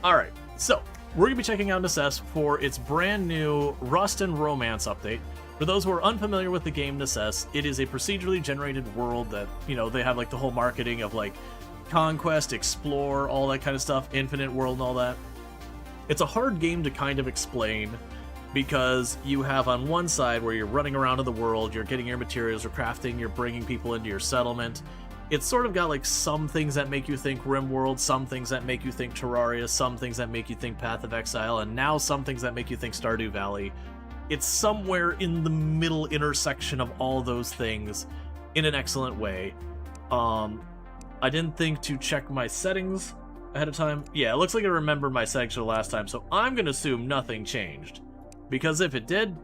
Alright, so we're going to be checking out Necesse for its brand new Rust and Romance update. For those who are unfamiliar with the game Necesse, it is a procedurally generated world that, you know, they have like the whole marketing of like Conquest, Explore, all that kind of stuff, Infinite World and all that. It's a hard game to kind of explain because you have on one side where you're running around in the world, you're getting your materials, you're crafting, you're bringing people into your settlement. It's sort of got like some things that make you think RimWorld, some things that make you think Terraria, some things that make you think Path of Exile, and now some things that make you think Stardew Valley. It's somewhere in the middle intersection of all those things in an excellent way. I didn't think to check my settings ahead of time. Yeah, it looks like I remember my settings for the last time, so I'm going to assume nothing changed. Because if it did,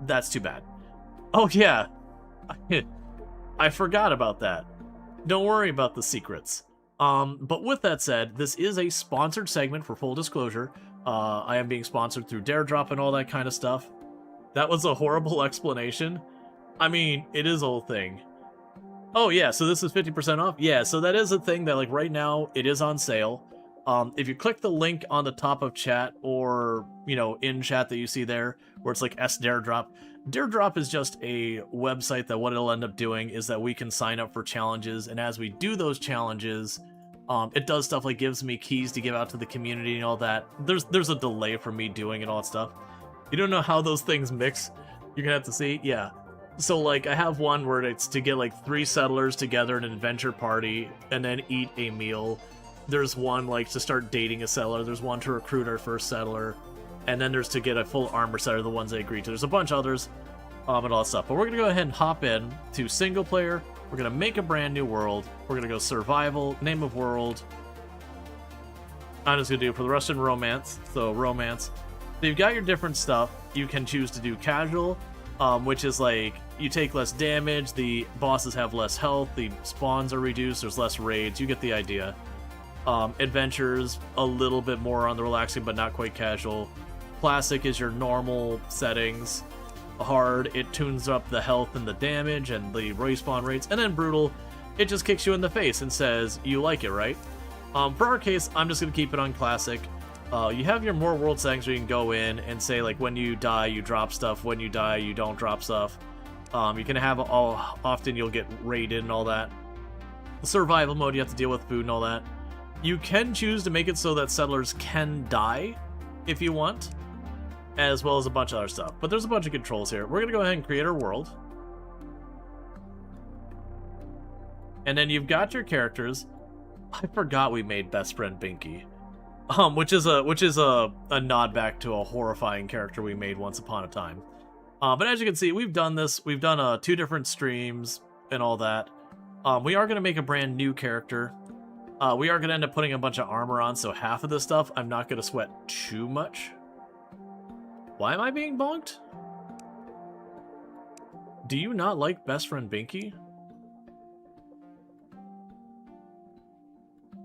that's too bad. Oh yeah, I forgot about that. Don't worry about the secrets. But with that said, this is a sponsored segment for full disclosure. I am being sponsored through Daredrop and all that kind of stuff. That was a horrible explanation. I mean, it is a whole thing. Oh yeah, so this is 50% off? Yeah, so that is a thing that like right now it is on sale. If you click the link on the top of chat or, you know, in chat that you see there, where it's like S Daredrop, Daredrop is just a website that what it'll end up doing is that we can sign up for challenges, and as we do those challenges, it does stuff like gives me keys to give out to the community and all that. There's a delay for me doing and all that stuff. You don't know how those things mix? You're gonna have to see? Yeah. So like I have one where it's to get like 3 settlers together in an adventure party and then eat a meal. There's one like to start dating a settler. There's one to recruit our first settler. And then there's to get a full armor set, or the ones I agreed to. There's a bunch of others, and all that stuff. But we're going to go ahead and hop in to single player. We're going to make a brand new world. We're going to go survival, name of world. I'm just going to do it for the Rust and Romance. So romance. So you've got your different stuff. You can choose to do casual, which is like you take less damage. The bosses have less health. The spawns are reduced. There's less raids. You get the idea. Adventures, a little bit more on the relaxing, but not quite casual. Classic is your normal settings. Hard, it tunes up the health and the damage and the respawn rates. And then brutal, it just kicks you in the face and says, you like it, right? For our case, I'm just going to keep it on classic. You have your more world settings where you can go in and say, like, when you die, you drop stuff. When you die, you don't drop stuff. You can have often you'll get raided and all that. The survival mode, you have to deal with food and all that. You can choose to make it so that settlers can die if you want, as well as a bunch of other stuff. But there's a bunch of controls here. We're going to go ahead and create our world. And then you've got your characters. I forgot we made best friend Binky. Which is a nod back to a horrifying character we made once upon a time. But as you can see, we've done this. We've done 2 different streams and all that. We are going to make a brand new character. We are going to end up putting a bunch of armor on, so half of this stuff I'm not going to sweat too much. Why am I being bonked? Do you not like best friend Binky?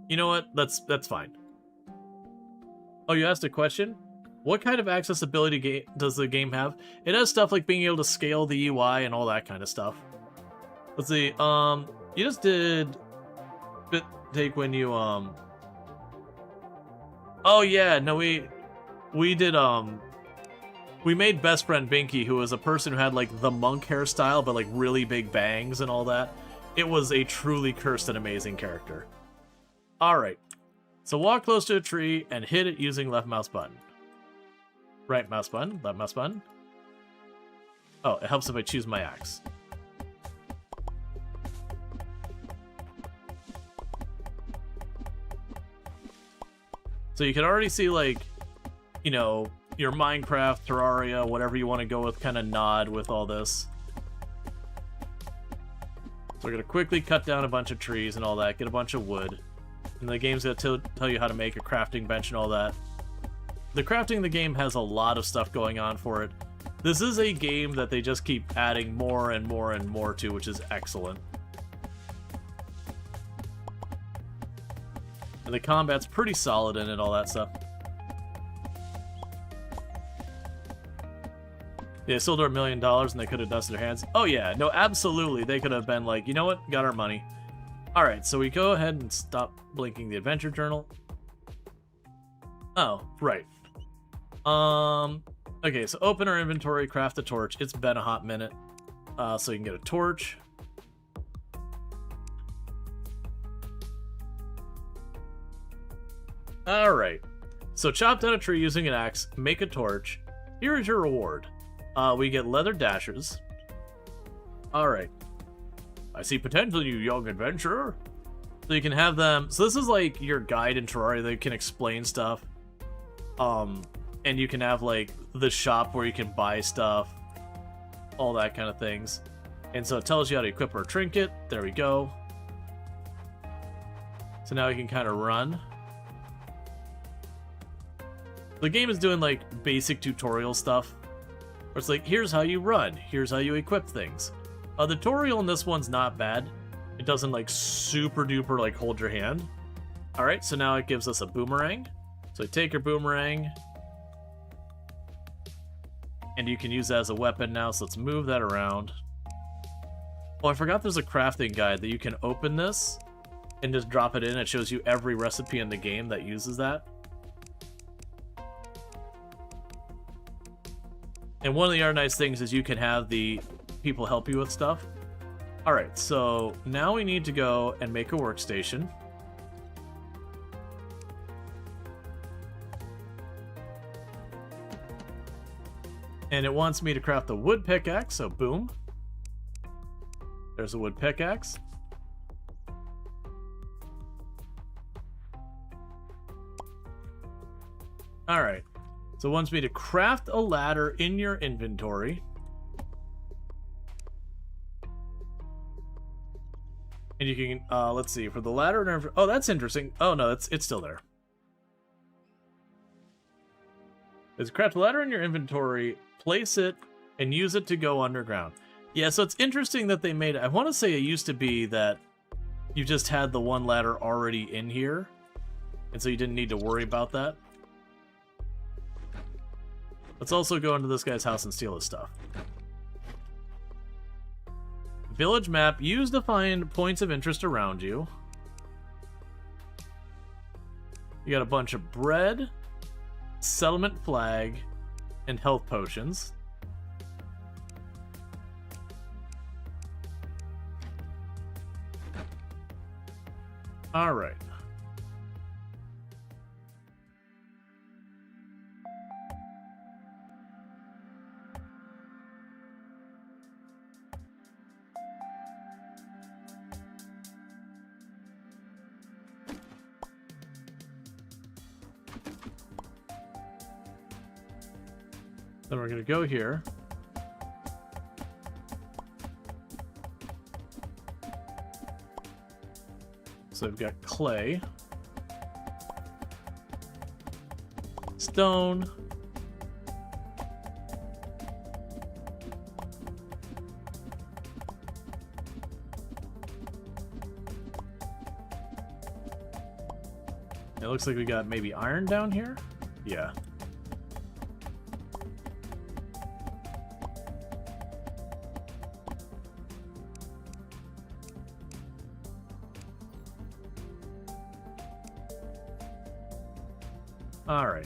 You know what? That's fine. Oh, you asked a question? What kind of accessibility does the game have? It has stuff like being able to scale the UI and all that kind of stuff. Let's see. You just did bit take when you Oh yeah, no, we did we made best friend Binky, who was a person who had like the monk hairstyle but like really big bangs and all that. It was a truly cursed and amazing character. Alright. So walk close to a tree and hit it using left mouse button. Right mouse button, left mouse button. Oh, it helps if I choose my axe. So you can already see, like, you know, your Minecraft, Terraria, whatever you want to go with, kind of nod with all this. So we're going to quickly cut down a bunch of trees and all that, get a bunch of wood. And the game's going to tell you how to make a crafting bench and all that. The crafting in the game has a lot of stuff going on for it. This is a game that they just keep adding more and more and more to, which is excellent. And the combat's pretty solid in it, all that stuff. They sold her $1 million and they could have dusted their hands. Oh yeah, no, absolutely. They could have been like, you know what? Got our money. Alright, so we go ahead and stop blinking the adventure journal. Oh, right. Okay, so open our inventory, craft a torch. It's been a hot minute. So you can get a torch. Alright. So chop down a tree using an axe, make a torch. Here is your reward. We get leather dashes. Alright. I see potential, you young adventurer. So you can have them... So this is like your guide in Terraria that can explain stuff. And you can have like the shop where you can buy stuff. All that kind of things. And so it tells you how to equip our trinket. There we go. So now we can kind of run. The game is doing like basic tutorial stuff. Where it's like, here's how you run. Here's how you equip things. The tutorial in this one's not bad. It doesn't like super duper like hold your hand. Alright, so now it gives us a boomerang. So take your boomerang. And you can use that as a weapon now, so let's move that around. Oh, I forgot there's a crafting guide that you can open this and just drop it in. It shows you every recipe in the game that uses that. And one of the other nice things is you can have the people help you with stuff. Alright, so now we need to go and make a workstation. And it wants me to craft a wood pickaxe, so boom. There's a wood pickaxe. Alright. So it wants me to craft a ladder in your inventory. And you can, let's see, for the ladder... Oh, that's interesting. Oh, no, it's still there. It's craft a ladder in your inventory, place it, and use it to go underground. Yeah, so it's interesting that they made it. I want to say it used to be that you just had the one ladder already in here, and so you didn't need to worry about that. Let's also go into this guy's house and steal his stuff. Village map, used to find points of interest around you. You got a bunch of bread, settlement flag, and health potions. Alright. Then we're going to go here. So we've got clay, stone, it looks like we got maybe iron down here. Yeah. All right.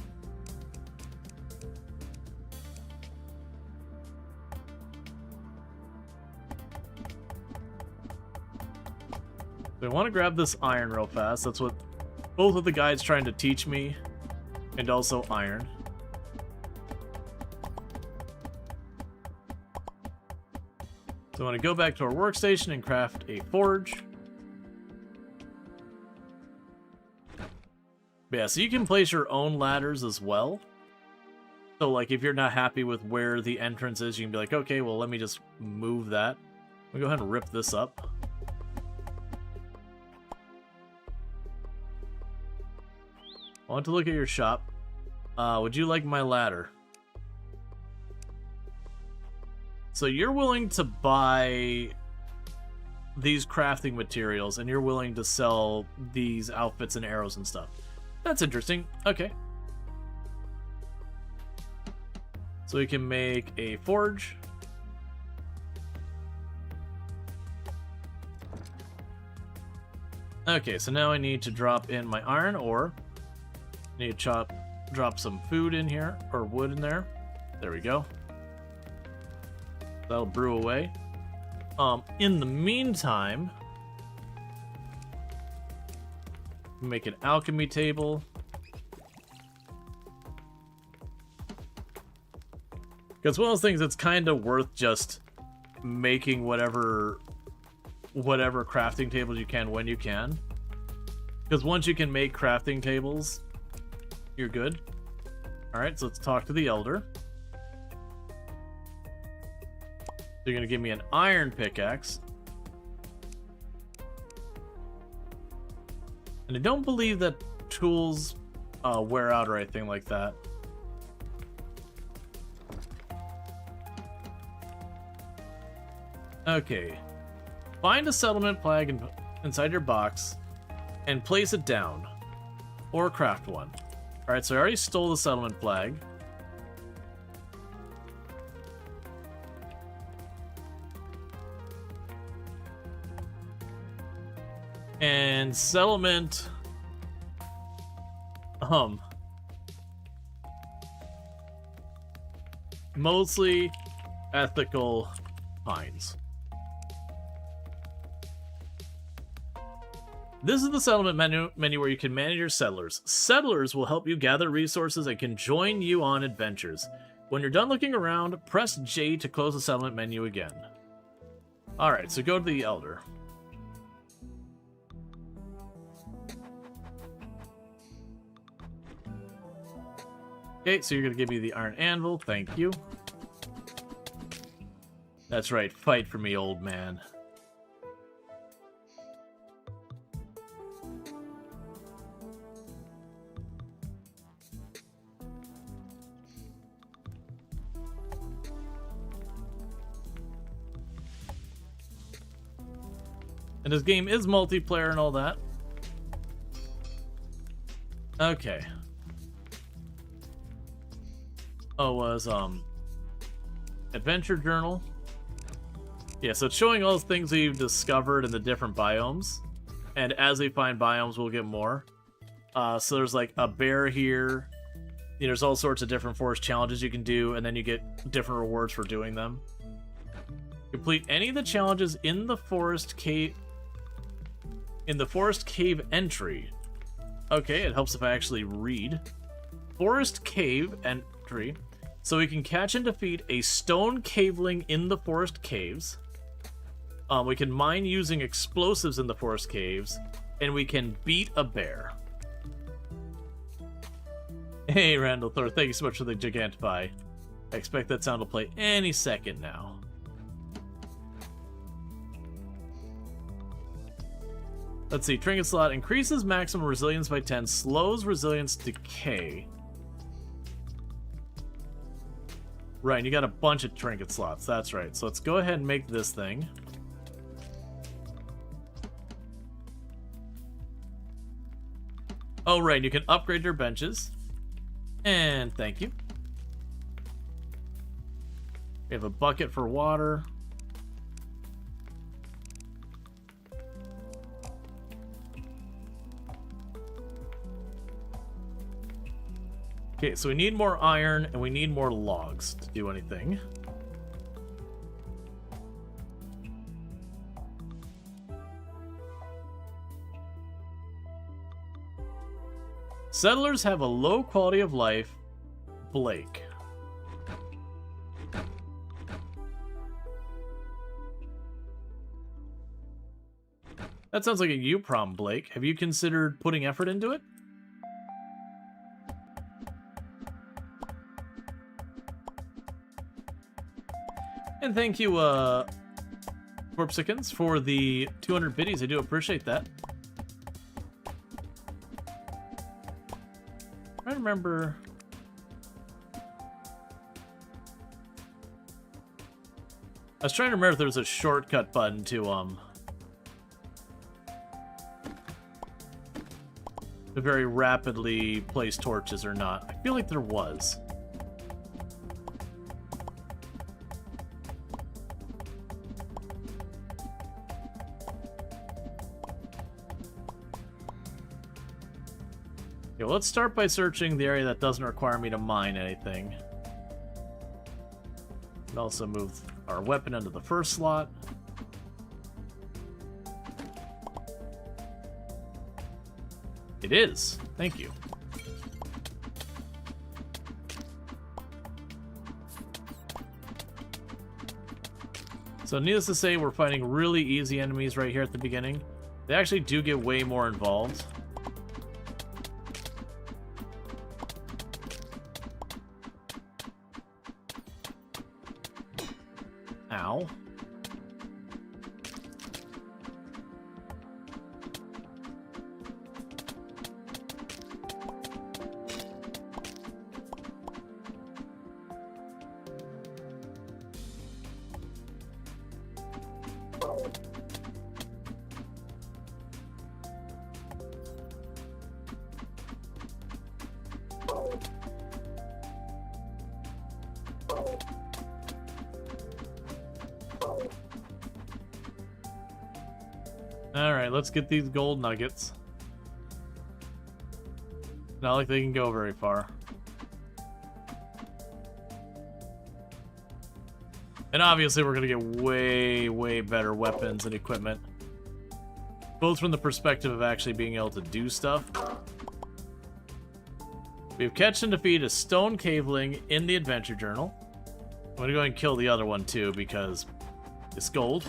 So I want to grab this iron real fast. That's what both of the guys trying to teach me, and also iron. So I want to go back to our workstation and craft a forge. Yeah, so you can place your own ladders as well. So, like, if you're not happy with where the entrance is, you can be like, okay, well, let me just move that. Let me go ahead and rip this up. I want to look at your shop. Would you like my ladder? So you're willing to buy these crafting materials, and you're willing to sell these outfits and arrows and stuff. That's interesting. Okay. So we can make a forge. Okay, so now I need to drop in my iron ore. I need to drop some food in here, or wood in there. There we go. That'll brew away. In the meantime, make an alchemy table. Because one of those things that's kind of worth just making whatever crafting tables you can when you can. Because once you can make crafting tables, you're good. Alright, so let's talk to the Elder. You're going to give me an iron pickaxe. And I don't believe that tools wear out or anything like that. Okay. Find a settlement flag inside your box and place it down. Or craft one. Alright, so I already stole the settlement flag. And settlement... mostly ethical pines. This is the settlement menu where you can manage your settlers. Settlers will help you gather resources and can join you on adventures. When you're done looking around, press J to close the settlement menu again. Alright, so go to the Elder. Okay, so you're going to give me the iron anvil. Thank you. That's right. Fight for me, old man. And this game is multiplayer and all that. Okay. Oh, was, Adventure Journal. Yeah, so it's showing all the things that you've discovered in the different biomes. And as we find biomes, we'll get more. So there's, like, a bear here. You know, there's all sorts of different forest challenges you can do, and then you get different rewards for doing them. Complete any of the challenges in the forest cave... in the forest cave entry. Okay, it helps if I actually read. Forest cave entry. So we can catch and defeat a stone caveling in the forest caves. We can mine using explosives in the forest caves. And we can beat a bear. Hey, Randall Thor, thank you so much for the Gigantify. I expect that sound will play any second now. Let's see, trinket slot increases maximum resilience by 10, slows resilience decay. Right, and you got a bunch of trinket slots, that's right. So let's go ahead and make this thing. Oh, right, you can upgrade your benches. And thank you. We have a bucket for water. Okay, so we need more iron, and we need more logs to do anything. Settlers have a low quality of life. Blake. That sounds like a you problem, Blake. Have you considered putting effort into it? And thank you, Corpsicans, for the 200 biddies. I do appreciate that. I remember... I was trying to remember if there was a shortcut button to very rapidly place torches or not. I feel like there was. Okay, let's start by searching the area that doesn't require me to mine anything. And also move our weapon into the first slot. It is. Thank you. So needless to say, we're fighting really easy enemies right here at the beginning. They actually do get way more involved. Ow. Alright, let's get these gold nuggets. Not like they can go very far. And obviously we're going to get way, way better weapons and equipment. Both from the perspective of actually being able to do stuff. We've catch and defeat a stone caveling in the adventure journal. I'm going to go ahead and kill the other one too because it's gold.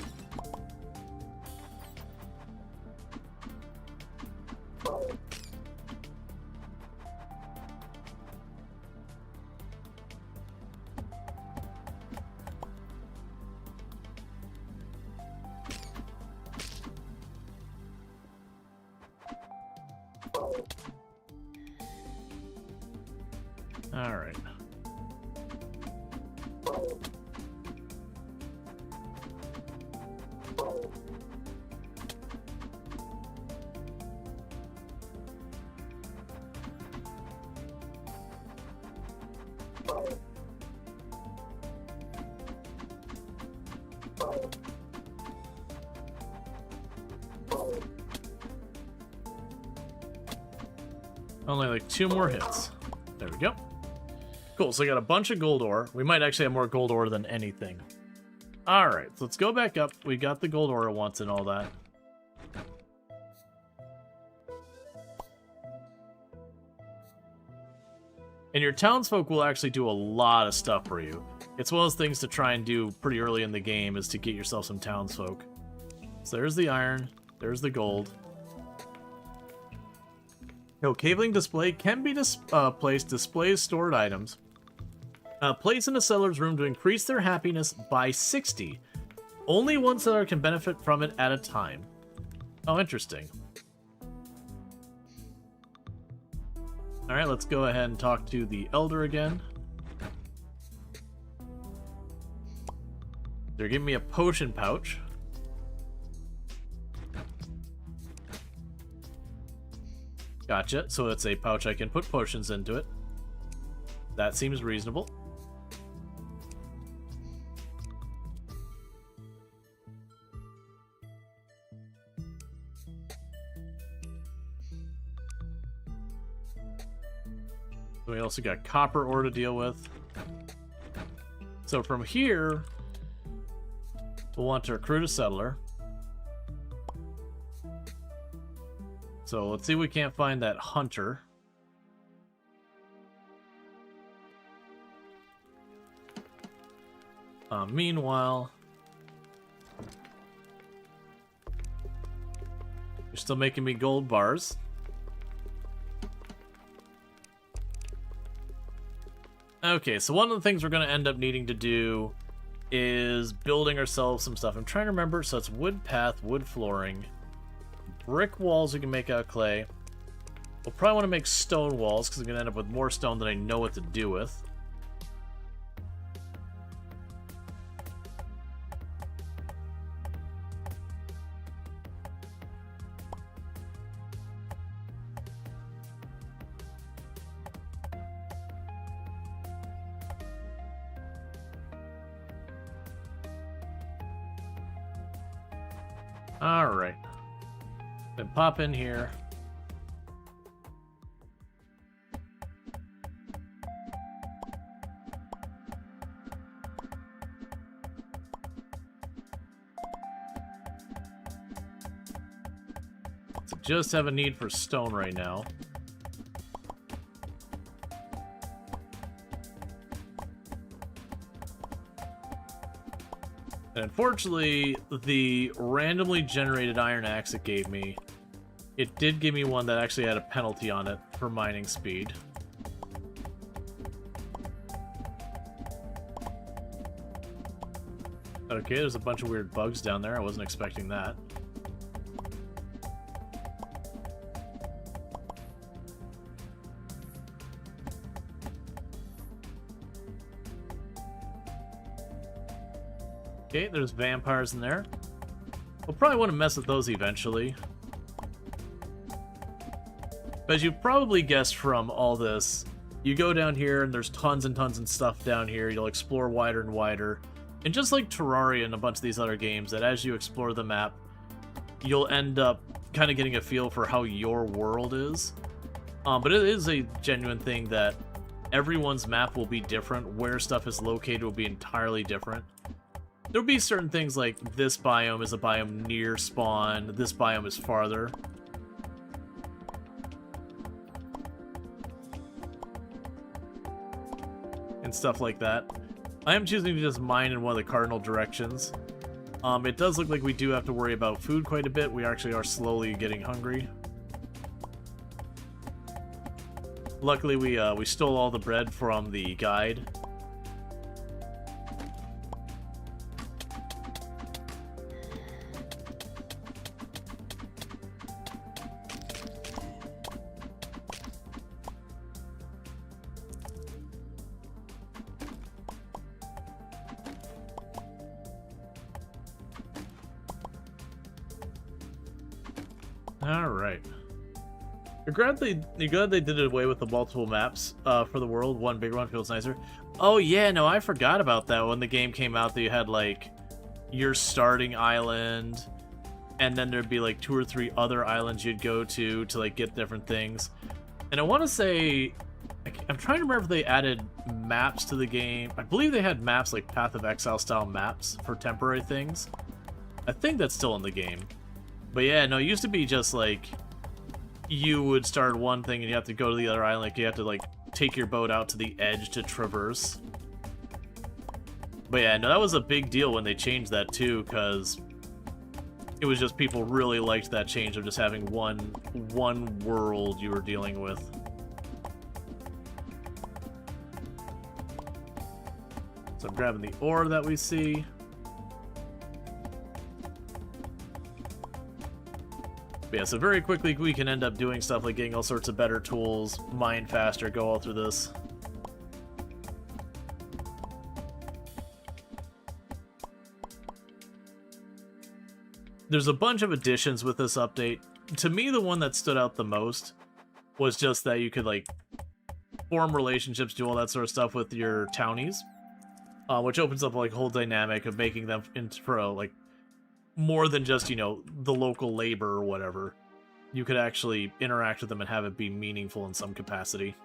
All right. Only like 2 more hits. There we go. Cool, so I got a bunch of gold ore. We might actually have more gold ore than anything. Alright, so let's go back up. We got the gold ore once and all that. And your townsfolk will actually do a lot of stuff for you. It's one of those things to try and do pretty early in the game is to get yourself some townsfolk. So there's the iron. There's the gold. Caveling display can be placed displays stored items. Placed in a seller's room to increase their happiness by 60. Only one seller can benefit from it at a time. Oh, interesting. Alright, let's go ahead and talk to the Elder again. They're giving me a potion pouch. Gotcha, so it's a pouch I can put potions into it. That seems reasonable. We also got copper ore to deal with. So from here, we'll want to recruit a settler. So let's see if we can't find that hunter. Meanwhile, you're still making me gold bars. Okay, so one of the things we're going to end up needing to do is building ourselves some stuff. I'm trying to remember, so it's wood path, wood flooring, brick walls we can make out of clay. We'll probably want to make stone walls because I'm going to end up with more stone than I know what to do with. Alright. Then pop in here. just have a need for stone right now. And unfortunately, the randomly generated iron axe it gave me, it did give me one that actually had a penalty on it for mining speed. Okay, there's a bunch of weird bugs down there. I wasn't expecting that. Okay, there's vampires in there. We'll probably want to mess with those eventually. But as you probably guessed from all this, you go down here and there's tons and tons of stuff down here. You'll explore wider and wider. And just like Terraria and a bunch of these other games, that as you explore the map, you'll end up kind of getting a feel for how your world is. But it is a genuine thing that everyone's map will be different. Where stuff is located will be entirely different. There'll be certain things like this biome is a biome near spawn, this biome is farther. And stuff like that. I am choosing to just mine in one of the cardinal directions. It does look like we do have to worry about food quite a bit. We actually are slowly getting hungry. Luckily, we stole all the bread from the guide. Alright. You're glad they did away with the multiple maps for the world. One bigger one feels nicer. Oh yeah, no, I forgot about that when the game came out, that you had like your starting island, and then there'd be like 2 or 3 other islands you'd go to like get different things. And I want to say, I'm trying to remember if they added maps to the game. I believe they had maps like Path of Exile style maps for temporary things. I think that's still in the game. But yeah, no, it used to be just like you would start one thing and you have to go to the other island. Like you have to like take your boat out to the edge to traverse. But yeah, no, that was a big deal when they changed that too, because it was just people really liked that change of just having one world you were dealing with. So I'm grabbing the ore that we see. But yeah, so very quickly we can end up doing stuff like getting all sorts of better tools, mine faster, go all through this. There's a bunch of additions with this update. To me, the one that stood out the most was just that you could like form relationships, do all that sort of stuff with your townies, which opens up like a whole dynamic of making them into like more than just, you know, the local labor or whatever. You could actually interact with them and have it be meaningful in some capacity.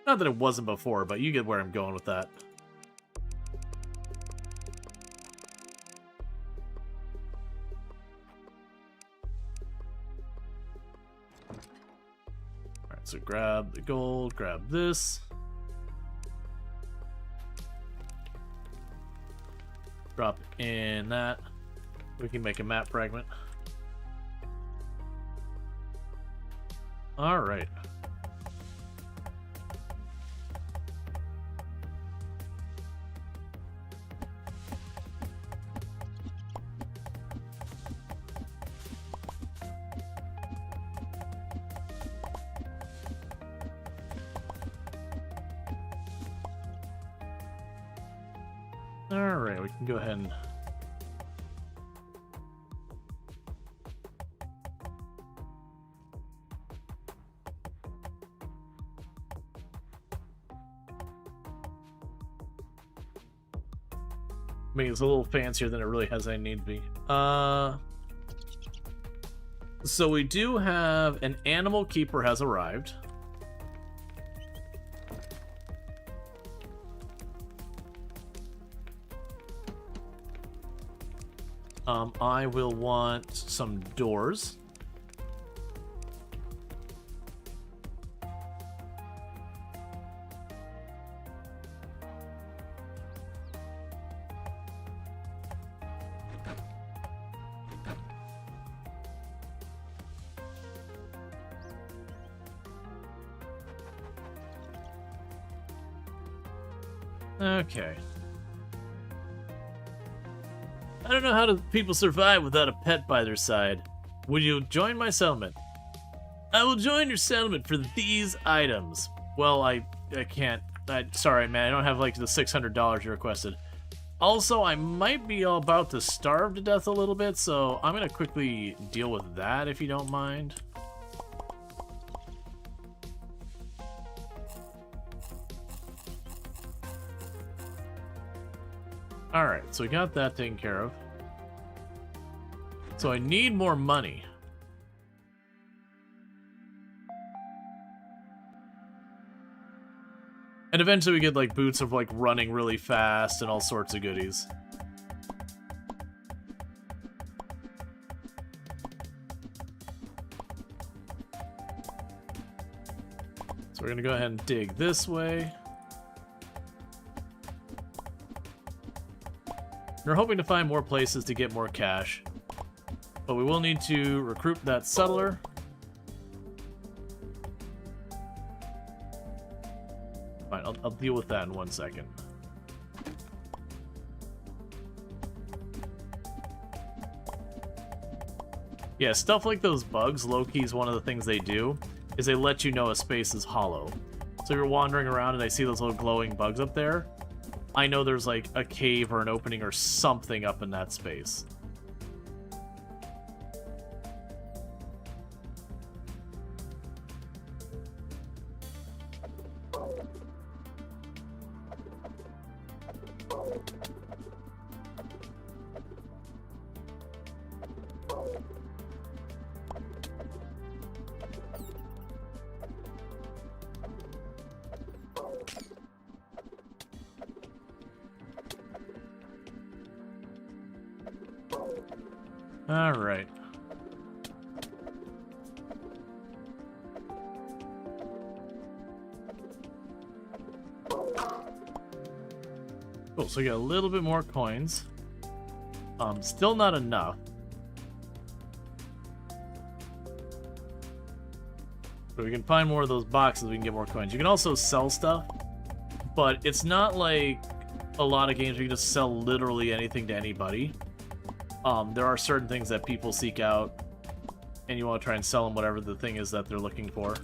Not that it wasn't before, but you get where I'm going with that. Alright, so grab the gold, grab this. Drop in that. We can make a map fragment. All right. All right, we can go ahead and make it a little fancier than it really has any need to be. So we do have an animal keeper has arrived. I will want some doors. Okay. I don't know how do people survive without a pet by their side. Would you join my settlement? I will join your settlement for these items. Well, I can't. Sorry, man. I don't have, like, the $600 you requested. Also, I might be about to starve to death a little bit, so I'm going to quickly deal with that, if you don't mind. Alright, so we got that taken care of. So I need more money. And eventually we get, like, boots of, like, running really fast and all sorts of goodies. So we're gonna go ahead and dig this way. We're hoping to find more places to get more cash. But we will need to recruit that settler. Fine, I'll deal with that in 1 second. Yeah, stuff like those bugs, low-key is one of the things they do, is they let you know a space is hollow. So if you're wandering around and I see those little glowing bugs up there, I know there's like a cave or an opening or something up in that space. All right. Cool, so we got a little bit more coins. Still not enough. But we can find more of those boxes, we can get more coins. You can also sell stuff, but it's not like a lot of games where you can just sell literally anything to anybody. There are certain things that people seek out, and you want to try and sell them whatever the thing is that they're looking for.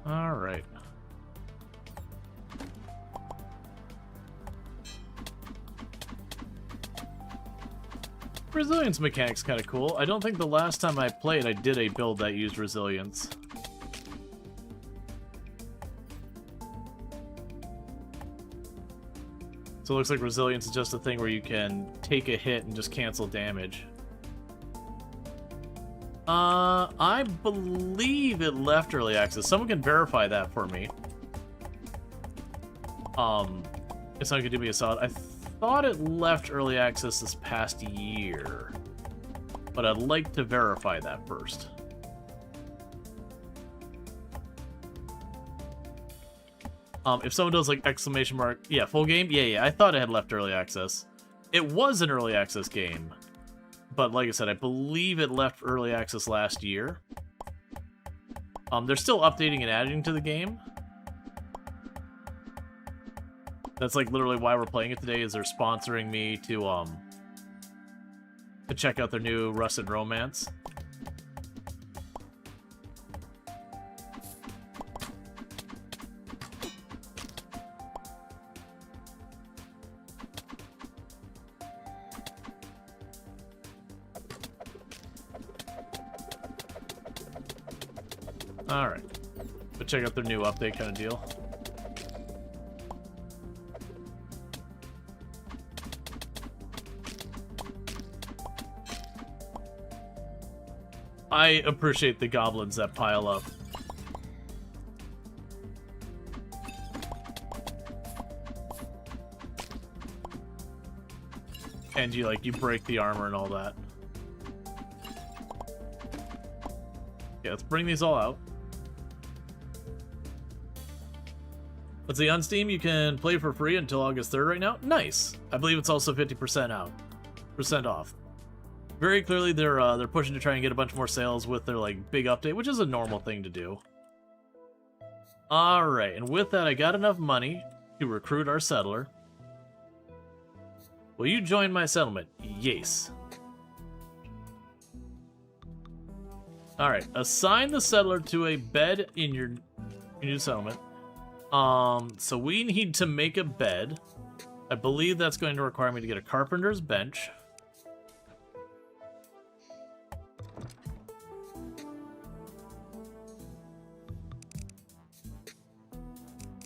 Alright. Resilience mechanic's kind of cool. I don't think the last time I played I did a build that used resilience. So it looks like resilience is just a thing where you can take a hit and just cancel damage. I believe it left early access. Someone can verify that for me. It's not gonna do me a solid. I thought it left early access this past year, but I'd like to verify that first. If someone does like exclamation mark, yeah, full game, yeah, I thought it had left early access. It was an early access game. But like I said, I believe it left early access last year. They're still updating and adding to the game. That's like literally why we're playing it today, is they're sponsoring me to check out their new Rust and Romance. Alright. But check out their new update kind of deal. I appreciate the goblins that pile up. and you break the armor and all that. Yeah, let's bring these all out. Let's see, on Steam you can play for free until August 3rd right now. Nice. I believe it's also 50% off. Very clearly they're pushing to try and get a bunch more sales with their big update, which is a normal thing to do. All right, and with that I got enough money to recruit our settler. Will you join my settlement? Yes. Alright, assign the settler to a bed in your new settlement. So we need to make a bed. I believe that's going to require me to get a carpenter's bench.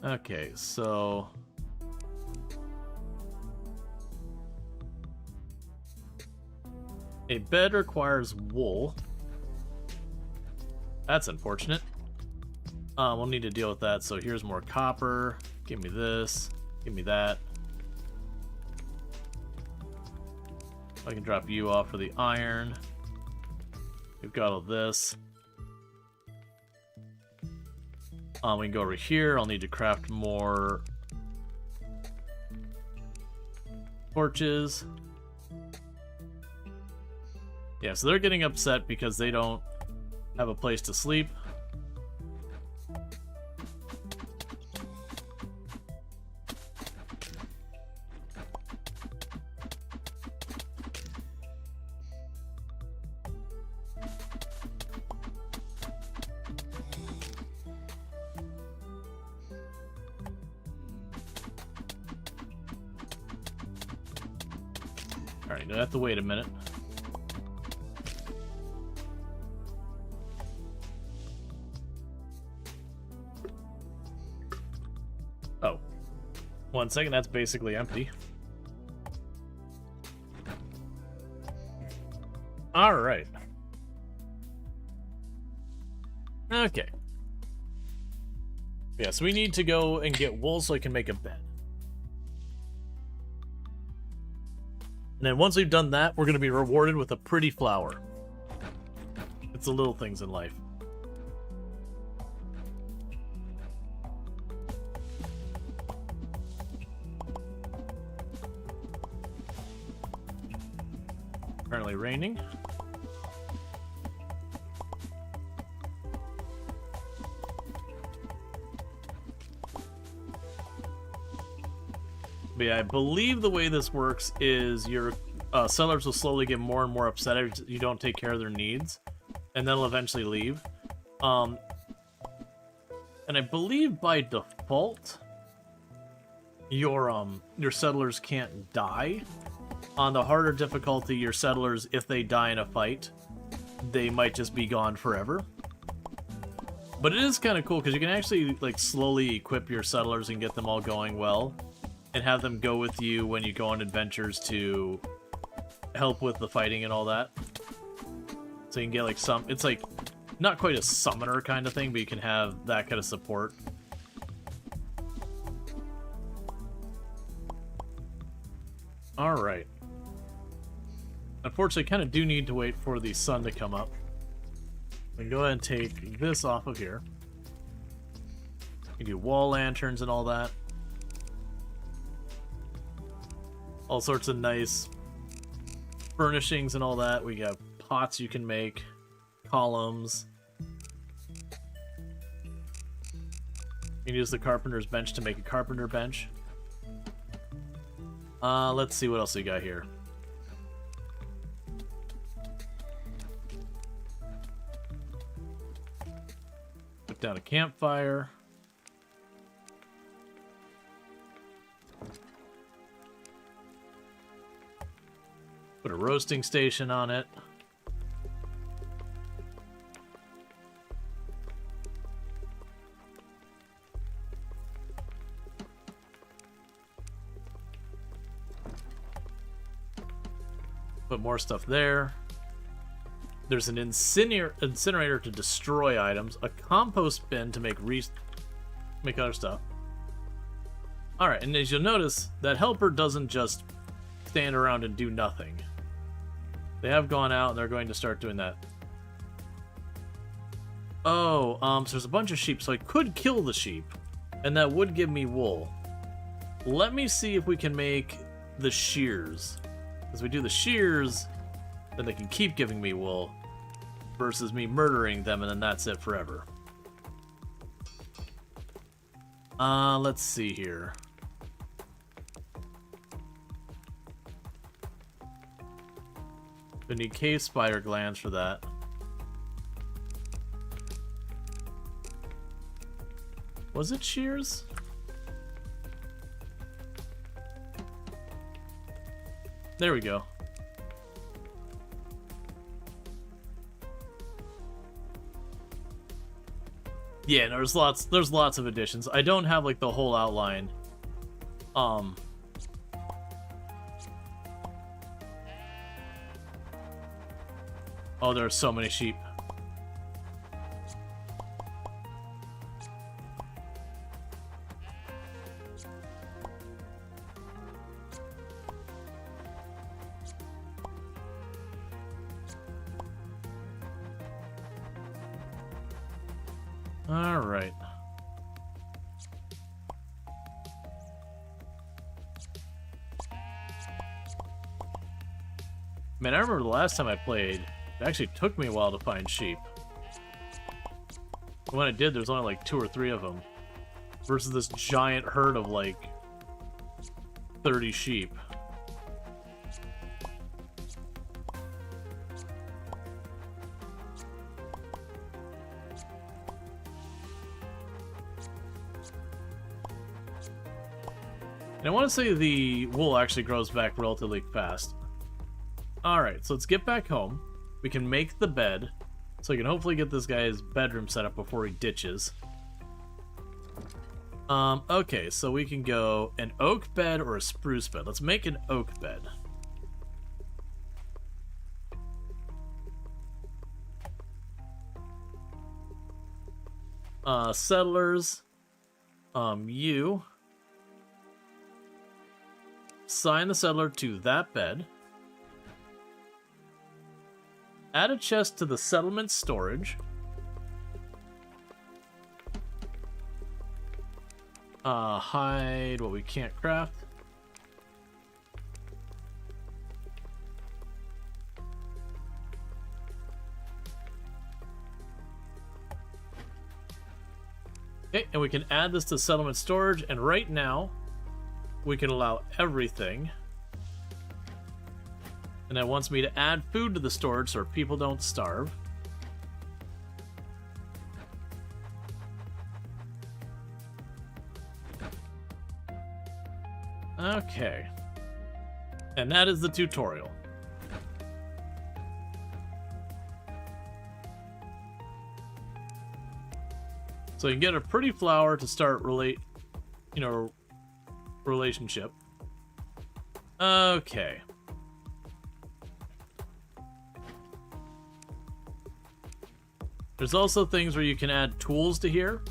Okay, so... a bed requires wool. That's unfortunate. We'll need to deal with that, so here's more copper. Give me this. Give me that. I can drop you off for the iron. We've got all this. We can go over here. I'll need to craft more torches. Yeah, so they're getting upset because they don't have a place to sleep. Alright, I have to wait a minute. Oh. 1 second, that's basically empty. Alright. Okay. Yeah, so we need to go and get wool so I can make a bed. And then once we've done that, we're going to be rewarded with a pretty flower. It's the little things in life. Apparently raining. But yeah, I believe the way this works is your sellers will slowly get more and more upset if you don't take care of their needs, and then they'll eventually leave. And I believe by default, your settlers can't die. On the harder difficulty, your settlers, if they die in a fight, they might just be gone forever. But it is kind of cool because you can actually slowly equip your settlers and get them all going well. And have them go with you when you go on adventures to help with the fighting and all that. So you can get some... It's not quite a summoner kind of thing, but you can have that kind of support. Alright. Unfortunately, I kind of do need to wait for the sun to come up. We can go ahead and take this off of here. You can do wall lanterns and all that. All sorts of nice furnishings and all that. We got pots you can make, columns. You can use the carpenter's bench to make a carpenter bench. Let's see what else we got here. Put down a campfire. Put a roasting station on it. Put more stuff there. There's an incinerator to destroy items, a compost bin to make other stuff. Alright, and as you'll notice, that helper doesn't just stand around and do nothing. They have gone out and they're going to start doing that. Oh, so there's a bunch of sheep, so I could kill the sheep, and that would give me wool. Let me see if we can make the shears. As we do the shears, then they can keep giving me wool, versus me murdering them, and then that's it forever. Let's see here. I need cave spider glands for that. Was it shears? There we go. Yeah, there's lots of additions. I don't have like the whole outline. Oh, there are so many sheep. All right. Man, I remember the last time I played, it actually took me a while to find sheep. When I did, there's only like 2 or 3 of them. Versus this giant herd of like 30 sheep. And I want to say the wool actually grows back relatively fast. Alright, so let's get back home. We can make the bed, so we can hopefully get this guy's bedroom set up before he ditches. Okay, so we can go an oak bed or a spruce bed. Let's make an oak bed. Settlers. You. Assign the settler to that bed. Add a chest to the settlement storage. Hide what we can't craft. Okay, and we can add this to settlement storage, and right now we can allow everything. And it wants me to add food to the storage so people don't starve. Okay. And that is the tutorial. So you can get a pretty flower to start relationship. Okay. There's also things where you can add tools to here.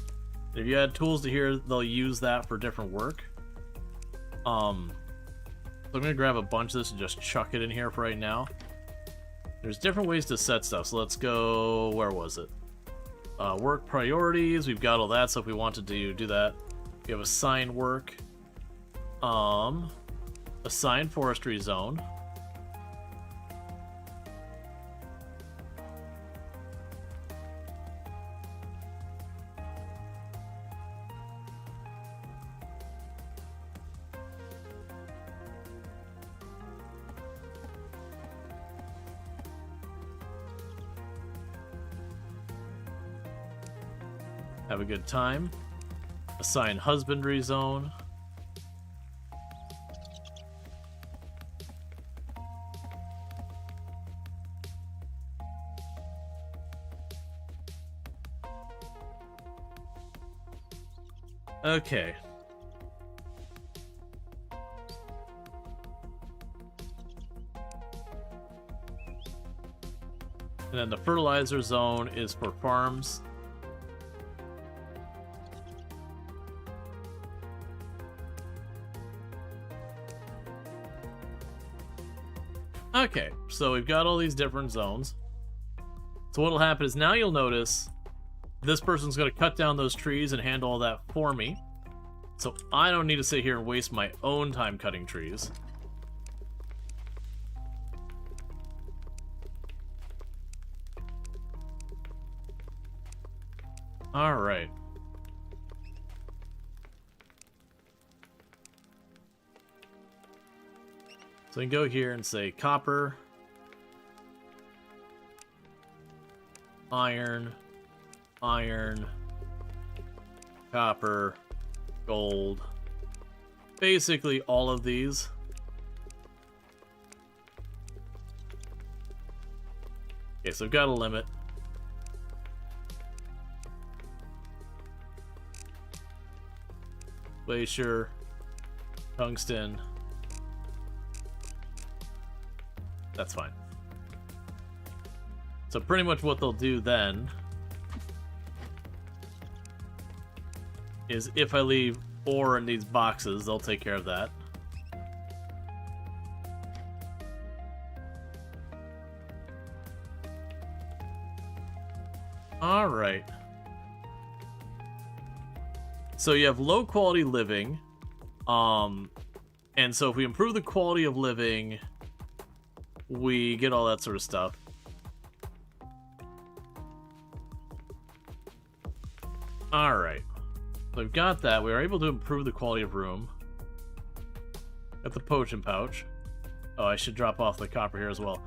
If you add tools to here, they'll use that for different work. So I'm gonna grab a bunch of this and just chuck it in here for right now. There's different ways to set stuff, so let's go, where was it? Work priorities, we've got all that, so if we wanted to do that. We have assign work. Assign forestry zone. Have a good time. Assign husbandry zone. Okay. And then the fertilizer zone is for farms. Okay, so we've got all these different zones. So what'll happen is now you'll notice this person's going to cut down those trees and handle all that for me. So I don't need to sit here and waste my own time cutting trees. Alright. So we can go here and say copper, iron, iron, copper, gold. Basically all of these. Okay, so I've got a limit. Glacier, tungsten. That's fine. So pretty much what they'll do then is if I leave ore in these boxes, they'll take care of that. All right. So you have low quality living, and so if we improve the quality of living, we get all that sort of stuff. Alright. So we've got that. We are able to improve the quality of room. Got the potion pouch. Oh, I should drop off the copper here as well.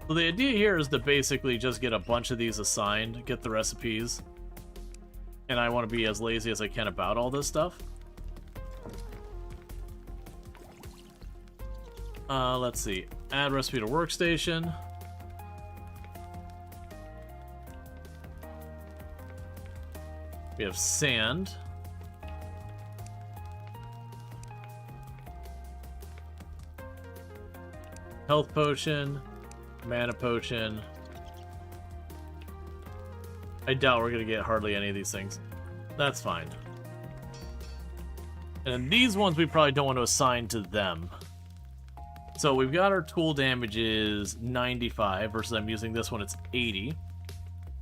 So the idea here is to basically just get a bunch of these assigned, get the recipes. And I want to be as lazy as I can about all this stuff. Let's see. Add recipe to workstation. We have sand. Health potion. Mana potion. I doubt we're going to get hardly any of these things. That's fine. And these ones we probably don't want to assign to them. So we've got our tool damage is 95 versus I'm using this one, it's 80.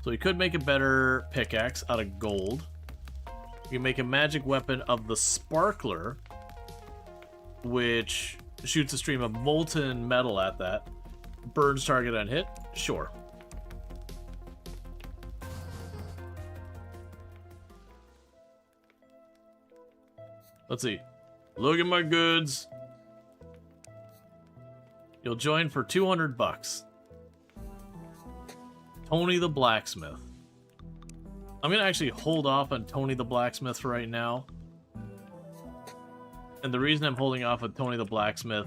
So we could make a better pickaxe out of gold. We can make a magic weapon of the sparkler, which shoots a stream of molten metal at that. Burns target on hit? Sure. Let's see. Look at my goods. You'll join for 200 bucks. Tony the Blacksmith. I'm gonna actually hold off on Tony the Blacksmith for right now. And the reason I'm holding off on Tony the Blacksmith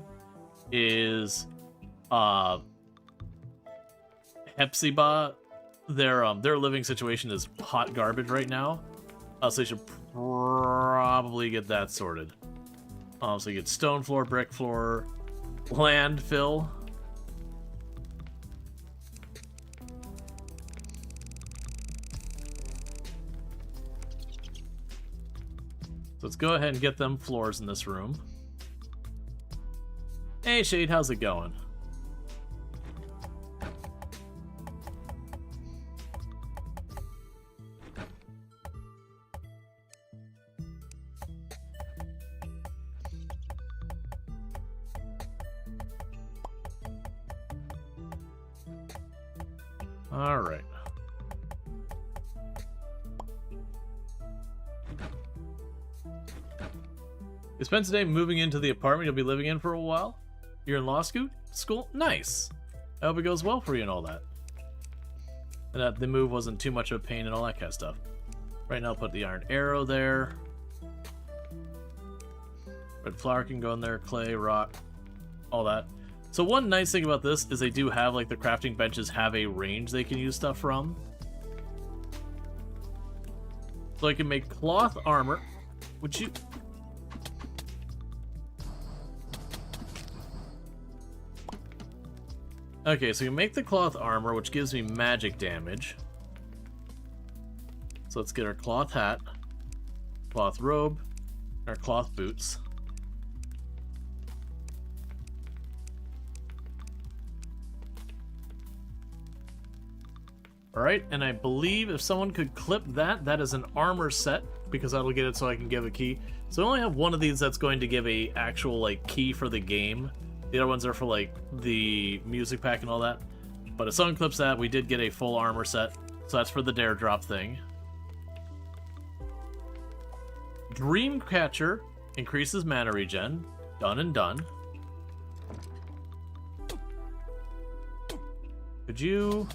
is Hepzibah, their living situation is hot garbage right now. So they should probably get that sorted. So you get stone floor, brick floor, landfill. So let's go ahead and get them floors in this room. Hey Shade, how's it going? All right. You spent today moving into the apartment you'll be living in for a while? You're in law school? Nice. I hope it goes well for you and all that. And that the move wasn't too much of a pain and all that kind of stuff. Right now I'll put the iron arrow there. Red flower can go in there, clay, rock, all that. So one nice thing about this is they do have, like, the crafting benches have a range they can use stuff from. So I can make cloth armor. Would you... Okay, so you make the cloth armor, which gives me magic damage. So let's get our cloth hat, cloth robe, and our cloth boots. Alright, and I believe if someone could clip that, that is an armor set, because that'll get it so I can give a key. So I only have one of these that's going to give a actual, like, key for the game. The other ones are for, like, the music pack and all that. But if someone clips that, we did get a full armor set. So that's for the dare drop thing. Dreamcatcher increases mana regen. Done and done. Could you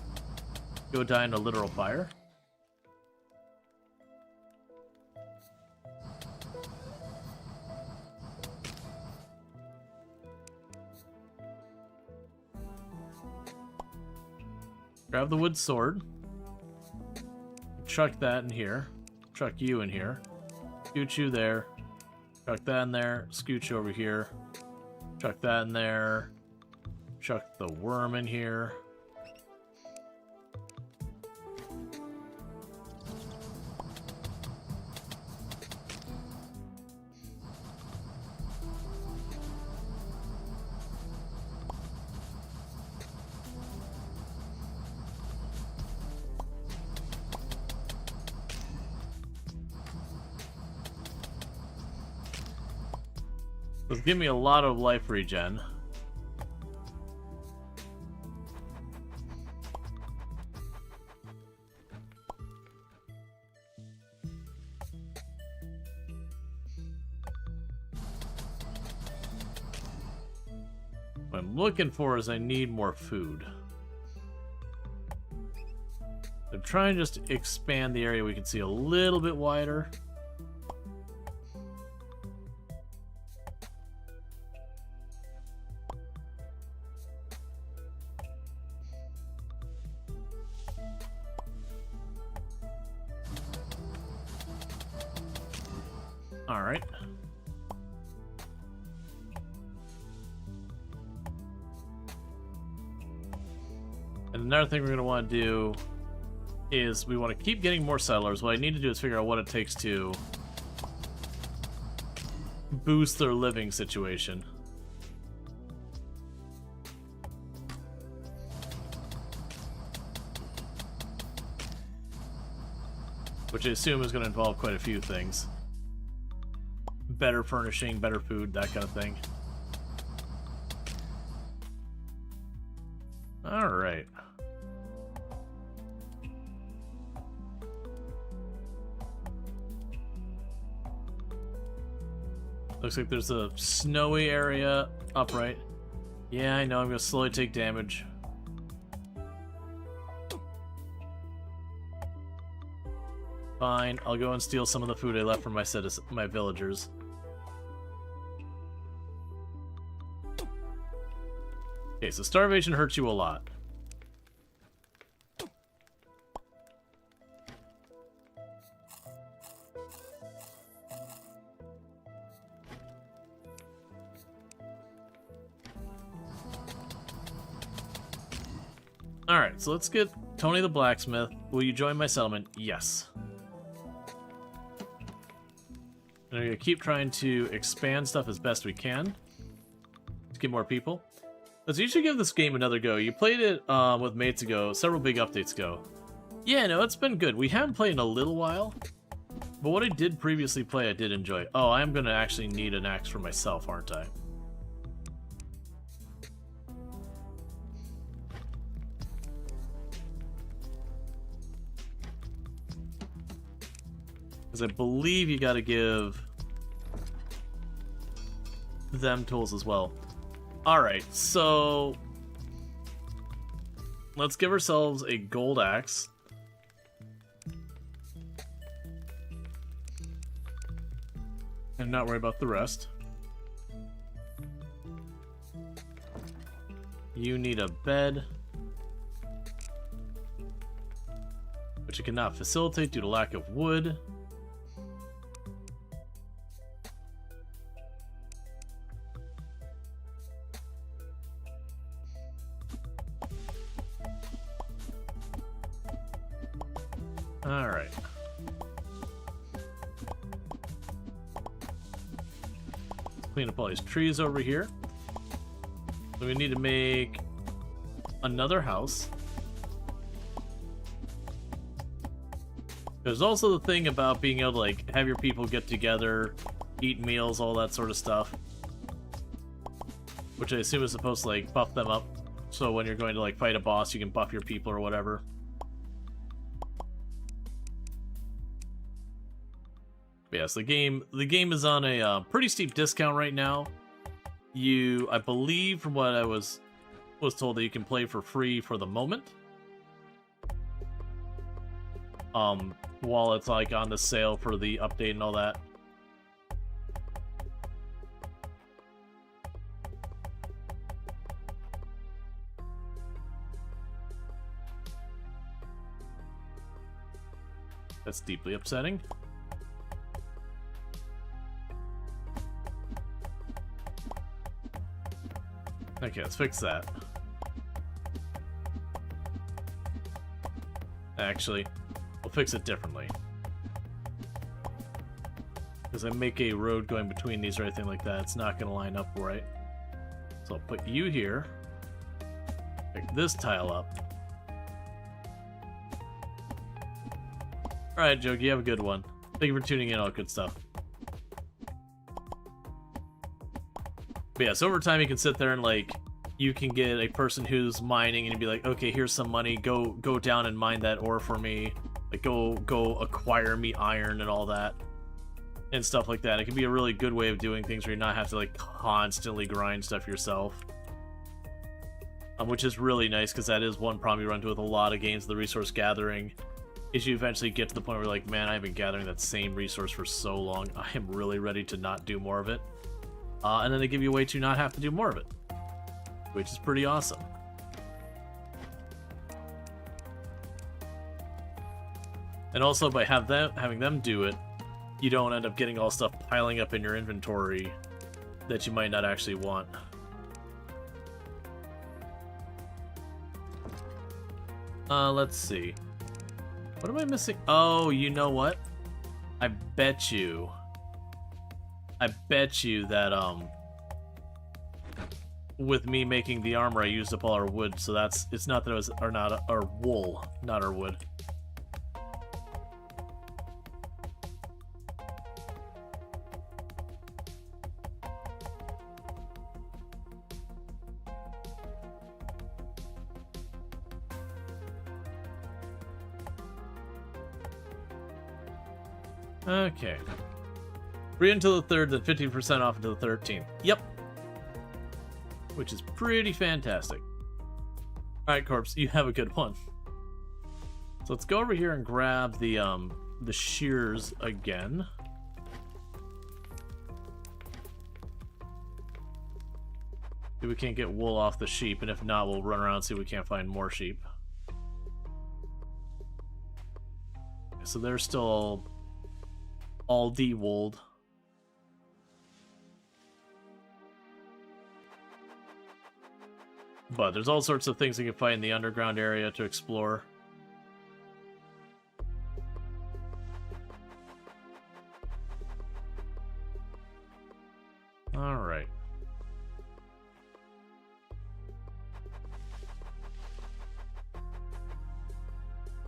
go die in a literal fire? Grab the wood sword. Chuck that in here. Chuck you in here. Scoot you there. Chuck that in there. Scoot you over here. Chuck that in there. Chuck the worm in here. Give me a lot of life regen. What I'm looking for is I need more food. I'm trying just to expand the area we can see a little bit wider. Alright. And another thing we're going to want to do is we want to keep getting more settlers. What I need to do is figure out what it takes to boost their living situation. Which I assume is going to involve quite a few things. Better furnishing, better food, that kind of thing. Alright. Looks like there's a snowy area upright. Yeah, I know, I'm gonna slowly take damage. Fine, I'll go and steal some of the food I left from my villagers. Okay, so starvation hurts you a lot. Alright, so let's get Tony the Blacksmith. Will you join my settlement? Yes. And we're going to keep trying to expand stuff as best we can to get more people. Let's usually give this game another go. You played it with mates ago, several big updates ago. Yeah, no, it's been good. We haven't played in a little while, but what I did previously play, I did enjoy. Oh, I'm going to actually need an axe for myself, aren't I? Because I believe you got to give them tools as well. Alright, so let's give ourselves a gold axe. And not worry about the rest. You need a bed, which you cannot facilitate due to lack of wood. Alright. Clean up all these trees over here. So we need to make another house. There's also the thing about being able to, like, have your people get together, eat meals, all that sort of stuff. Which I assume is supposed to, like, buff them up. So when you're going to, like, fight a boss, you can buff your people or whatever. But yes, the game is on a pretty steep discount right now. I believe, from what I was told, that you can play for free for the moment. While it's, like, on the sale for the update and all that. That's deeply upsetting. Okay, let's fix that. Actually, we'll fix it differently. Because I make a road going between these or anything like that, it's not going to line up right. So I'll put you here. Pick this tile up. Alright, Jokey, have a good one. Thank you for tuning in, all good stuff. But yeah, so over time you can sit there and, like, you can get a person who's mining and you'd be like, okay, here's some money, go down and mine that ore for me. Like, go acquire me iron and all that. And stuff like that. It can be a really good way of doing things where you not have to, like, constantly grind stuff yourself. Which is really nice, because that is one problem you run into with a lot of games, the resource gathering. Is you eventually get to the point where you're like, man, I've been gathering that same resource for so long, I am really ready to not do more of it. And then they give you a way to not have to do more of it, which is pretty awesome. And also, by having them do it, you don't end up getting all stuff piling up in your inventory that you might not actually want. Let's see. What am I missing? Oh, you know what? I bet you that, with me making the armor, I used up all our wood, so it's not that it was, our wool, not our wood. Okay. Free until the 3rd, then 15% off until the 13th. Yep. Which is pretty fantastic. Alright, Corpse, you have a good one. So let's go over here and grab the shears again. See if we can't get wool off the sheep, and if not, we'll run around and see if we can't find more sheep. So they're still all de-wooled. But there's all sorts of things you can find in the underground area to explore. Alright.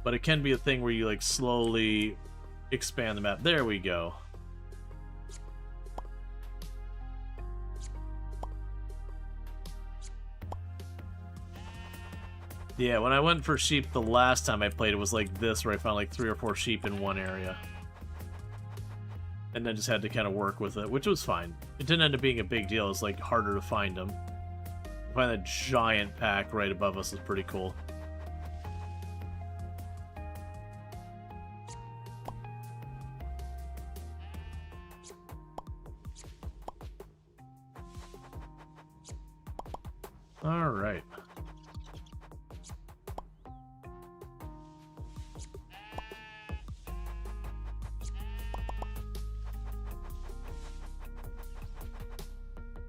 But it can be a thing where you, like, slowly expand the map. There we go. Yeah, when I went for sheep the last time I played, it was like this, where I found like 3 or 4 sheep in one area. And then just had to kind of work with it, which was fine. It didn't end up being a big deal. It's like harder to find them. Find that giant pack right above us is pretty cool. All right.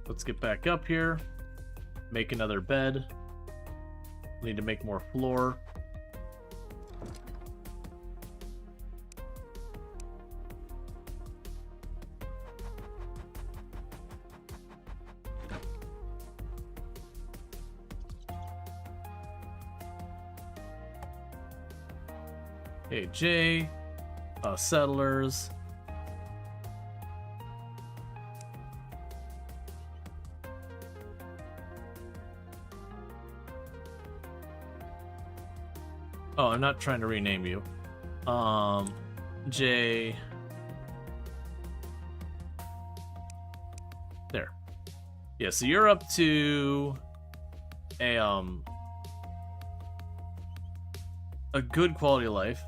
Let's get back up here. Make another bed. Need to make more floor. Okay, Jay, settlers. Oh, I'm not trying to rename you. J. There. Yeah, so you're up to a good quality of life.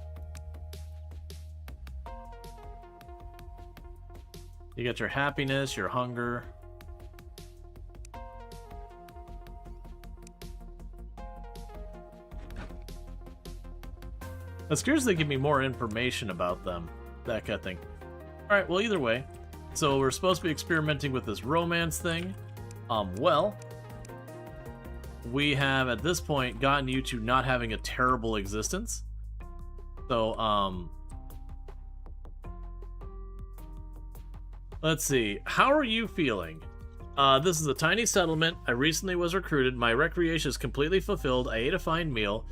You got your happiness, your hunger. I was curious if they give me more information about them, that kind of thing. Alright, well, either way. So we're supposed to be experimenting with this romance thing. Well, we have, at this point, gotten you to not having a terrible existence. So, let's see. How are you feeling? This is a tiny settlement. I recently was recruited. My recreation is completely fulfilled. I ate a fine meal.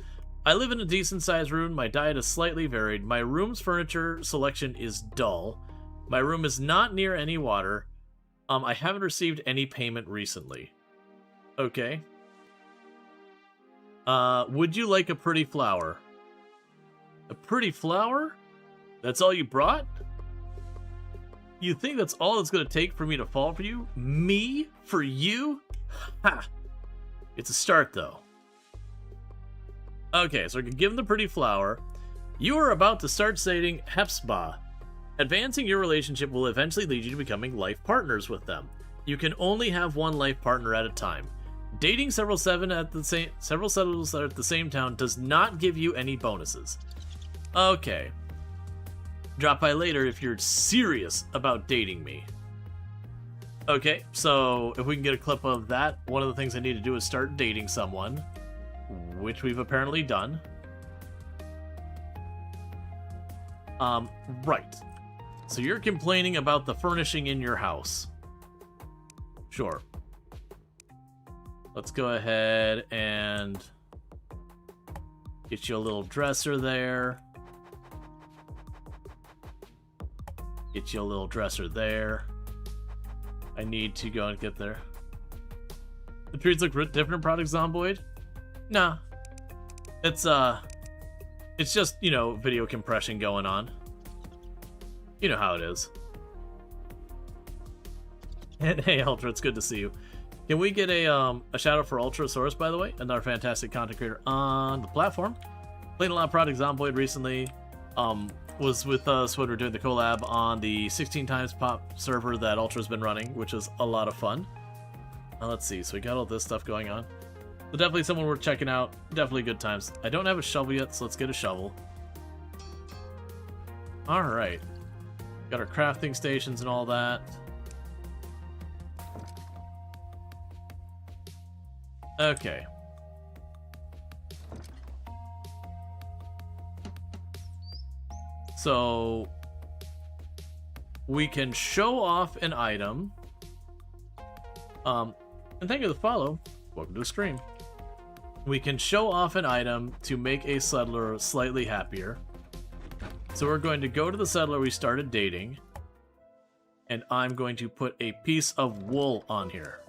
I live in a decent-sized room. My diet is slightly varied. My room's furniture selection is dull. My room is not near any water. I haven't received any payment recently. Okay. Would you like a pretty flower? A pretty flower? That's all you brought? You think that's all it's going to take for me to fall for you? Me? For you? Ha! It's a start, though. Okay, so we can give him the pretty flower. You are about to start dating Hepzibah. Advancing your relationship will eventually lead you to becoming life partners with them. You can only have one life partner at a time. Dating several settlers at the same town does not give you any bonuses. Okay. Drop by later if you're serious about dating me. Okay, so if we can get a clip of that, one of the things I need to do is start dating someone, which we've apparently done. Right. So you're complaining about the furnishing in your house. Sure. Let's go ahead and get you a little dresser there. Get you a little dresser there. I need to go and get there. The trees look different, Product Zomboid? Nah. It's just, you know, video compression going on. You know how it is. And hey, Ultra, it's good to see you. Can we get a shout out for Ultrasaurus, by the way? Another fantastic content creator on the platform. Played a lot of Product Zomboid recently. Was with us when we were doing the collab on the 16 times pop server that Ultra's been running, which is a lot of fun. Let's see, so we got all this stuff going on. So definitely someone worth checking out. Definitely good times. I don't have a shovel yet, so let's get a shovel. Alright. Got our crafting stations and all that. Okay. So we can show off an item. And thank you for the follow. Welcome to the stream. We can show off an item to make a settler slightly happier. So we're going to go to the settler we started dating, and I'm going to put a piece of wool on here.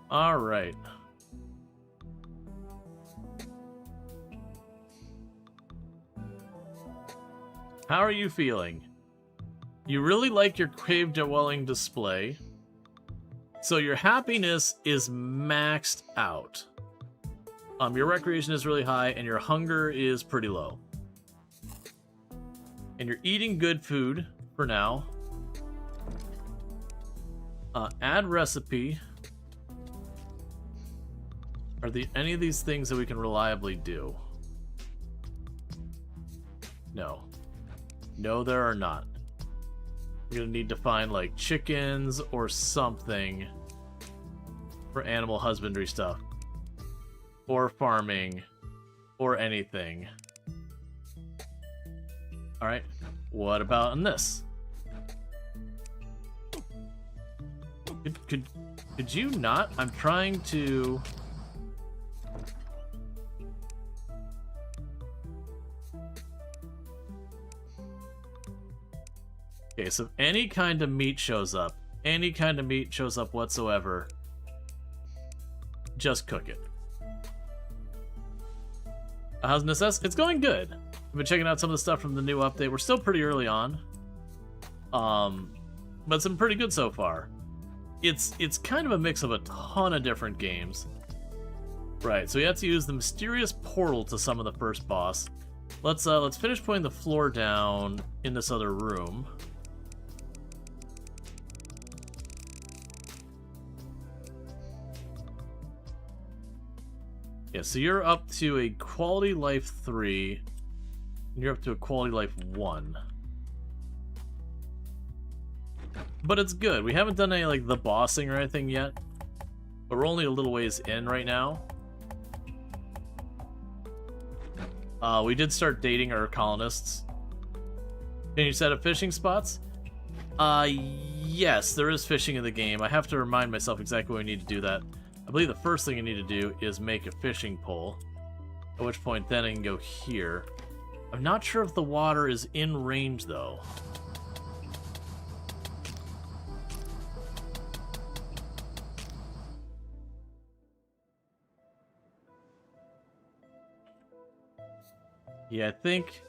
All right. How are you feeling? You really like your cave dwelling display. So your happiness is maxed out. Your recreation is really high and your hunger is pretty low. And you're eating good food for now. Add recipe. Are there any of these things that we can reliably do? No. No, there are not. We're gonna need to find like chickens or something for animal husbandry stuff. Or farming. Or anything. Alright. What about in this? Could you not? I'm trying to... Okay, so if any kind of meat shows up, whatsoever, just cook it. How's Necesse? It's going good. I've been checking out some of the stuff from the new update. We're still pretty early on. But it's been pretty good so far. It's kind of a mix of a ton of different games. Right, so we have to use the mysterious portal to summon the first boss. Let's finish putting the floor down in this other room. Yeah, so you're up to a quality life 3, and you're up to a quality life 1. But it's good. We haven't done any, like, the bossing or anything yet, but we're only a little ways in right now. We did start dating our colonists. Can you set up fishing spots? Yes, there is fishing in the game. I have to remind myself exactly when we need to do that. I believe the first thing I need to do is make a fishing pole, at which point then I can go here. I'm not sure if the water is in range, though. Yeah, I think...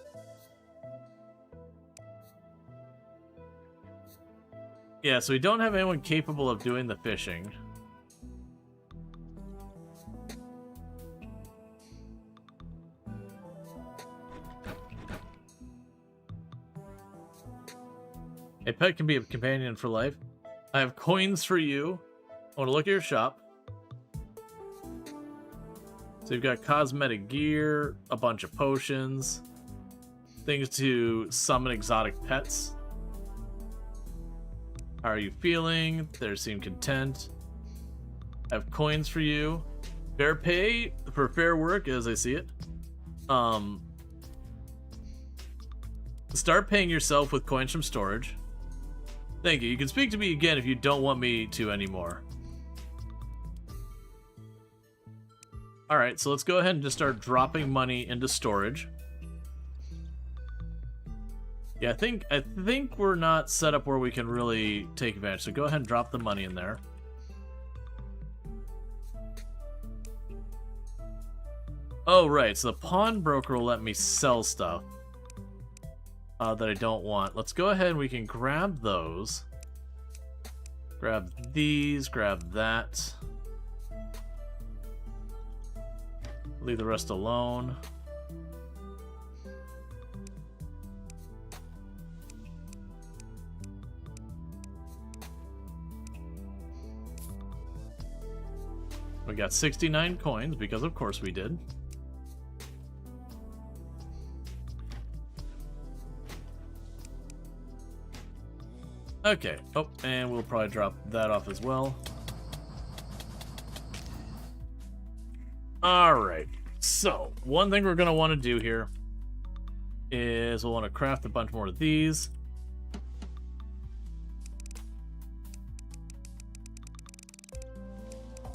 Yeah, so we don't have anyone capable of doing the fishing. A pet can be a companion for life. I have coins for you. I want to look at your shop. So you've got cosmetic gear, a bunch of potions, things to summon exotic pets. How are you feeling? They seem content. I have coins for you. Fair pay for fair work, as I see it. Start paying yourself with coins from Storge. Thank you. You can speak to me again if you don't want me to anymore. Alright, so let's go ahead and just start dropping money into storage. Yeah, I think we're not set up where we can really take advantage, so go ahead and drop the money in there. Oh, right, so the pawnbroker will let me sell stuff that I don't want. Let's go ahead and we can grab those. Grab these, grab that. Leave the rest alone. We got 69 coins, because of course we did. Okay. Oh, and we'll probably drop that off as well. Alright. So, one thing we're going to want to do here is we'll want to craft a bunch more of these.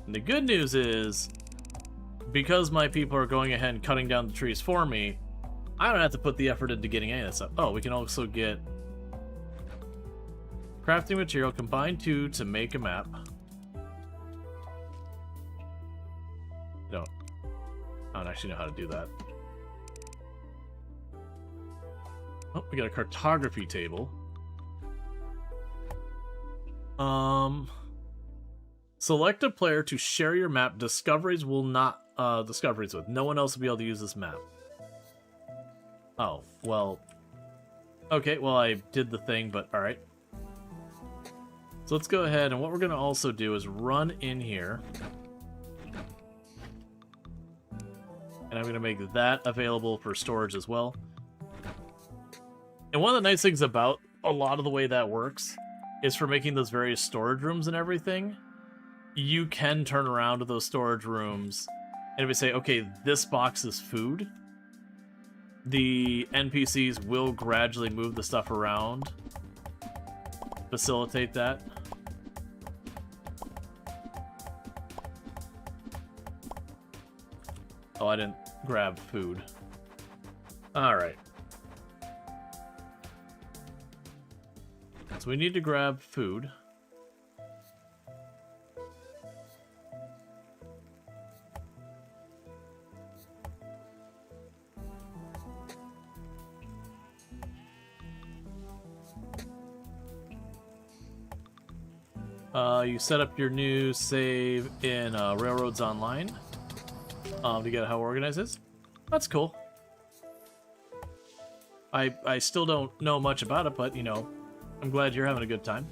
And the good news is, because my people are going ahead and cutting down the trees for me, I don't have to put the effort into getting any of this up. Oh, we can also get crafting material, combine two to make a map. No, I don't actually know how to do that. Oh, we got a cartography table. Select a player to share your map. Discoveries will not, discoveries with. No one else will be able to use this map. Oh, well. Okay, well, I did the thing, but alright. So let's go ahead, and what we're going to also do is run in here. And I'm going to make that available for storage as well. And one of the nice things about a lot of the way that works is for making those various storage rooms and everything, you can turn around to those storage rooms and if you say, okay, this box is food, the NPCs will gradually move the stuff around, facilitate that. Oh, I didn't grab food. Alright. So we need to grab food. You set up your new save in Railroads Online to get how organized it is. That's cool. I still don't know much about it, but, you know, I'm glad you're having a good time.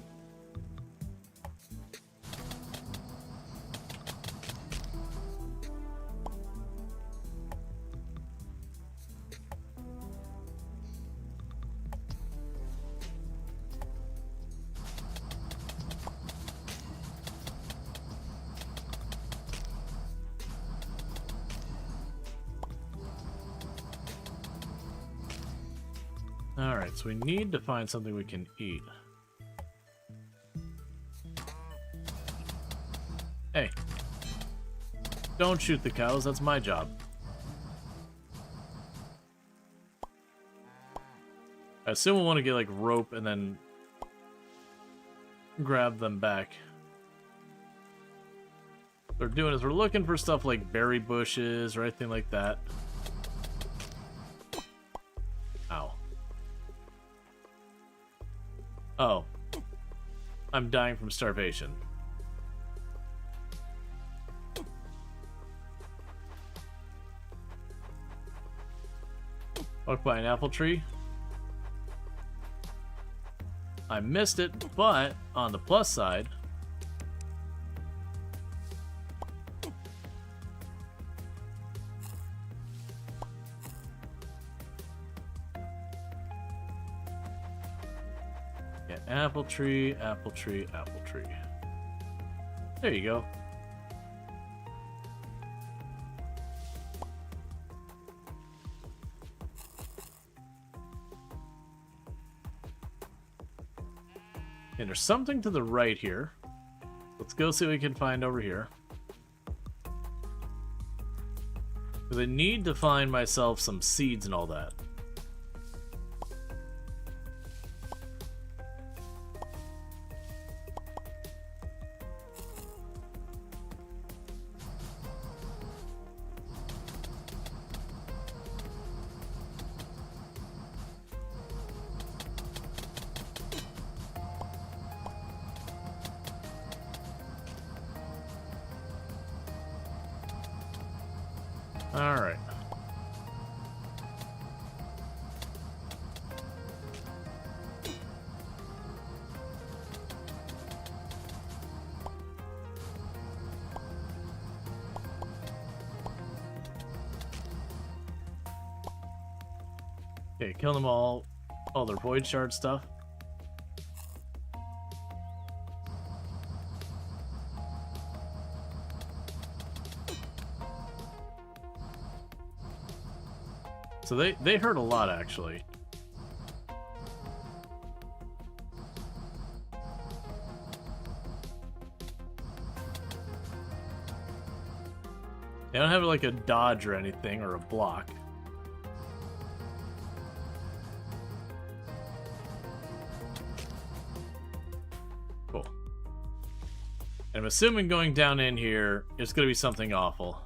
Alright, so we need to find something we can eat. Hey. Don't shoot the cows, that's my job. I assume we'll want to get, like, rope and then grab them back. What we're doing is we're looking for stuff like berry bushes or anything like that. Ow. Oh. I'm dying from starvation. Walk by an apple tree. I missed it, but on the plus side, yeah, apple tree, apple tree, apple tree. There you go. And there's something to the right here. Let's go see what we can find over here. Because I need to find myself some seeds and all that. Alright. Okay, kill them all their void shard stuff. So they hurt a lot, actually. They don't have like a dodge or anything, or a block. Cool. And I'm assuming going down in here, it's gonna be something awful.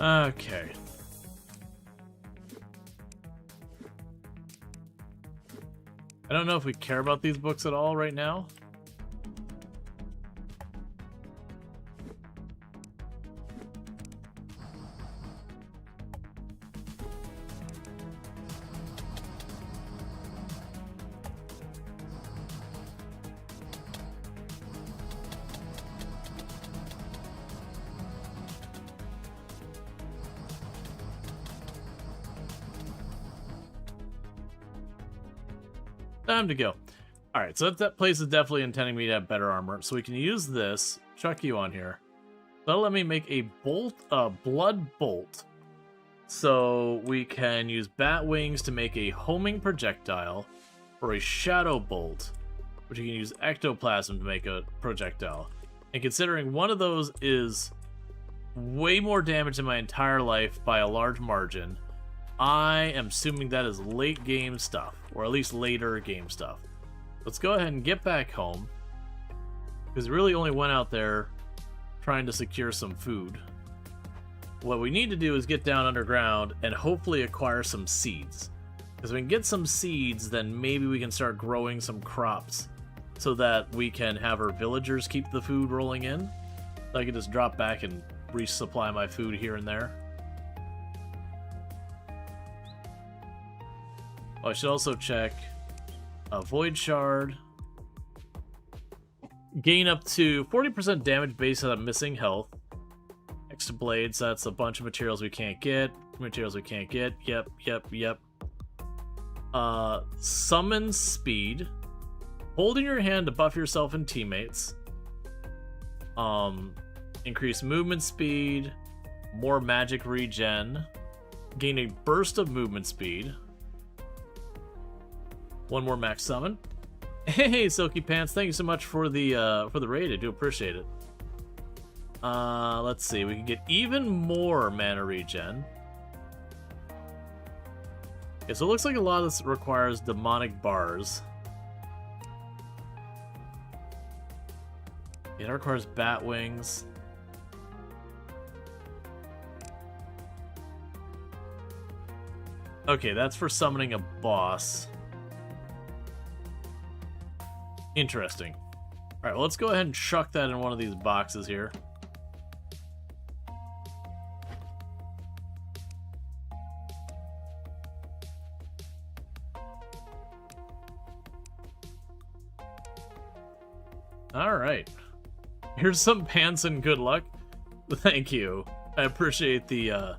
Okay. I don't know if we care about these books at all right now. Time to go. Alright, so that place is definitely intending me to have better armor. So we can use this. Chuck you on here. That'll let me make a bolt, blood bolt. So we can use bat wings to make a homing projectile, or a shadow bolt, which you can use ectoplasm to make a projectile. And considering one of those is way more damage in my entire life by a large margin, I am assuming that is late game stuff, or at least later game stuff. Let's go ahead and get back home, because we really only went out there trying to secure some food. What we need to do is get down underground and hopefully acquire some seeds. Because if we can get some seeds, then maybe we can start growing some crops so that we can have our villagers keep the food rolling in. So I can just drop back and resupply my food here and there. Oh, I should also check a Void Shard. Gain up to 40% damage based on missing health. Extra blades, that's a bunch of materials we can't get. Yep. Summon speed. Hold in your hand to buff yourself and teammates. Increase movement speed. More magic regen. Gain a burst of movement speed. One more max summon. Hey, Silky Pants, thank you so much for the raid. I do appreciate it. Let's see. We can get even more mana regen. Okay, so it looks like a lot of this requires demonic bars. Yeah, it requires bat wings. Okay, that's for summoning a boss. Interesting. Alright, well, let's go ahead and chuck that in one of these boxes here. Alright. Here's some pants and good luck. Thank you. I appreciate the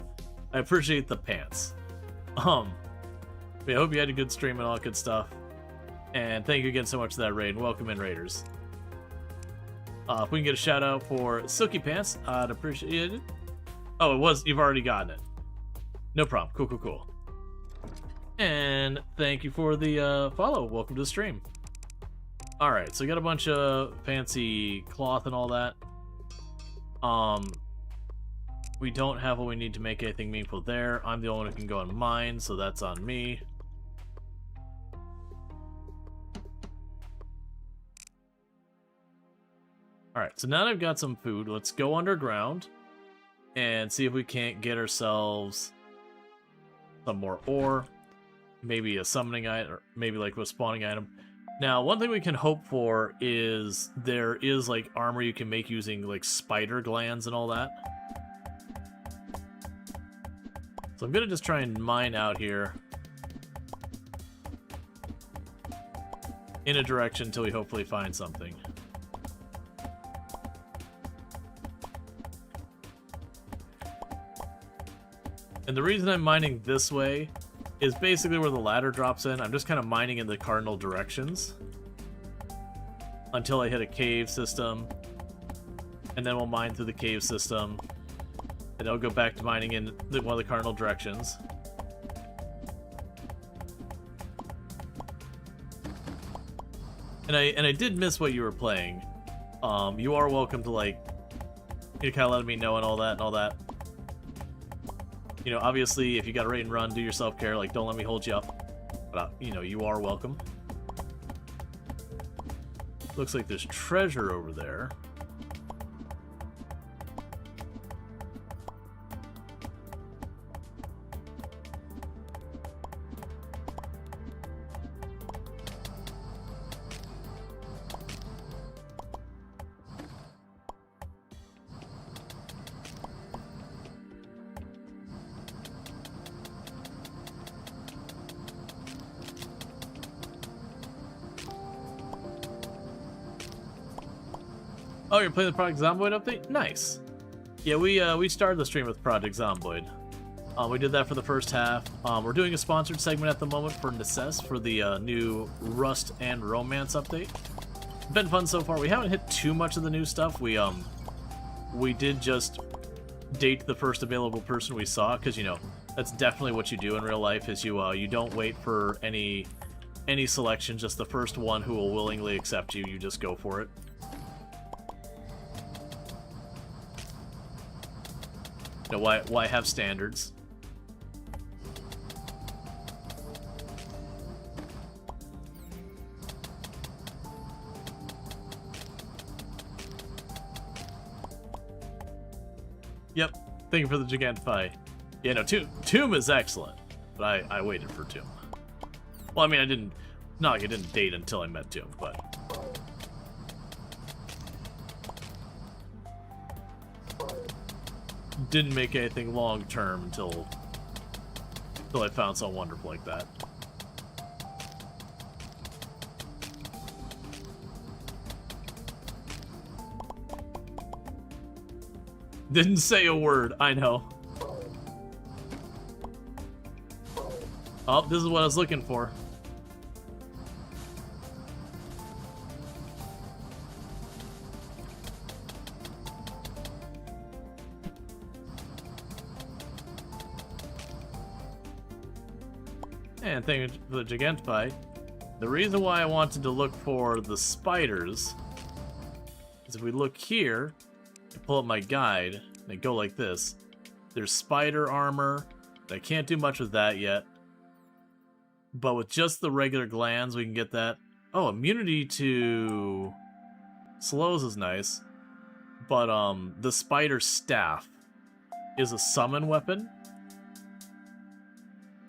pants. Yeah, I hope you had a good stream and all that good stuff. And thank you again so much for that raid. Welcome in, Raiders. If we can get a shout out for Silky Pants, I'd appreciate it. Oh, it was. You've already gotten it. No problem. Cool. And thank you for the follow. Welcome to the stream. Alright, so we got a bunch of fancy cloth and all that. We don't have what we need to make anything meaningful there. I'm the only one who can go and mine, so that's on me. Alright, so now that I've got some food, let's go underground and see if we can't get ourselves some more ore. Maybe a summoning item, or maybe like a spawning item. Now, one thing we can hope for is there is like armor you can make using like spider glands and all that. So I'm gonna just try and mine out here in a direction until we hopefully find something. And the reason I'm mining this way is basically where the ladder drops in. I'm just kind of mining in the cardinal directions until I hit a cave system, and then we'll mine through the cave system, and I'll go back to mining in one of the cardinal directions. And I did miss what you were playing. You are welcome to like, you kind of letting me know and all that. You know, obviously, if you got a raid and run, do your self-care. Like, don't let me hold you up. But, you know, you are welcome. Looks like there's treasure over there. Oh, you're playing the Project Zomboid update? Nice. Yeah, we started the stream with Project Zomboid. We did that for the first half. We're doing a sponsored segment at the moment for Necesse for the new Rust and Romance update. Been fun so far. We haven't hit too much of the new stuff. We did just date the first available person we saw, because you know that's definitely what you do in real life. Is you don't wait for any selection, just the first one who will willingly accept you. You just go for it. You know, why have standards? Yep, thank you for the Gigantify. Yeah, no, Tomb is excellent, but I waited for Tomb. Well, I mean, not like I didn't date until I met Tomb, but... didn't make anything long-term until I found something wonderful like that. Didn't say a word, I know. Oh, this is what I was looking for. And thank you for the Gigantify. The reason why I wanted to look for the spiders is if we look here, I pull up my guide, and I go like this. There's spider armor. I can't do much with that yet. But with just the regular glands, we can get that. Oh, immunity to slows is nice. But the spider staff is a summon weapon.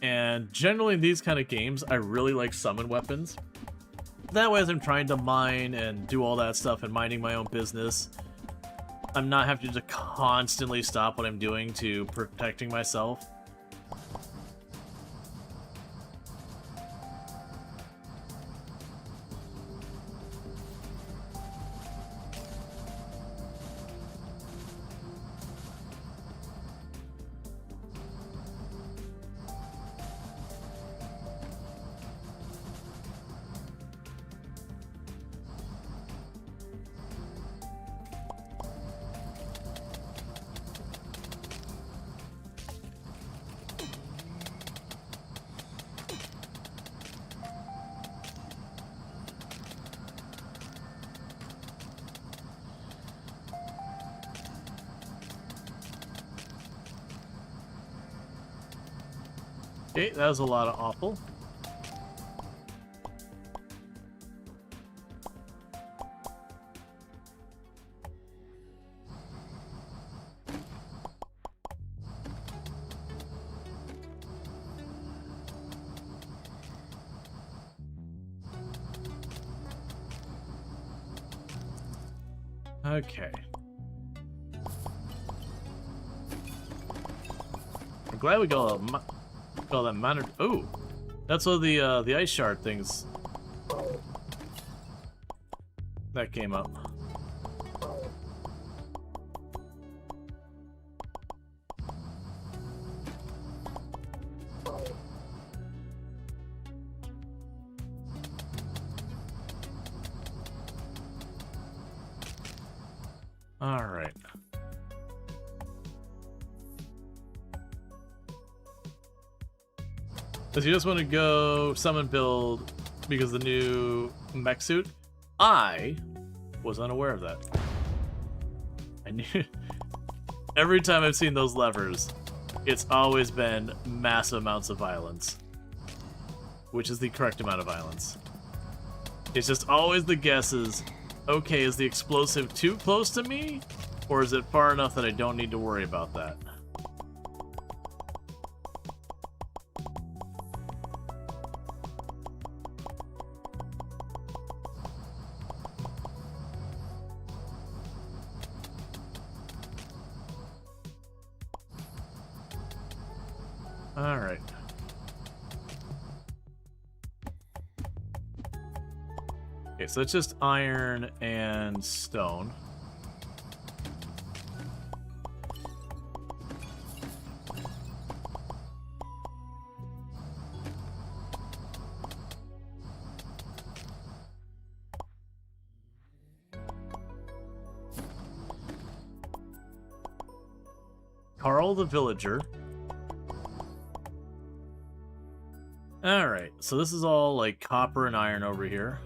And generally in these kind of games, I really like summon weapons. That way, as I'm trying to mine and do all that stuff and minding my own business, I'm not having to constantly stop what I'm doing to protecting myself. Okay, that was a lot of awful. Okay. I'm glad we got that mannered. Oh, that's what the ice shard things that came up. All right. Does you just want to go summon build because the new mech suit? I was unaware of that. I knew every time I've seen those levers, it's always been massive amounts of violence, which is the correct amount of violence. It's just always the guesses. Okay, is the explosive too close to me, or is it far enough that I don't need to worry about that? All right. Okay, so it's just iron and stone. Carl the Villager. Alright, so this is all like copper and iron over here.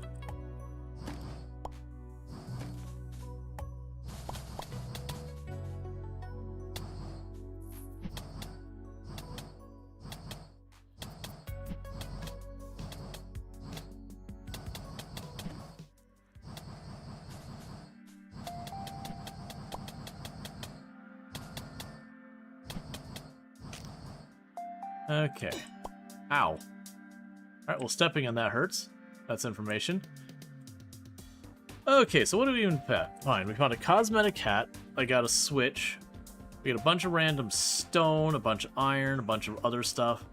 Okay. Ow. Alright, well, stepping on that hurts. That's information. Okay, so what do we even find? We found a cosmetic hat. I got a switch. We got a bunch of random stone, a bunch of iron, a bunch of other stuff.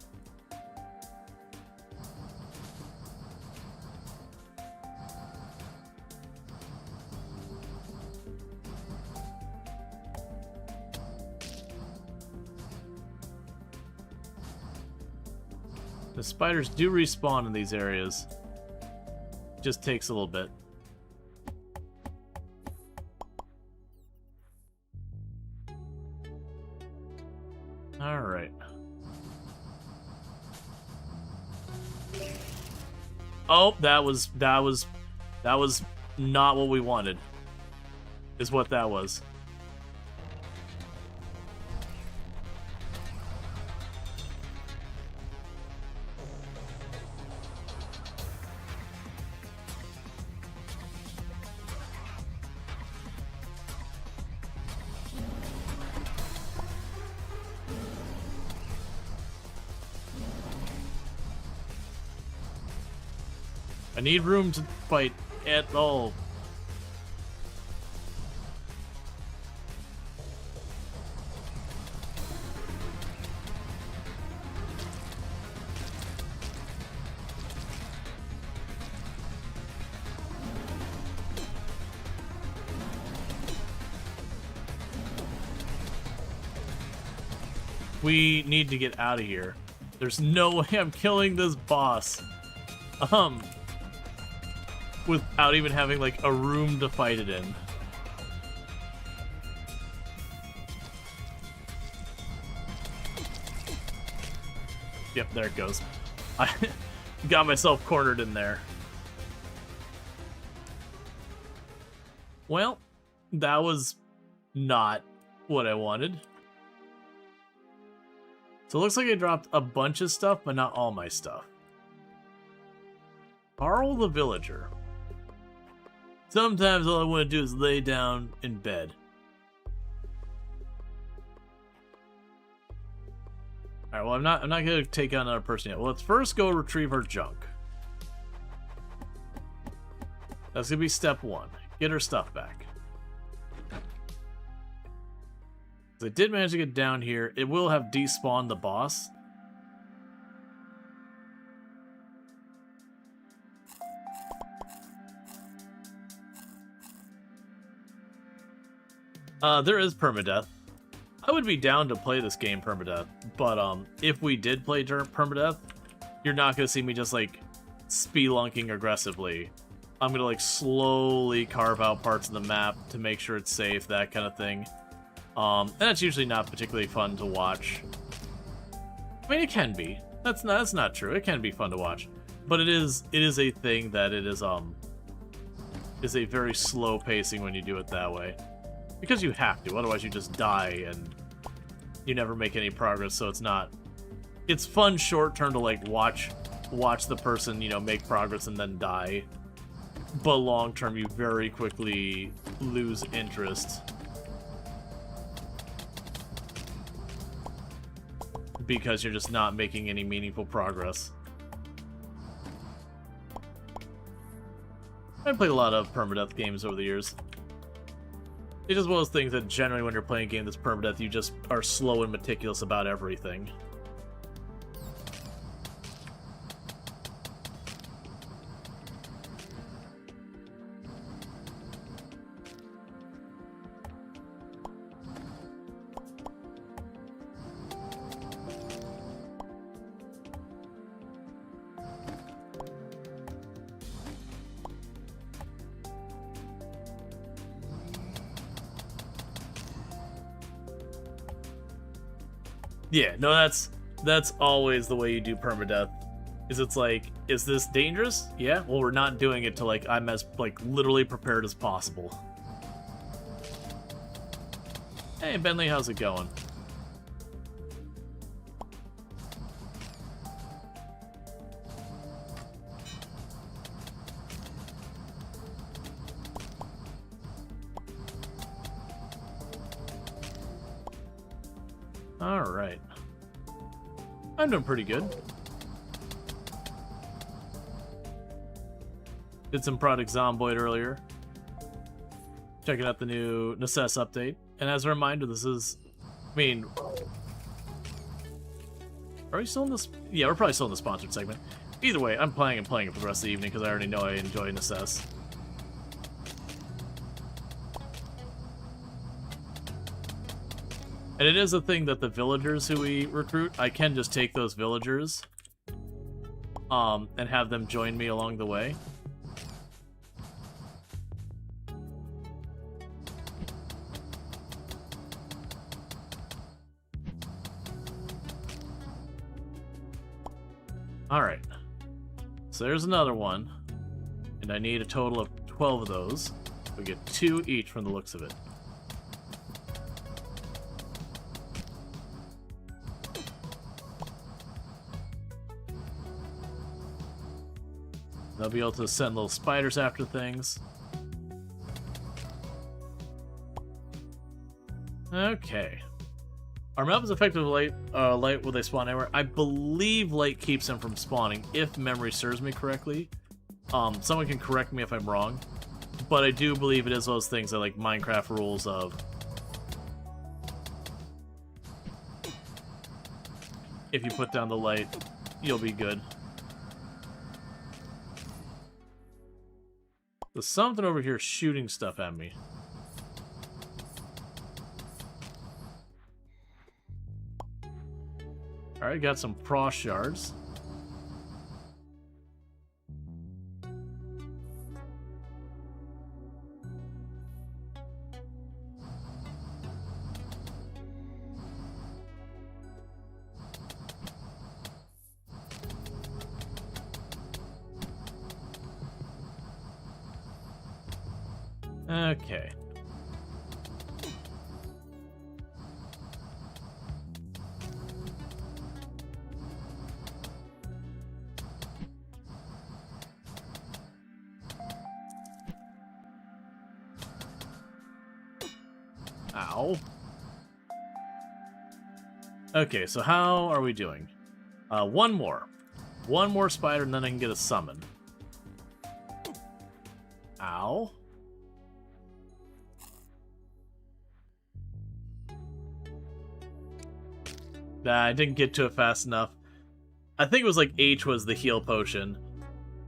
The spiders do respawn in these areas. Just takes a little bit. All right. Oh, that was not what we wanted. Is what that was. I need room to fight at all. We need to get out of here. There's no way I'm killing this boss. Without even having, like, a room to fight it in. Yep, there it goes. I got myself cornered in there. Well, that was not what I wanted. So it looks like I dropped a bunch of stuff, but not all my stuff. Carl the Villager. Sometimes all I want to do is lay down in bed. Alright, well I'm not gonna take on another person yet. Well, let's first go retrieve her junk. That's gonna be step one. Get her stuff back. So I did manage to get down here. It will have despawned the boss. There is permadeath. I would be down to play this game permadeath, but if we did play permadeath, you're not gonna see me just like spelunking aggressively. I'm gonna like slowly carve out parts of the map to make sure it's safe, that kind of thing. And it's usually not particularly fun to watch. I mean, it can be. That's not true. It can be fun to watch, but it is a thing that it is a very slow pacing when you do it that way. Because you have to, otherwise you just die and you never make any progress, so it's fun short term to like watch the person, you know, make progress and then die. But long term you very quickly lose interest. Because you're just not making any meaningful progress. I've played a lot of permadeath games over the years. It's just one of those things that generally when you're playing a game that's permadeath, you just are slow and meticulous about everything. Yeah, no, that's always the way you do permadeath. Is it's like, is this dangerous? Yeah, well, we're not doing it till like I'm as like literally prepared as possible. Hey Bentley, how's it going? Alright. I'm doing pretty good. Did some Product Zomboid earlier. Checking out the new Necesse update. And as a reminder, this is... I mean... Are we still in this? Yeah, we're probably still in the sponsored segment. Either way, I'm playing it for the rest of the evening because I already know I enjoy Necesse. And it is a thing that the villagers who we recruit, I can just take those villagers and have them join me along the way. Alright. So there's another one. And I need a total of 12 of those. We get 2 each from the looks of it. They'll be able to send little spiders after things. Okay. Are mobs effective light will they spawn anywhere? I believe light keeps them from spawning, if memory serves me correctly. Someone can correct me if I'm wrong. But I do believe it is those things that like Minecraft rules of if you put down the light, you'll be good. There's something over here shooting stuff at me. Alright, got some frost shards. Okay. Ow. Okay, so how are we doing? One more. One more spider and then I can get a summon. Ow. Nah, I didn't get to it fast enough. I think it was like H was the heal potion.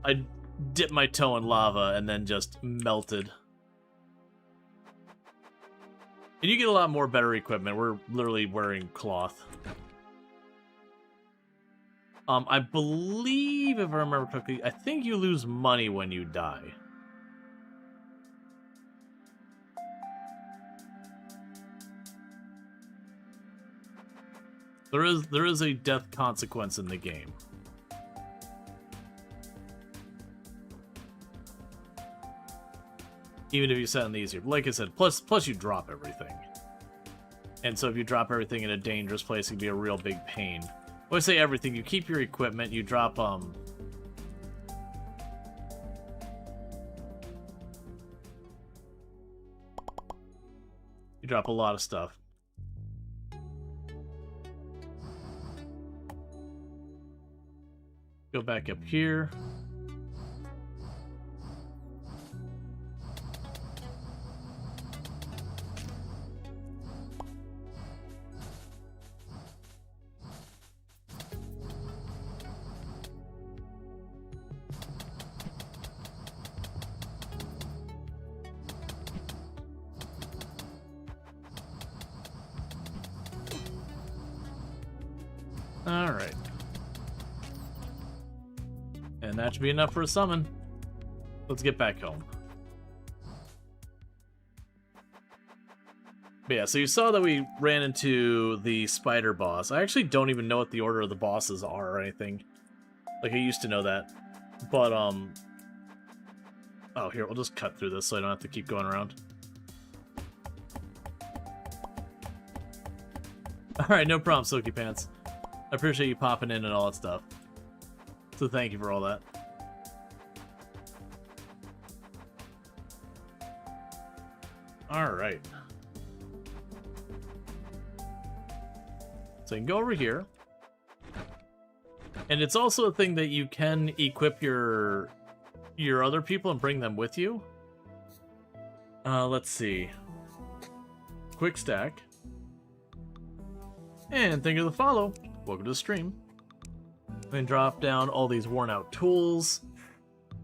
I dipped my toe in lava and then just melted. And you get a lot more better equipment. We're literally wearing cloth. I believe, if I remember correctly, I think you lose money when you die. There is a death consequence in the game. Even if you set on easier. Like I said, plus you drop everything. And so if you drop everything in a dangerous place, it can be a real big pain. When I say everything, you keep your equipment, you drop you drop a lot of stuff. Go back up here. All right. And that should be enough for a summon. Let's get back home. But yeah, so you saw that we ran into the spider boss. I actually don't even know what the order of the bosses are or anything. Like, I used to know that. But, oh, here, we'll just cut through this so I don't have to keep going around. Alright, no problem, Silky Pants. I appreciate you popping in and all that stuff. So thank you for all that. Alright. So you can go over here. And it's also a thing that you can equip your other people and bring them with you. Let's see. Quick stack. And thank you for the follow. Welcome to the stream. And drop down all these worn out tools.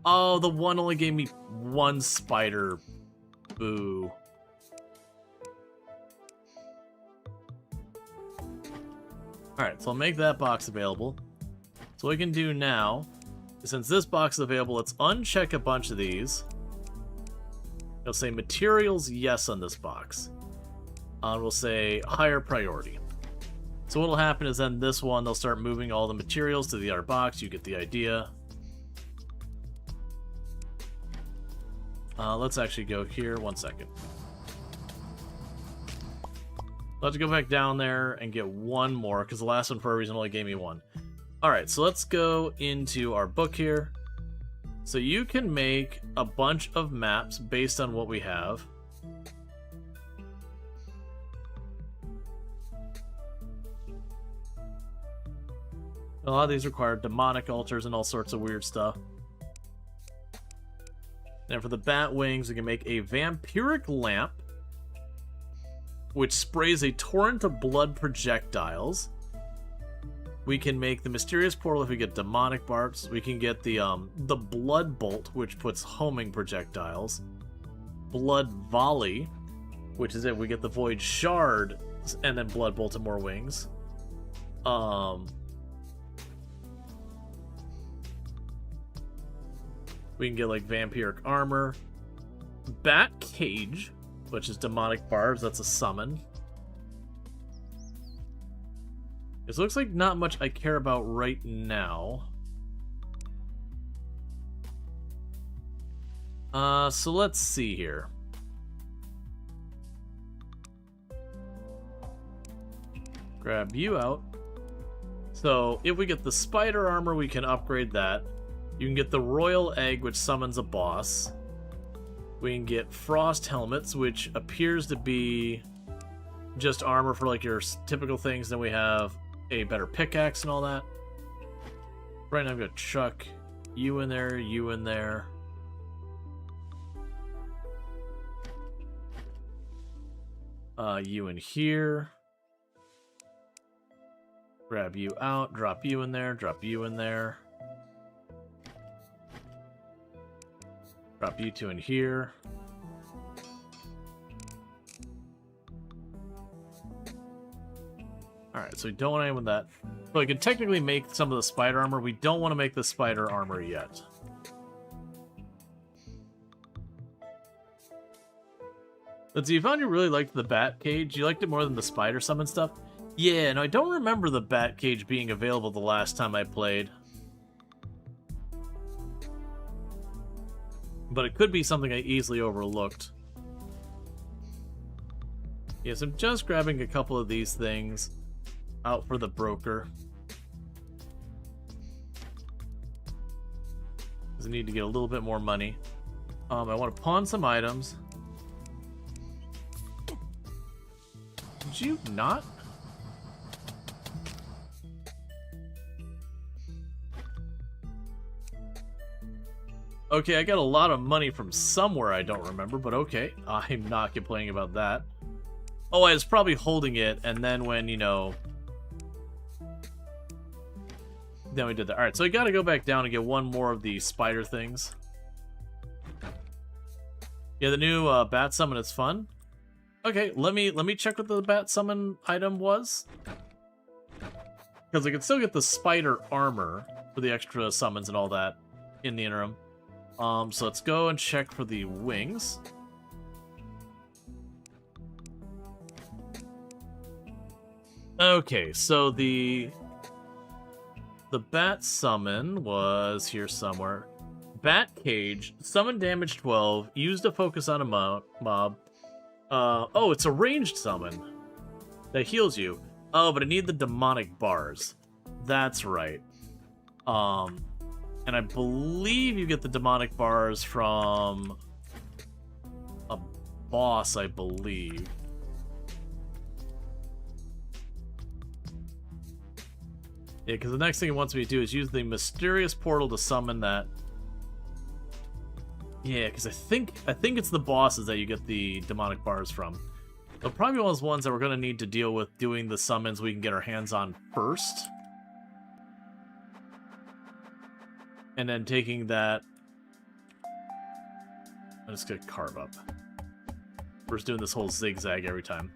Oh, the one only gave me one spider. Boo. Alright, so I'll make that box available. So what we can do now, since this box is available, let's uncheck a bunch of these. It'll say materials yes on this box. And we'll say higher priority. So what'll happen is then this one, they'll start moving all the materials to the other box. You get the idea. Let's actually go here. 1 second. Let's go back down there and get one more, because the last one for a reason only gave me one. Alright, so let's go into our book here. So you can make a bunch of maps based on what we have. A lot of these require demonic altars and all sorts of weird stuff. And for the bat wings, we can make a vampiric lamp, which sprays a torrent of blood projectiles. We can make the mysterious portal if we get demonic barbs. We can get the blood bolt, which puts homing projectiles. Blood volley, which is if we get the void shard and then blood bolt and more wings. We can get like vampiric armor. Bat cage, which is demonic barbs. That's a summon. This looks like not much I care about right now. So let's see here. Grab you out. So if we get the spider armor, we can upgrade that. You can get the royal egg, which summons a boss. We can get frost helmets, which appears to be just armor for like your typical things. Then we have a better pickaxe and all that. Right now I'm gonna chuck you in there, you in there. You in here. Grab you out, drop you in there, drop you in there. Drop you two in here. Alright, so we don't want anyone with that. So we can technically make some of the spider armor. We don't want to make the spider armor yet. Let's see, you found you really liked the bat cage. You liked it more than the spider summon stuff? Yeah, and I don't remember the bat cage being available the last time I played. But it could be something I easily overlooked. Yes, I'm just grabbing a couple of these things out for the broker. Because I need to get a little bit more money. I want to pawn some items. Did you not? Okay, I got a lot of money from somewhere I don't remember, but okay. I'm not complaining about that. Oh, I was probably holding it, and then when, you know... Then we did that. Alright, so I gotta go back down and get one more of the spider things. Yeah, the new bat summon is fun. Okay, let me check what the bat summon item was. Because I can still get the spider armor for the extra summons and all that in the interim. So let's go and check for the wings. Okay, so the bat summon was here somewhere. Bat cage, summon damage 12, used to focus on a mob. Oh, it's a ranged summon that heals you. Oh, but I need the demonic bars. That's right. And I believe you get the demonic bars from a boss, I believe. Yeah, because the next thing it wants me to do is use the mysterious portal to summon that. Yeah, because I think it's the bosses that you get the demonic bars from. They'll probably be one of those ones that we're going to need to deal with doing the summons we can get our hands on first. And then taking that... I'm just going to carve up. We're just doing this whole zigzag every time.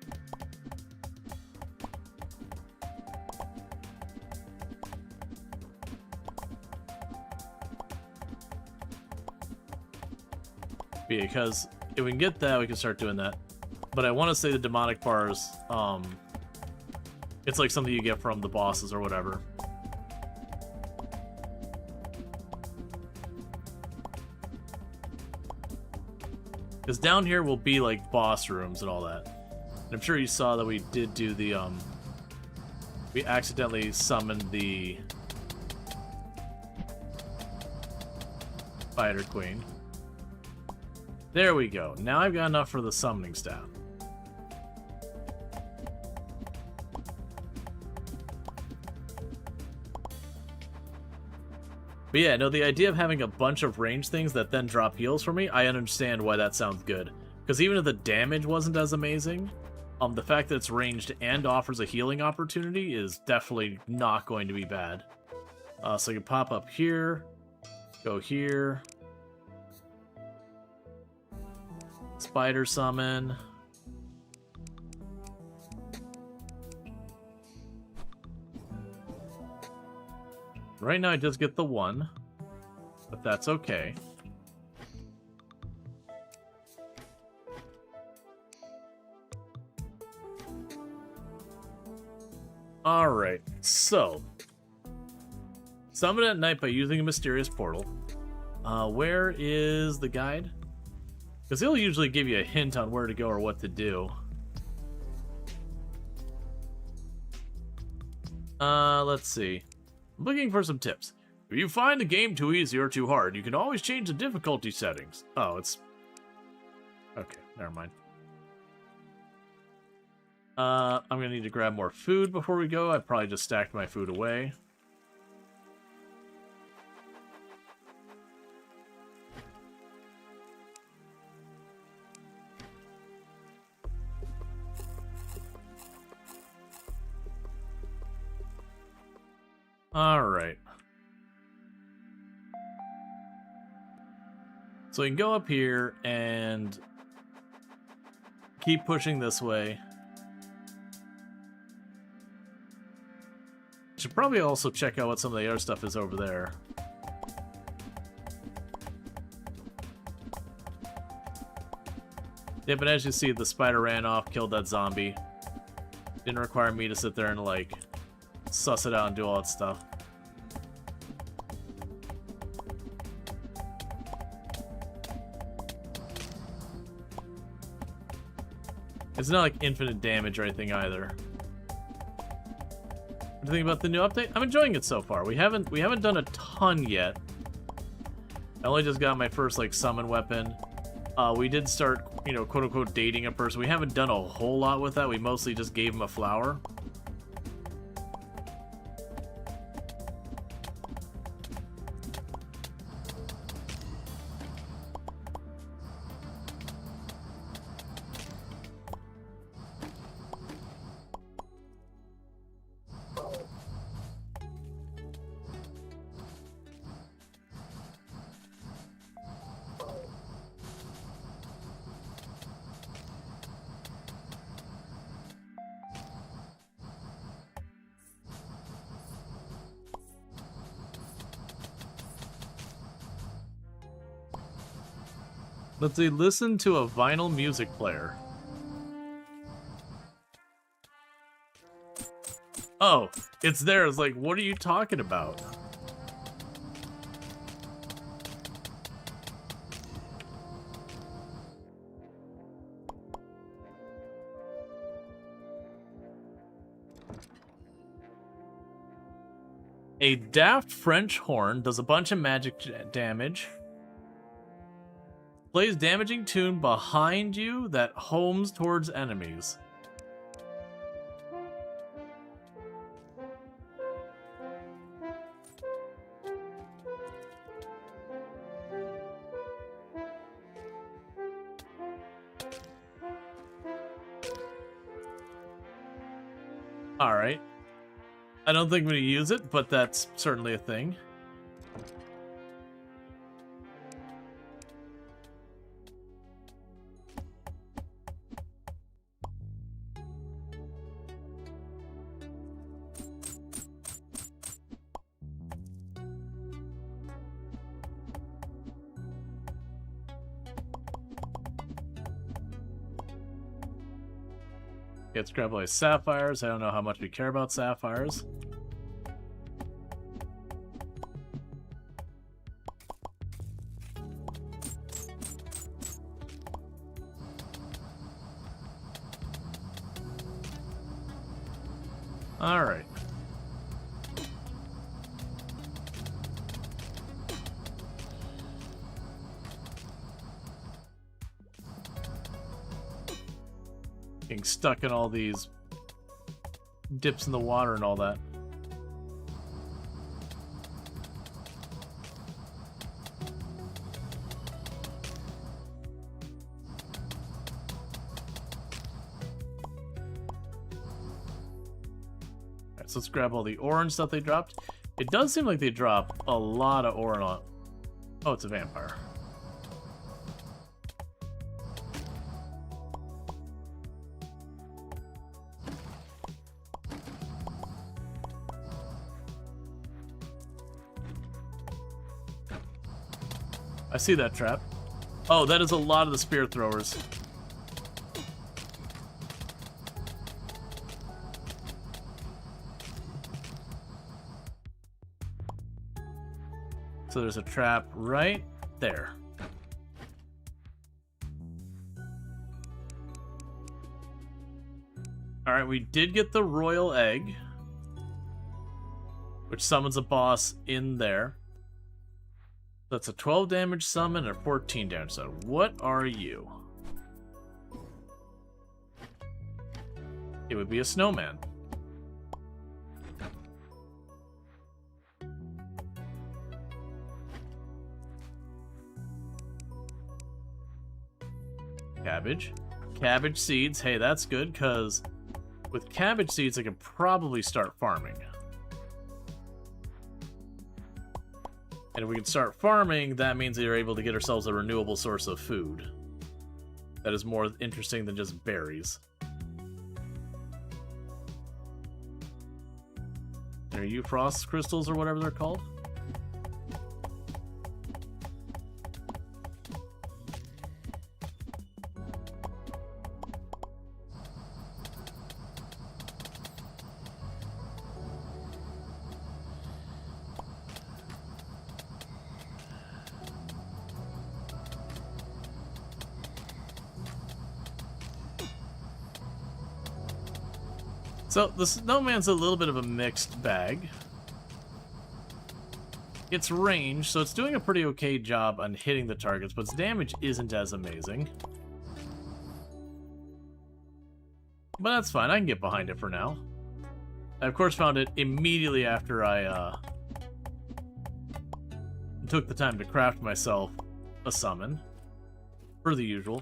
Because if we can get that, we can start doing that. But I want to say the demonic bars, it's like something you get from the bosses or whatever. Because down here will be like boss rooms and all that. And I'm sure you saw that we did do the, we accidentally summoned the Spider Queen. There we go. Now I've got enough for the summoning staff. But yeah, no, the idea of having a bunch of ranged things that then drop heals for me, I understand why that sounds good. Because even if the damage wasn't as amazing, the fact that it's ranged and offers a healing opportunity is definitely not going to be bad. So you can pop up here, go here. Spider summon. Right now I just get the one, but that's okay. Alright, so summon at night by using a mysterious portal. Where is the guide? Because he'll usually give you a hint on where to go or what to do. Let's see. I'm looking for some tips. If you find the game too easy or too hard, you can always change the difficulty settings. Oh, it's... Okay, never mind. I'm gonna need to grab more food before we go. I probably just stacked my food away. Alright. So we can go up here and keep pushing this way. Should probably also check out what some of the other stuff is over there. Yeah, but as you see, the spider ran off, killed that zombie. Didn't require me to sit there and, like, suss it out and do all that stuff. It's not like infinite damage or anything either. What do you think about the new update? I'm enjoying it so far. We haven't done a ton yet. I only just got my first like summon weapon. We did start, you know, quote unquote dating a person. We haven't done a whole lot with that. We mostly just gave him a flower. Let's see, listen to a vinyl music player. Oh, it's there. It's like, what are you talking about? A daft French horn does a bunch of magic damage. Plays damaging tune behind you that homes towards enemies. Alright. I don't think I'm going to use it, but that's certainly a thing. Let's grab all these sapphires. I don't know how much we care about sapphires. All right. Getting stuck in all these dips in the water and all that. Alright, so let's grab all the orange stuff they dropped. It does seem like they drop a lot of orange on... Oh, it's a vampire. I see that trap. Oh, that is a lot of the spear throwers. So there's a trap right there. Alright, we did get the royal egg, which summons a boss in there. That's a 12 damage summon and a 14 damage summon. What are you? It would be a snowman. Cabbage. Cabbage seeds. Hey, that's good, because with cabbage seeds, I can probably start farming. And if we can start farming, that means that we're able to get ourselves a renewable source of food. That is more interesting than just berries. And are you frost crystals or whatever they're called? So, the snowman's a little bit of a mixed bag. It's range, so it's doing a pretty okay job on hitting the targets, but its damage isn't as amazing. But that's fine, I can get behind it for now. I, of course, found it immediately after I took the time to craft myself a summon, per the usual.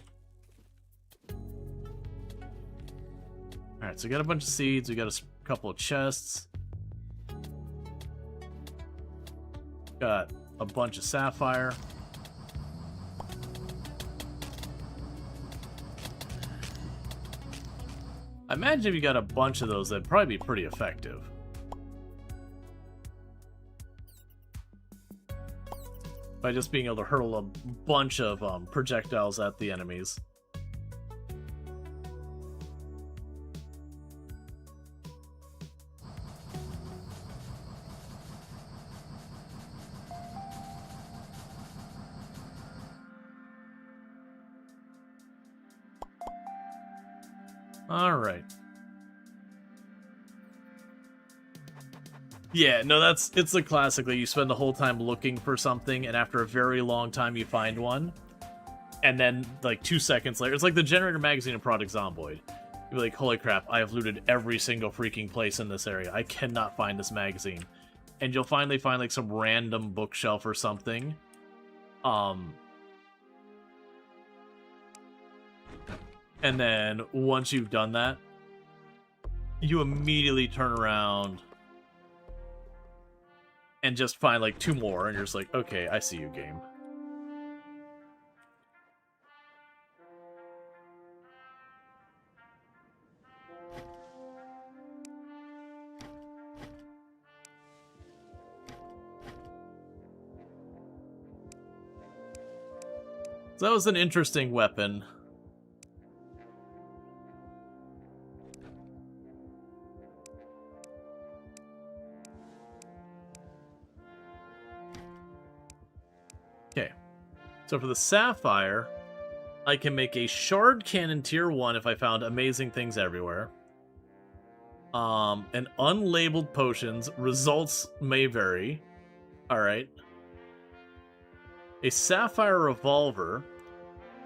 Alright, so we got a bunch of seeds, we got a couple of chests. Got a bunch of sapphire. I imagine if you got a bunch of those, that'd probably be pretty effective. By just being able to hurl a bunch of projectiles at the enemies. Alright. Yeah, no, it's the classic. Like, you spend the whole time looking for something, and after a very long time you find one. And then, like, 2 seconds later, it's like the Generator magazine in Project Zomboid. You're like, holy crap, I have looted every single freaking place in this area. I cannot find this magazine. And you'll finally find, like, some random bookshelf or something. And then, once you've done that, you immediately turn around and just find, like, 2 more, and you're just like, okay, I see you, game. So that was an interesting weapon. Okay. So for the Sapphire, I can make a Shard Cannon Tier 1 if I found amazing things everywhere. And unlabeled potions. Results may vary. Alright. A Sapphire Revolver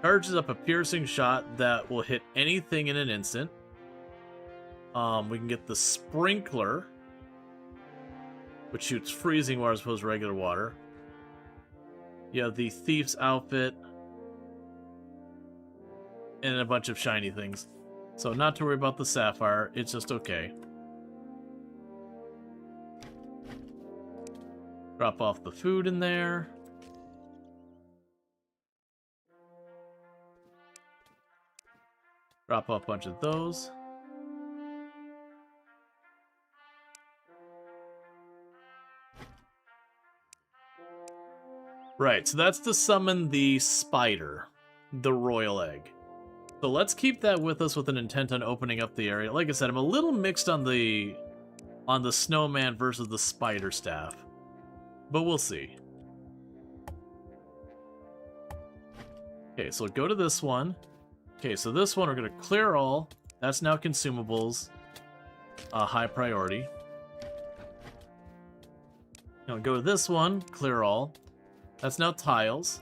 charges up a piercing shot that will hit anything in an instant. We can get the Sprinkler, which shoots freezing water as opposed to regular water. You have the Thief's Outfit, and a bunch of shiny things. So not to worry about the Sapphire, it's just okay. Drop off the food in there. Drop off a bunch of those. Right, so that's to summon the spider, the royal egg. So let's keep that with us with an intent on opening up the area. Like I said, I'm a little mixed on the snowman versus the spider staff, but we'll see. Okay, so go to this one. Okay, so this one we're gonna clear all. That's now consumables, high priority. Now go to this one, clear all. That's now tiles,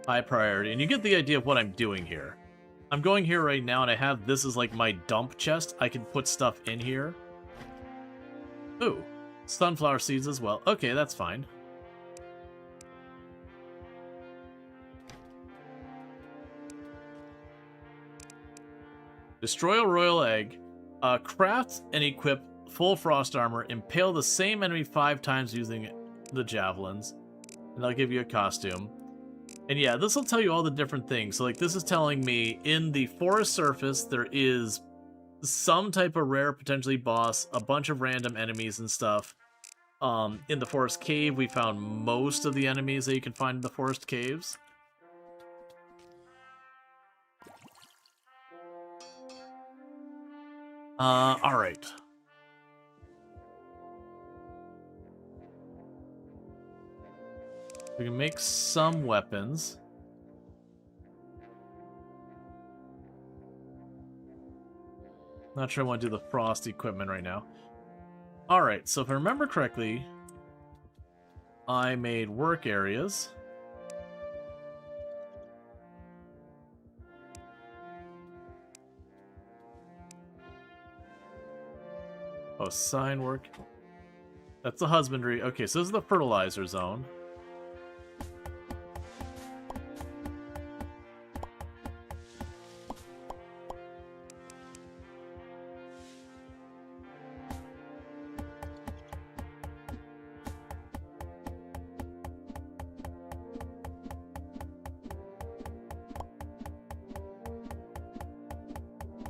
high priority, and you get the idea of what I'm doing here. I'm going here right now, and I have this as like my dump chest. I can put stuff in here. Ooh, sunflower seeds as well. Okay, that's fine. Destroy a royal egg. Craft and equip full frost armor. Impale the same enemy 5 times using the javelins. And that'll give you a costume. And yeah, this will tell you all the different things. So like this is telling me in the forest surface there is some type of rare, potentially boss, a bunch of random enemies and stuff. In the forest cave, we found most of the enemies that you can find in the forest caves. Alright. We can make some weapons. Not sure I want to do the frost equipment right now. Alright, so if I remember correctly, I made work areas. Oh, sign work. That's the husbandry. Okay, so this is the fertilizer zone.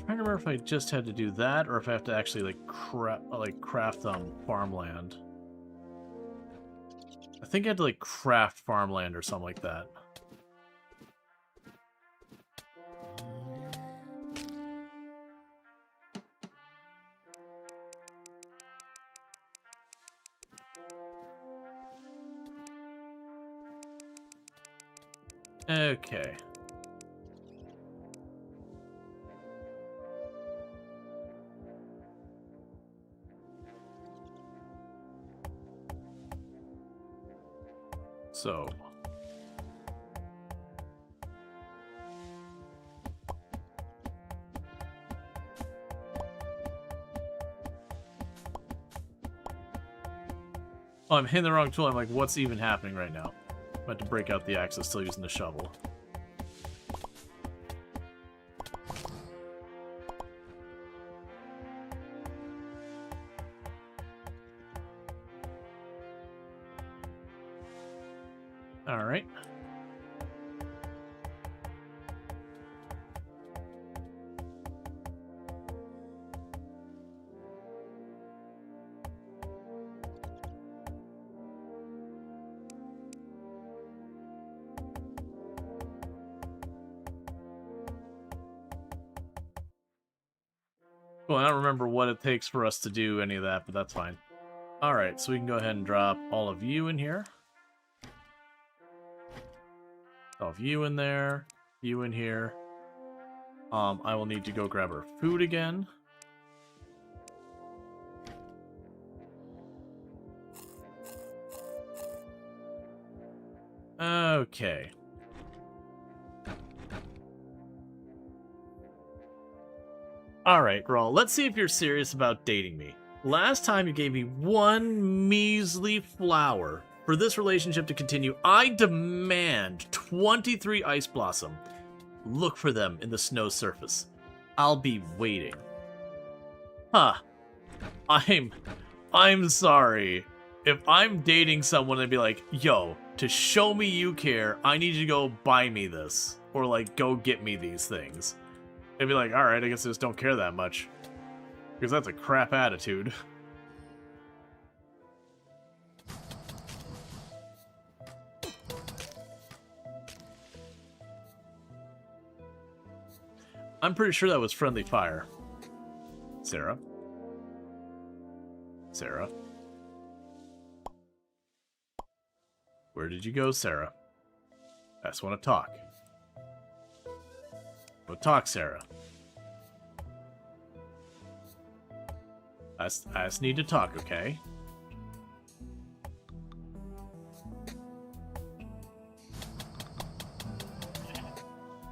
I don't remember if I just had to do that or if I have to actually like craft farmland. I think I had to like craft farmland or something like that. Okay. So. Oh, I'm hitting the wrong tool. I'm like, what's even happening right now? I'm about to break out the axe. I'm still using the shovel. All right. Well, I don't remember what it takes for us to do any of that, but that's fine. All right, so we can go ahead and drop all of you in here. All of you in there, you in here. I will need to go grab our food again. Okay. Alright, Rual, let's see if you're serious about dating me. Last time you gave me one measly flower. For this relationship to continue, I demand 23 Ice Blossom. Look for them in the snow surface. I'll be waiting. Huh. I'm sorry. If I'm dating someone and be like, yo, to show me you care, I need you to go buy me this. Or like, go get me these things. They'd be like, alright, I guess I just don't care that much. Because that's a crap attitude. I'm pretty sure that was friendly fire. Sarah? Sarah? Where did you go, Sarah? I just want to talk. Well, talk, Sarah. I just need to talk, okay?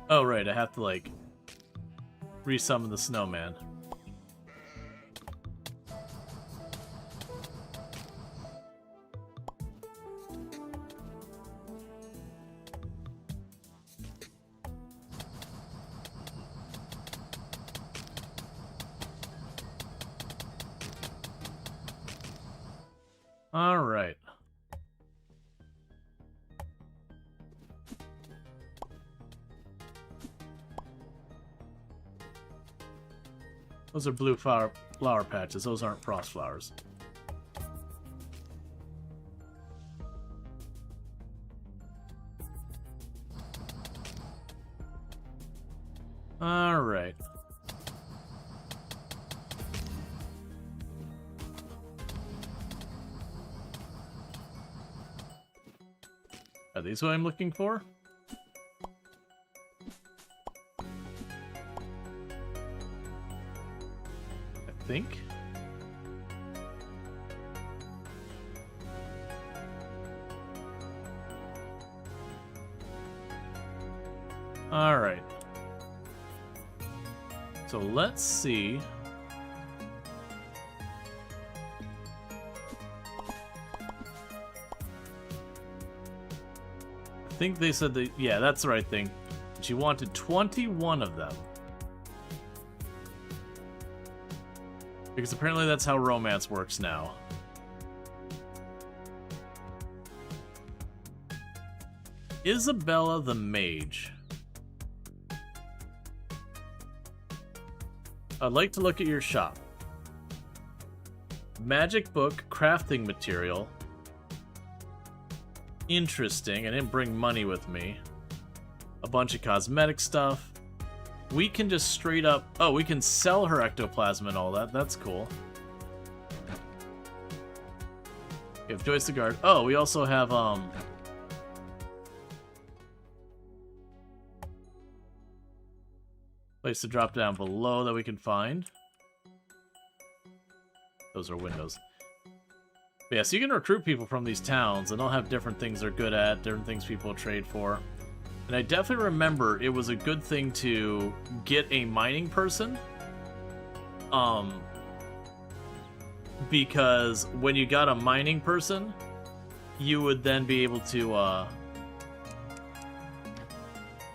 Oh, right, I have to, like, resummon the snowman. All right. Those are blue flower patches. Those aren't frost flowers. All right. Are these what I'm looking for? I think. All right. So let's see. I think they said that, yeah, that's the right thing. She wanted 21 of them. Because apparently that's how romance works now. Isabella the Mage. I'd like to look at your shop. Magic book, crafting material. Interesting. I didn't bring money with me. A bunch of cosmetic stuff. We can just straight up... Oh, we can sell her ectoplasm and all that. That's cool. We have Joyce the Guard. Oh, we also have, place to drop down below that we can find. Those are windows. But yeah, so you can recruit people from these towns, and they'll have different things they're good at, different things people trade for. And I definitely remember it was a good thing to get a mining person. Because when you got a mining person, you would then be able to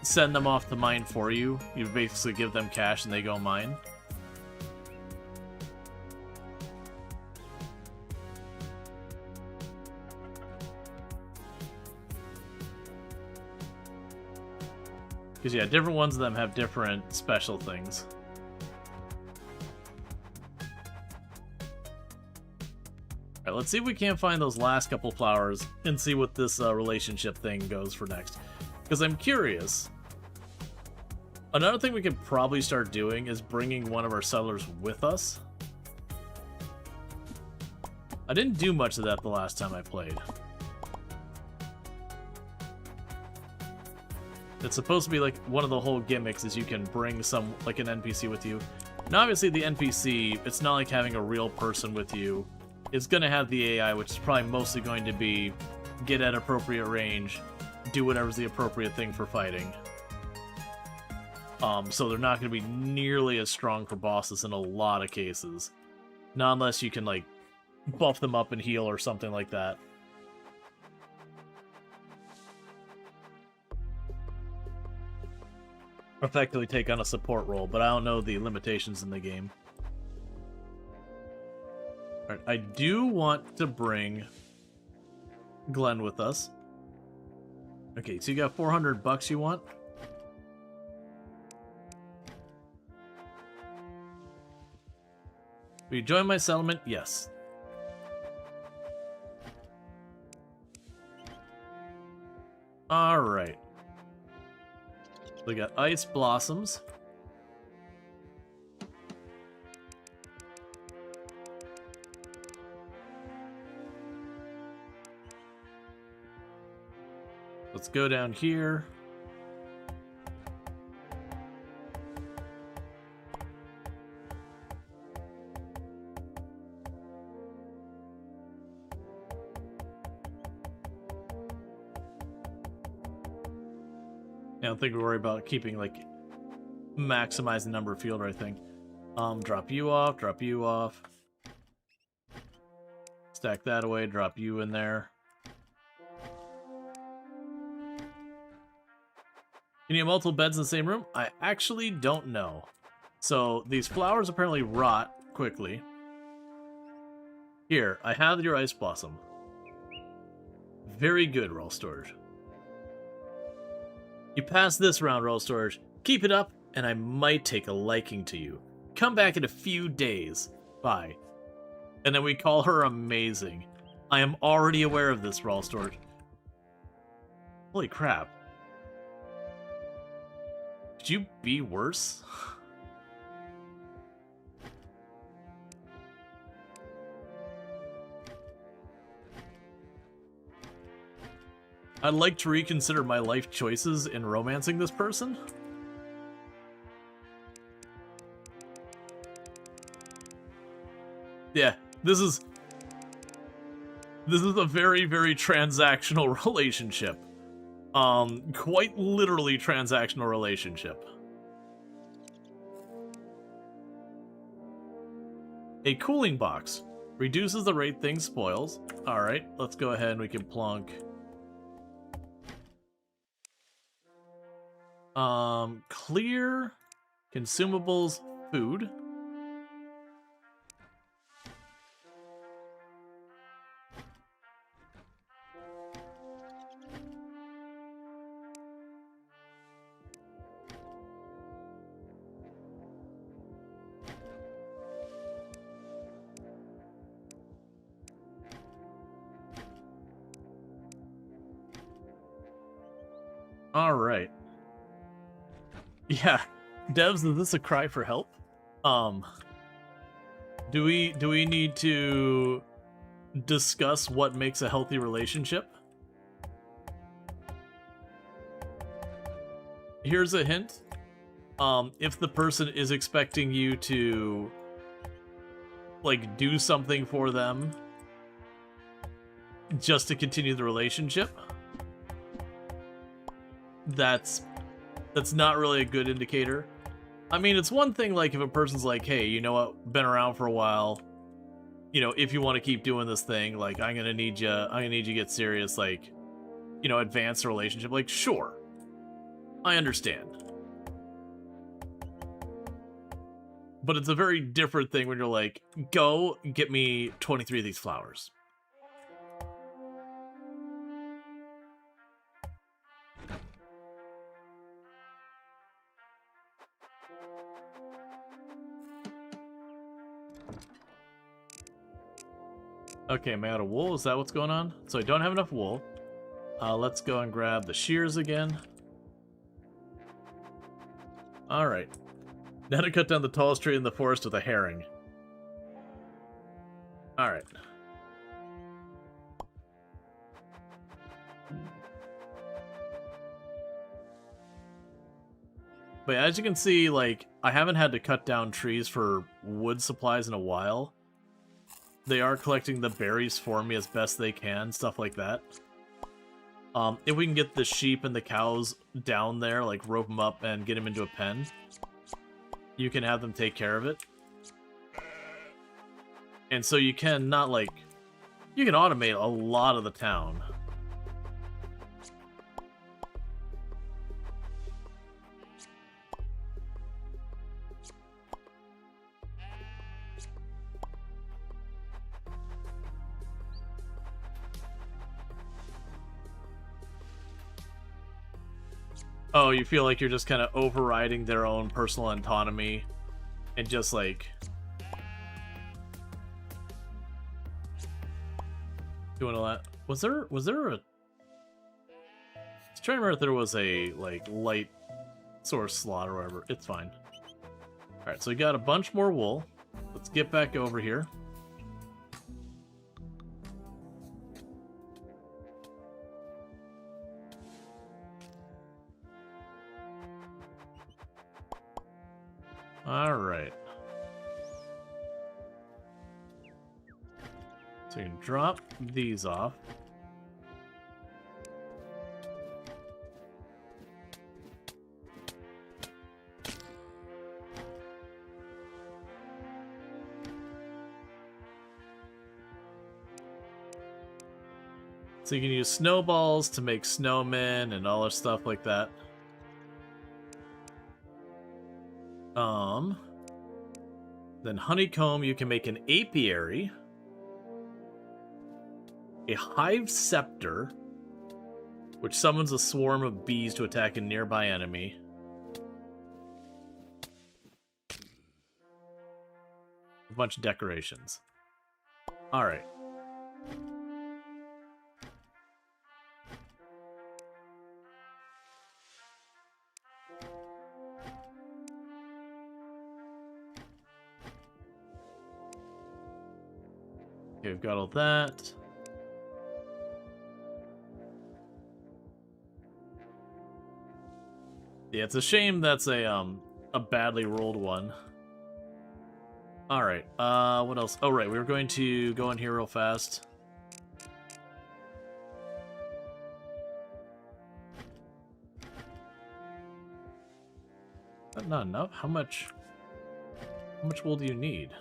send them off to mine for you. You basically give them cash and they go mine. Because, yeah, different ones of them have different special things. Alright, let's see if we can't find those last couple flowers and see what this relationship thing goes for next. Because I'm curious. Another thing we could probably start doing is bringing one of our settlers with us. I didn't do much of that the last time I played. It's supposed to be like one of the whole gimmicks is you can bring some, like an NPC with you. Now obviously the NPC, it's not like having a real person with you. It's going to have the AI, which is probably mostly going to be get at appropriate range, do whatever's the appropriate thing for fighting. So they're not going to be nearly as strong for bosses in a lot of cases. Not unless you can, like, buff them up and heal or something like that. Effectively take on a support role, but I don't know the limitations in the game. Alright, I do want to bring Glenn with us. Okay, so you got 400 bucks you want? Will you join my settlement? Yes. Alright. We got ice blossoms. Let's go down here. I don't think we worry about keeping, like, maximize the number of field right thing. Drop you off, drop you off. Stack that away, drop you in there. You need multiple beds in the same room? I actually don't know. So, these flowers apparently rot quickly. Here, I have your ice blossom. Very good, Rual Storge. You passed this round, Rual Storge. Keep it up, and I might take a liking to you. Come back in a few days. Bye. And then we call her amazing. I am already aware of this, Rual Storge. Holy crap. Could you be worse? I'd like to reconsider my life choices in romancing this person. Yeah, this is a very, very transactional relationship. Quite literally transactional relationship. A cooling box. Reduces the rate things spoils. Alright, let's go ahead and we can plunk. Clear. Consumables. Food. All right. Yeah, devs, is this a cry for help? Do we need to discuss what makes a healthy relationship? Here's a hint. If the person is expecting you to, like, do something for them, just to continue the relationship, that's not really a good indicator. I mean, it's one thing, like, if a person's like, hey, you know what, been around for a while, you know, if you want to keep doing this thing, like, I'm gonna need you to get serious, like, you know, advance the relationship, like, sure. I understand. But it's a very different thing when you're like, go get me 23 of these flowers. Okay, am I out of wool? Is that what's going on? So I don't have enough wool. Let's go and grab the shears again. Alright. Now to cut down the tallest tree in the forest with a herring. Alright. But as you can see, like, I haven't had to cut down trees for wood supplies in a while. They are collecting the berries for me as best they can, stuff like that. If we can get the sheep and the cows down there, like rope them up and get them into a pen, you can have them take care of it. And so you can not, like, you can automate a lot of the town. Oh, you feel like you're just kind of overriding their own personal autonomy and just, like, doing a lot. Was there a... I was trying to remember if there was a, like, light source slot or whatever. It's fine. Alright, so we got a bunch more wool. Let's get back over here. Alright. So you can drop these off. So you can use snowballs to make snowmen and all this stuff like that. Then honeycomb, you can make an apiary, a hive scepter, which summons a swarm of bees to attack a nearby enemy. A bunch of decorations. Alright. Okay, we've got all that. Yeah, it's a shame that's a badly rolled one. Alright, what else? Oh, right, we were going to go in here real fast. Not enough? How much wool do you need?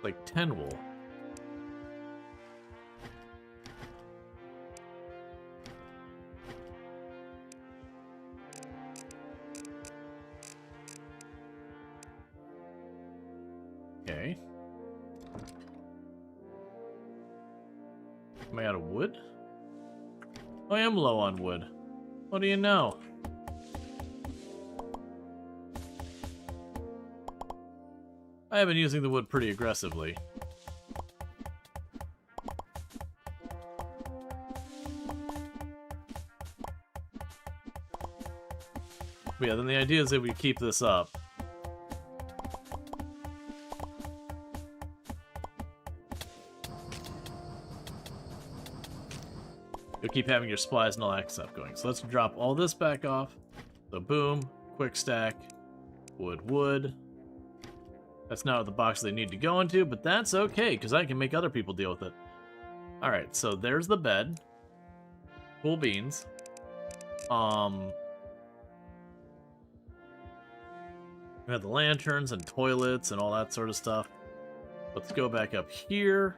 Like 10 wool. Okay. Am I out of wood? I am low on wood. What do you know? I have been using the wood pretty aggressively. But yeah, then the idea is that we keep this up. You'll keep having your supplies and all that stuff going. So let's drop all this back off. So boom, quick stack, wood, wood. That's not the box they need to go into, but that's okay, because I can make other people deal with it. Alright, so there's the bed. Cool beans. We have the lanterns and toilets and all that sort of stuff. Let's go back up here,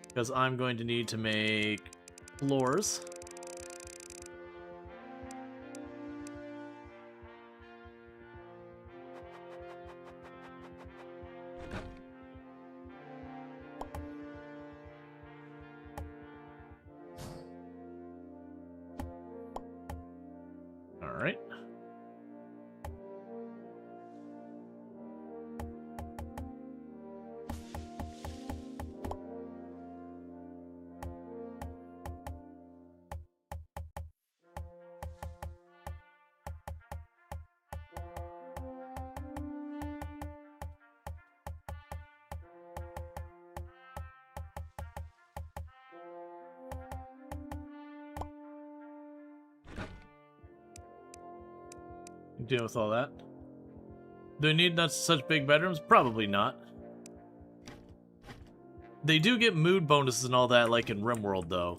because I'm going to need to make floors. All right. Deal with all that. Do we need such big bedrooms? Probably not. They do get mood bonuses and all that, like in RimWorld, though.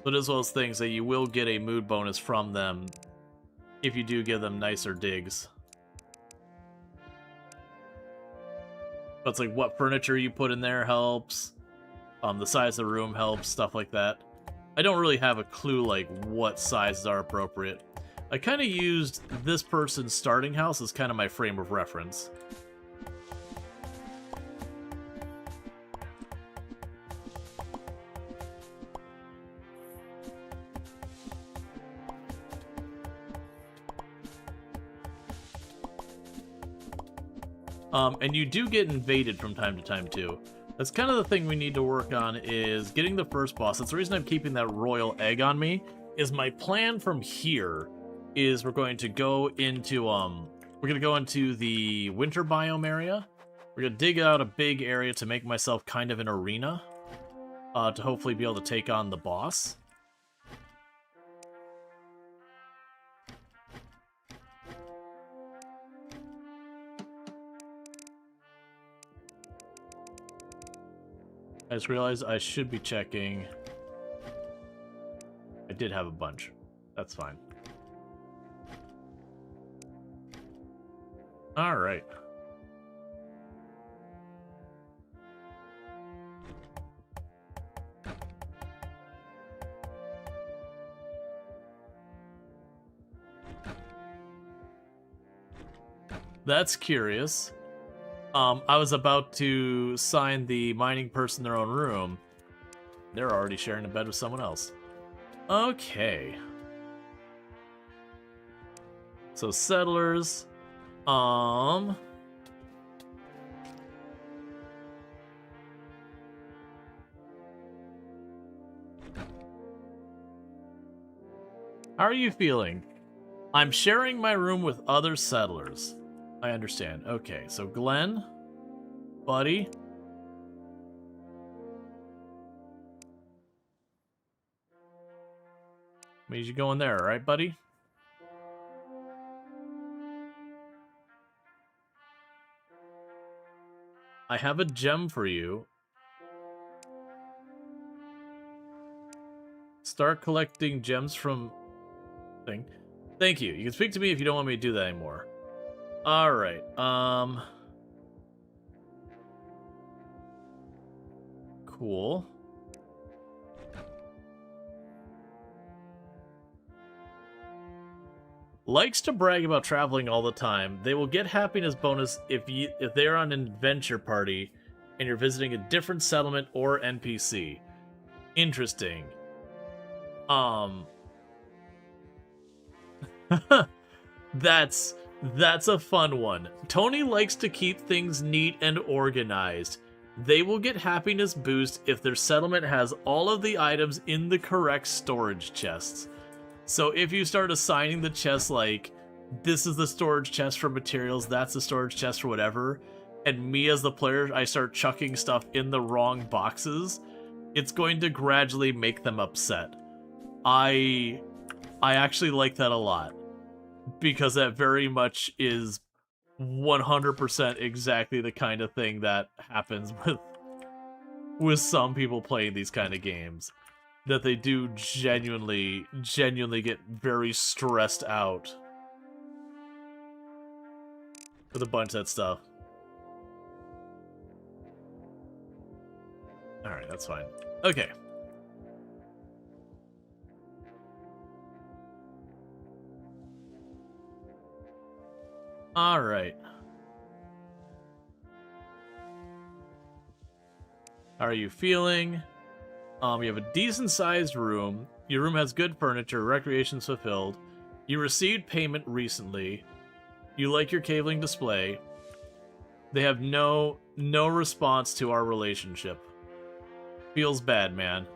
But as well as things that you will get a mood bonus from them if you do give them nicer digs. But it's like what furniture you put in there helps. The size of the room helps, stuff like that. I don't really have a clue like what sizes are appropriate. I kind of used this person's starting house as kind of my frame of reference. And you do get invaded from time to time, too. That's kind of the thing we need to work on, is getting the first boss. That's the reason I'm keeping that royal egg on me, is my plan from here is we're going to go into, the winter biome area. We're going to dig out a big area to make myself kind of an arena, to hopefully be able to take on the boss. I just realized I should be checking. I did have a bunch. That's fine. All right. That's curious. I was about to sign the mining person their own room. They're already sharing a bed with someone else. Okay. So settlers. How are you feeling? I'm sharing my room with other settlers. I understand. Okay, so Glenn, buddy. Means you go in there, right, buddy? I have a gem for you. Start collecting gems from thing. Thank you. You can speak to me if you don't want me to do that anymore. Alright, cool. Likes to brag about traveling all the time. They will get happiness bonus if they are on an adventure party and you're visiting a different settlement or NPC. Interesting. That's a fun one. Tony likes to keep things neat and organized. They will get happiness boost if their settlement has all of the items in the correct storage chests. So if you start assigning the chests like, this is the storage chest for materials, that's the storage chest for whatever, and me as the player, I start chucking stuff in the wrong boxes, it's going to gradually make them upset. I actually like that a lot. Because that very much is 100% exactly the kind of thing that happens with some people playing these kind of games. That they do genuinely get very stressed out with a bunch of that stuff. Alright, that's fine. Okay. Alright. How are you feeling? You have a decent-sized room. Your room has good furniture. Recreation's fulfilled. You received payment recently. You like your cabling display. They have no response to our relationship. Feels bad, man.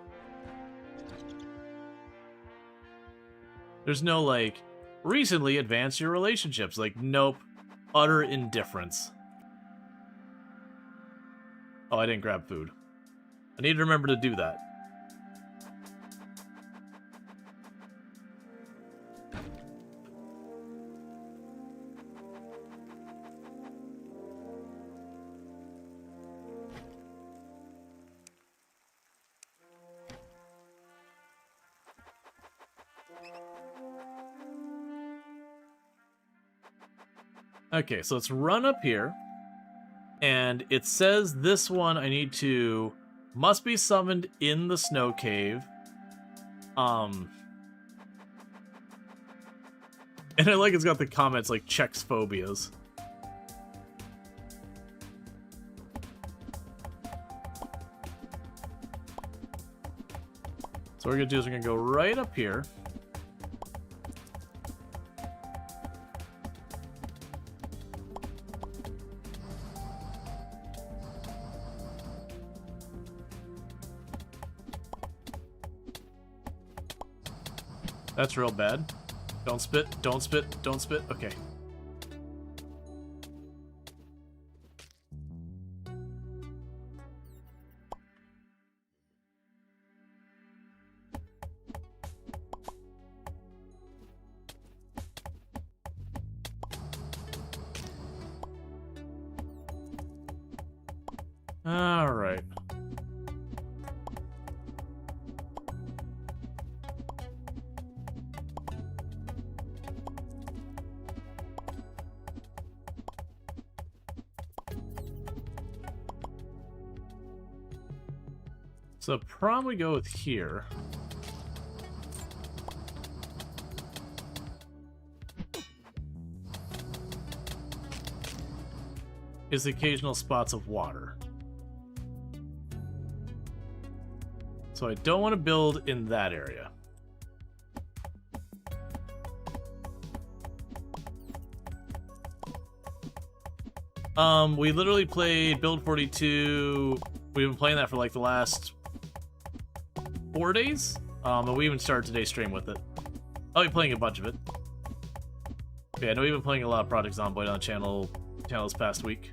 There's no, like, recently advance your relationships. Like, nope. Utter indifference. Oh, I didn't grab food. I need to remember to do that. Okay, so let's run up here. And it says this one I need to... must be summoned in the snow cave. And I like it's got the comments like checks phobias. So what we're gonna do is we're gonna go right up here. That's real bad. Don't spit, don't spit, don't spit. Okay. All right. So probably go with here. Is the occasional spots of water. So I don't want to build in that area. We literally played Build 42. We've been playing that for like the last 4 days, but we even started today's stream with it. I'll be playing a bunch of it. Okay, I know we've been playing a lot of Project Zomboid on the channel this past week.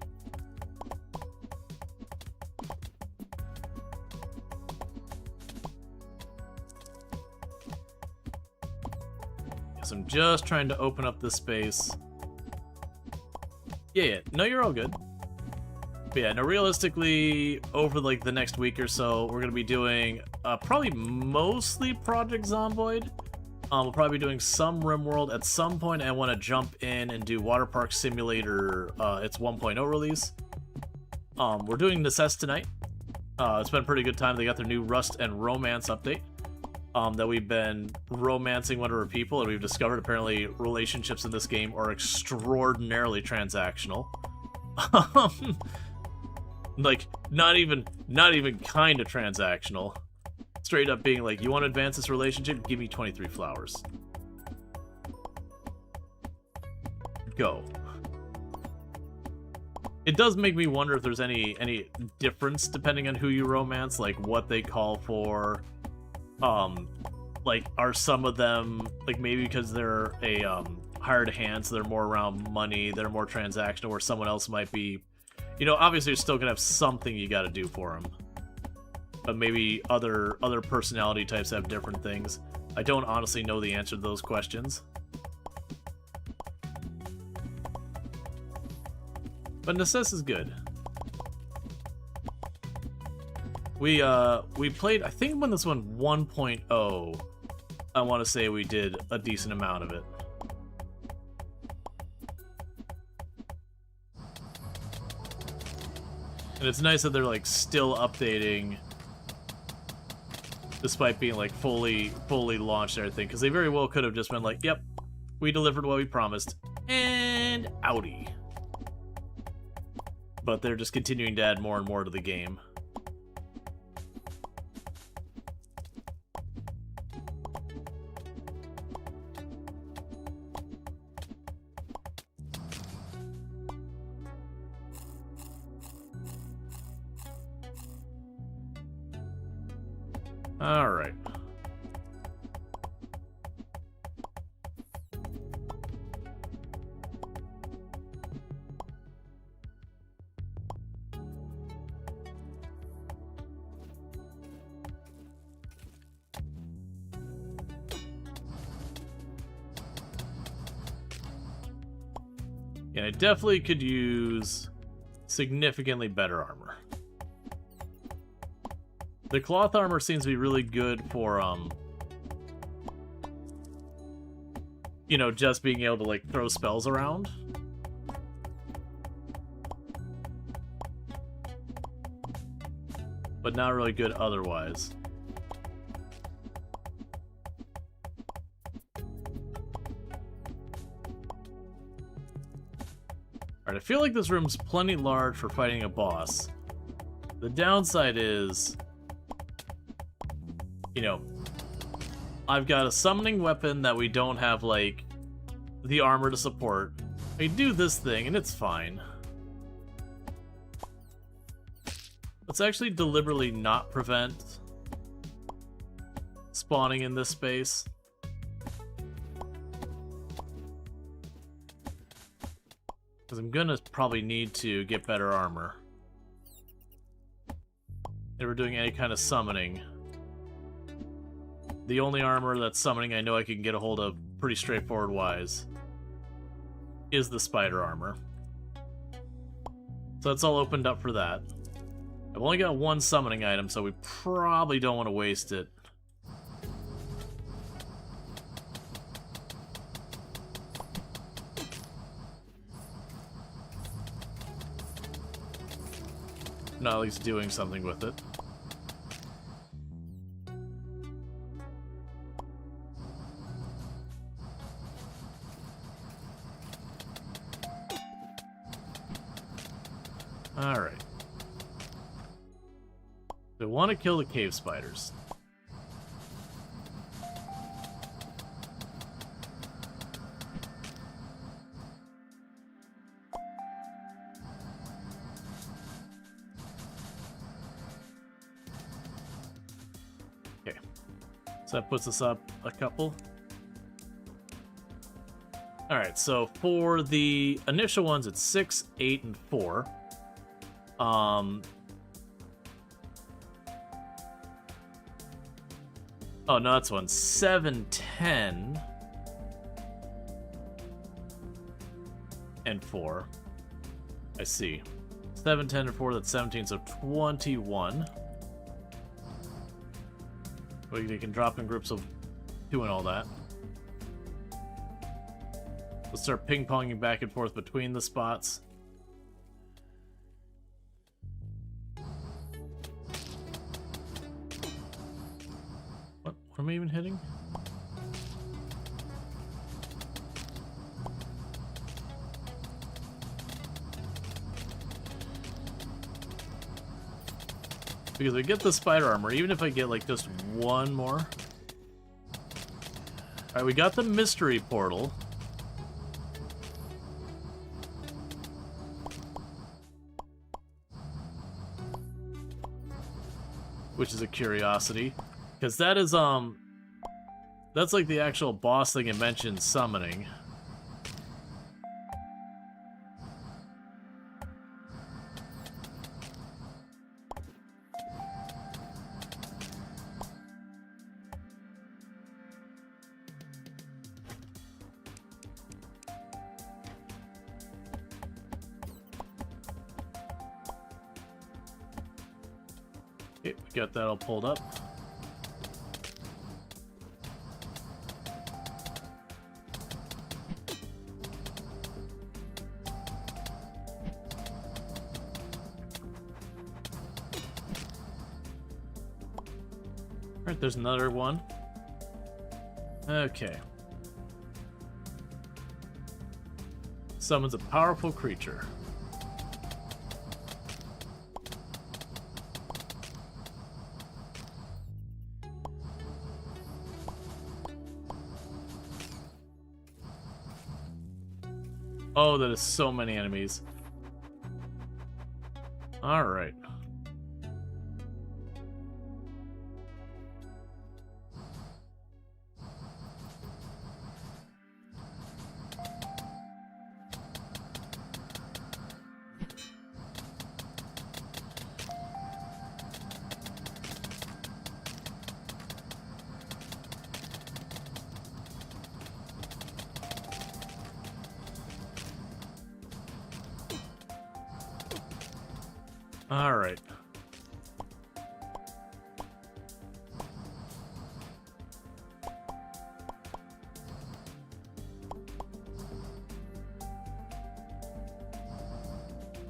Yes, I'm just trying to open up this space. Yeah, no, you're all good. But yeah, no, realistically, over like the next week or so, we're gonna be doing probably mostly Project Zomboid. We'll probably be doing some RimWorld at some point. I want to jump in and do Water Park Simulator. Its 1.0 release. We're doing Necesse tonight. It's been a pretty good time. They got their new Rust and Romance update. That we've been romancing one of our people, and we've discovered apparently relationships in this game are extraordinarily transactional. Like, not even kind of transactional. Straight up being like, you want to advance this relationship? Give me 23 flowers. Go. It does make me wonder if there's any difference depending on who you romance, like what they call for. Like, are some of them, like, maybe because they're a hired hand, so they're more around money, they're more transactional, where someone else might be, you know, obviously you're still gonna have something you gotta do for them. But maybe other personality types have different things. I don't honestly know the answer to those questions. But Necesse is good. We played, I think when this one 1.0, I want to say we did a decent amount of it. And it's nice that they're like still updating despite being like fully launched and everything, because they very well could have just been like, yep, we delivered what we promised, and outie. But they're just continuing to add more and more to the game. All right. Yeah, I definitely could use significantly better armor. The cloth armor seems to be really good for, you know, just being able to, like, throw spells around. But not really good otherwise. Alright, I feel like this room's plenty large for fighting a boss. The downside is, you know, I've got a summoning weapon that we don't have, like, the armor to support. I do this thing, and it's fine. Let's actually deliberately not prevent spawning in this space. Because I'm gonna probably need to get better armor. If we're doing any kind of summoning. The only armor that's summoning I know I can get a hold of pretty straightforward wise is the spider armor. So that's all opened up for that. I've only got one summoning item, so we probably don't want to waste it. Not at least doing something with it. Alright. I want to kill the cave spiders. Okay. So that puts us up a couple. Alright, so for the initial ones, it's 6, 8, and 4. Oh, no, that's one. 7, 10, and 4. I see. 7, 10, and 4, that's 17, so 21. We can drop in groups of 2 and all that. Let's start ping-ponging back and forth between the spots. What am I even hitting? Because I get the spider armor, even if I get like just one more. Alright, we got the mystery portal. Which is a curiosity. Because that is, that's like the actual boss thing it mentioned summoning. Okay, we got that all pulled up. Alright, there's another one. Okay. Summons a powerful creature. Oh, that is so many enemies. Alright. Alright.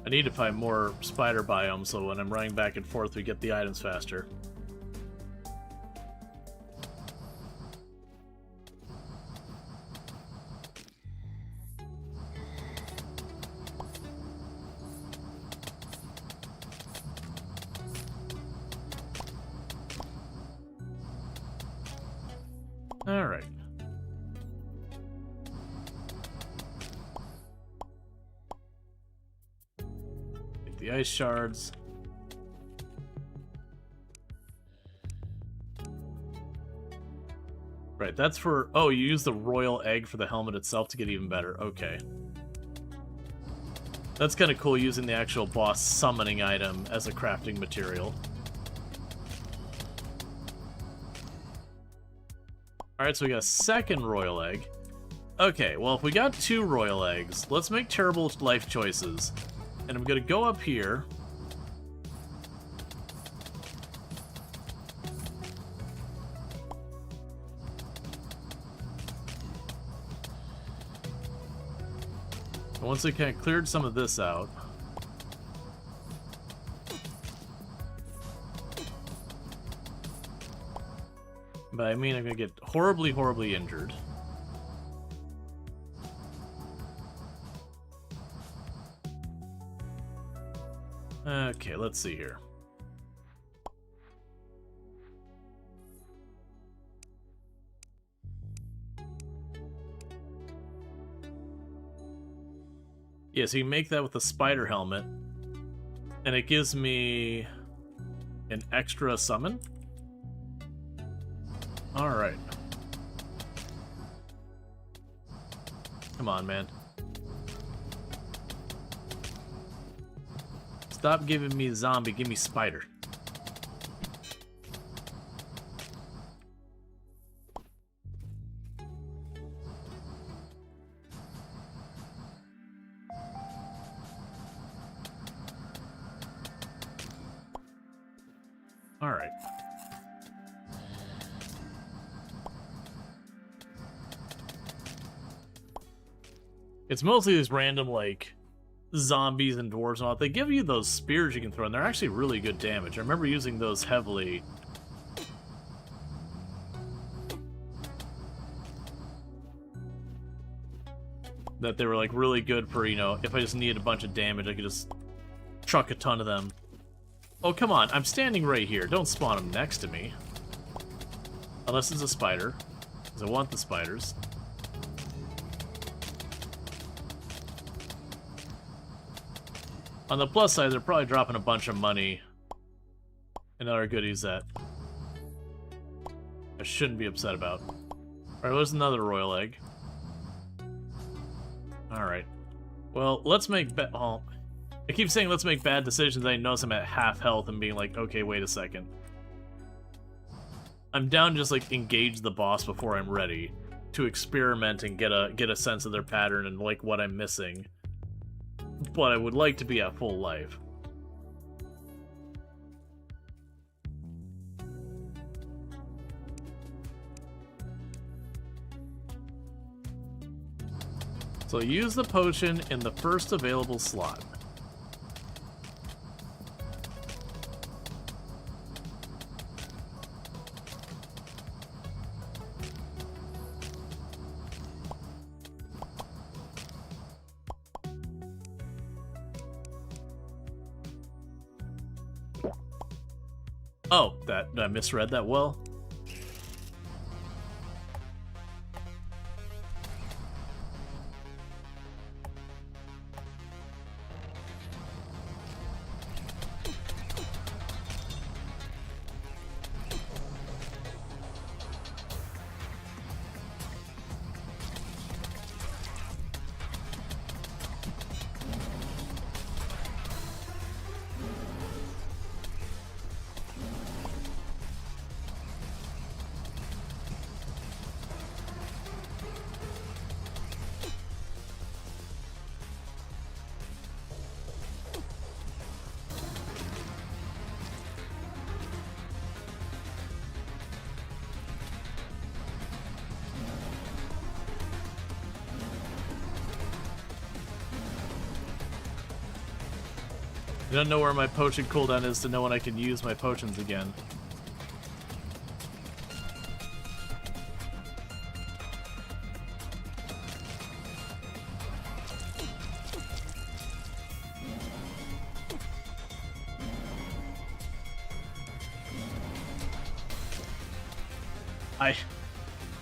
I need to find more spider biomes so when I'm running back and forth we get the items faster. Alright. Get the ice shards. Right, that's for... Oh, you use the royal egg for the helmet itself to get even better. Okay. That's kind of cool, using the actual boss summoning item as a crafting material. Alright, so we got a second royal egg. Okay, well, if we got 2 royal eggs, let's make terrible life choices. And I'm gonna go up here. And once we kind of cleared some of this out, but I mean I'm gonna get horribly, horribly injured. Okay, let's see here. Yeah, so you make that with the spider helmet, and it gives me an extra summon? Alright. Come on, man. Stop giving me zombie, give me spider. Alright. It's mostly these random, like, zombies and dwarves and all that. They give you those spears you can throw, and they're actually really good damage. I remember using those heavily. That they were, like, really good for, you know, if I just needed a bunch of damage, I could just chuck a ton of them. Oh, come on. I'm standing right here. Don't spawn them next to me. Unless it's a spider, because I want the spiders. On the plus side, they're probably dropping a bunch of money and other goodies that I shouldn't be upset about. Alright, there's another royal egg. Alright. Well, let's make I keep saying let's make bad decisions. I notice I'm at half health and being like, okay, wait a second. I'm down to just like engage the boss before I'm ready to experiment and get a sense of their pattern and like what I'm missing. But I would like to be at full life. So use the potion in the first available slot. Oh, I misread that well. I don't know where my potion cooldown is to know when I can use my potions again.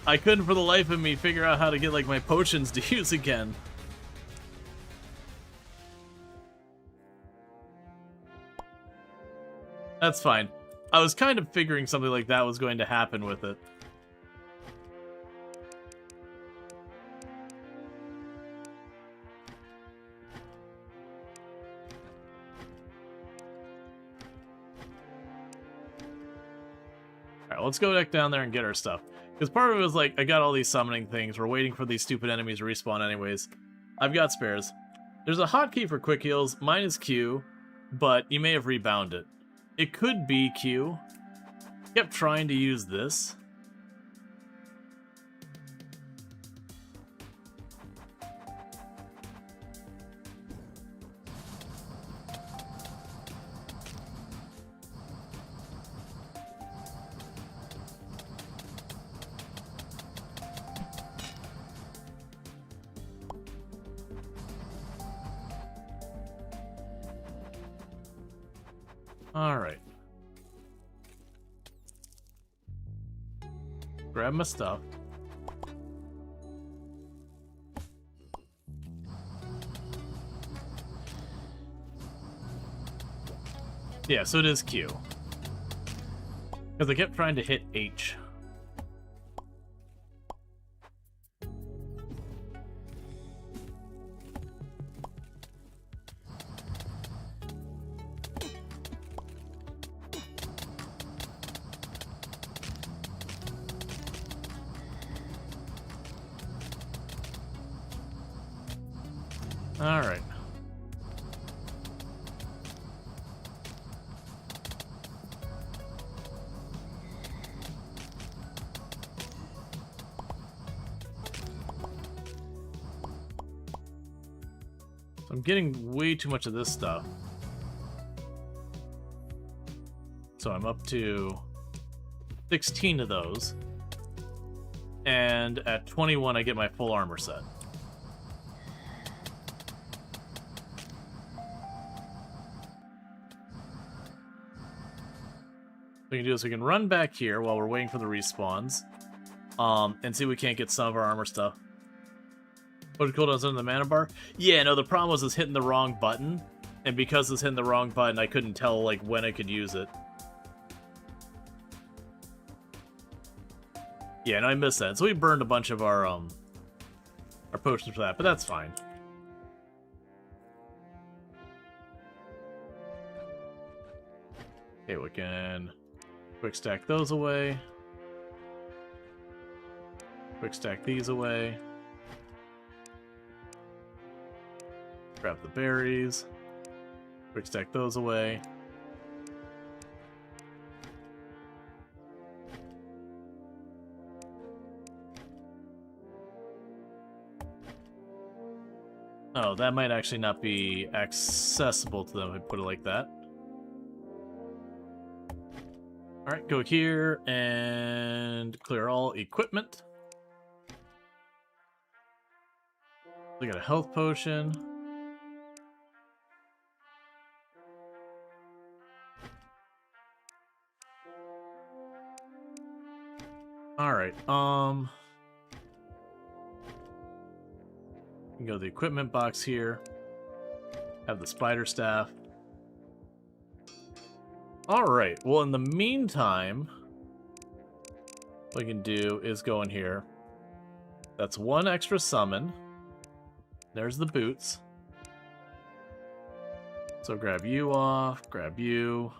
I couldn't for the life of me figure out how to get like my potions to use again. That's fine. I was kind of figuring something like that was going to happen with it. Alright, let's go back down there and get our stuff. Because part of it was like, I got all these summoning things, we're waiting for these stupid enemies to respawn anyways. I've got spares. There's a hotkey for quick heals, mine is Q, but you may have rebound it. It could be Q. Kept trying to use this. Alright. Grab my stuff. Yeah, so it is Q. Because I kept trying to hit H. Alright. So I'm getting way too much of this stuff. So I'm up to 16 of those. And at 21 I get my full armor set. We can do is we can run back here while we're waiting for the respawns, and see if we can't get some of our armor stuff. What cooldowns in the mana bar? Yeah, no, the problem was hitting the wrong button, and because it's hitting the wrong button, I couldn't tell like when I could use it. Yeah, no, I missed that. So we burned a bunch of our potions for that, but that's fine. Okay, we can quick stack those away. Quick stack these away. Grab the berries. Quick stack those away. Oh, that might actually not be accessible to them if I put it like that. Alright, go here and clear all equipment. We got a health potion. Alright, you can go to the equipment box here. Have the spider staff. Alright, well in the meantime, what we can do is go in here. That's one extra summon. There's the boots. So grab you off, grab you.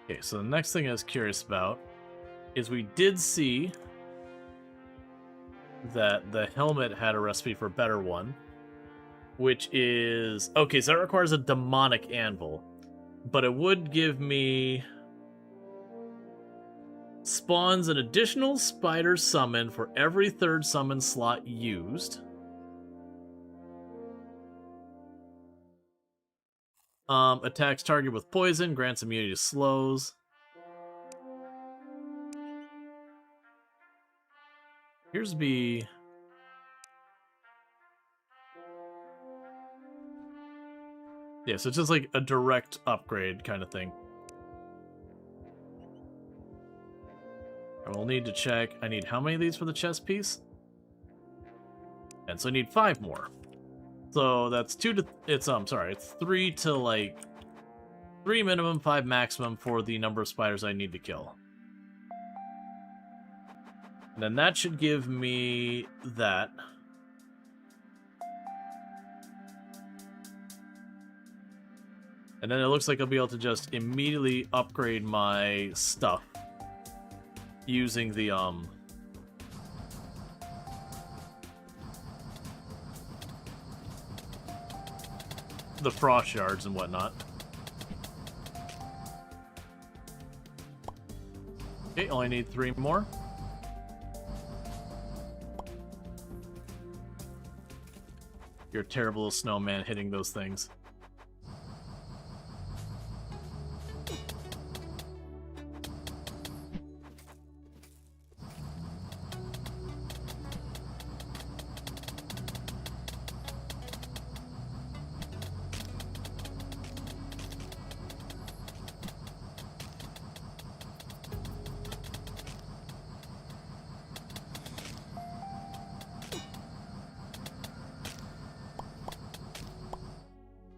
Okay, so the next thing I was curious about is we did see that the helmet had a recipe for a better one, which is... Okay, so that requires a demonic anvil, but it would give me... Spawns an additional spider summon for every third summon slot used. Attacks target with poison, grants immunity to slows. Here's the... Yeah, so it's just like a direct upgrade kind of thing. I will need to check. I need how many of these for the chest piece? And so I need 5 more. So that's 2 to... It's, sorry, it's 3 to, like... 3 minimum, 5 maximum for the number of spiders I need to kill. And then that should give me that. And then it looks like I'll be able to just immediately upgrade my stuff using the frost shards and whatnot. Okay, only need 3 more. You're a terrible little snowman hitting those things.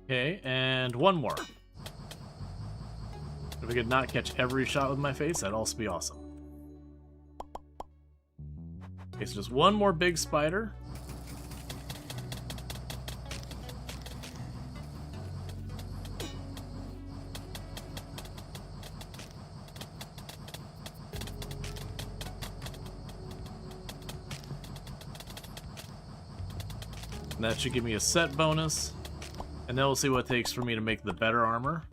Okay, and 1 more. If I could not catch every shot with my face, that'd also be awesome. Okay, so just 1 more big spider. And that should give me a set bonus. And then we'll see what it takes for me to make the better armor.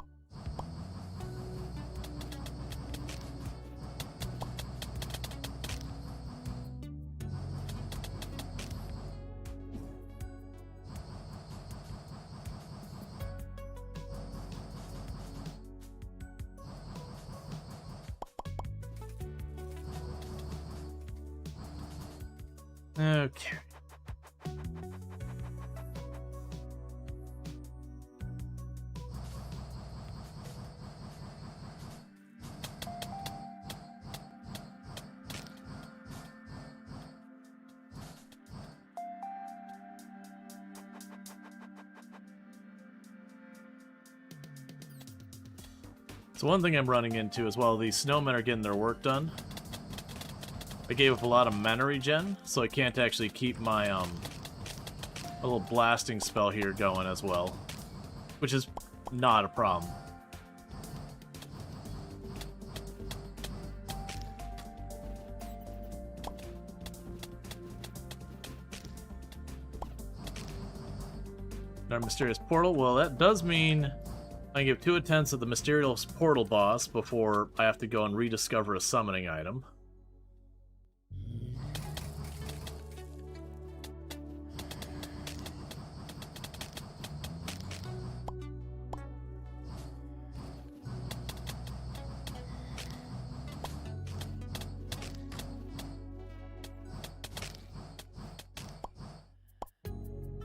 Okay. So one thing I'm running into as well, these snowmen are getting their work done. I gave up a lot of mana regen, so I can't actually keep my little blasting spell here going as well, which is not a problem. Our mysterious portal. Well, that does mean I give 2 attempts at the mysterious portal boss before I have to go and rediscover a summoning item.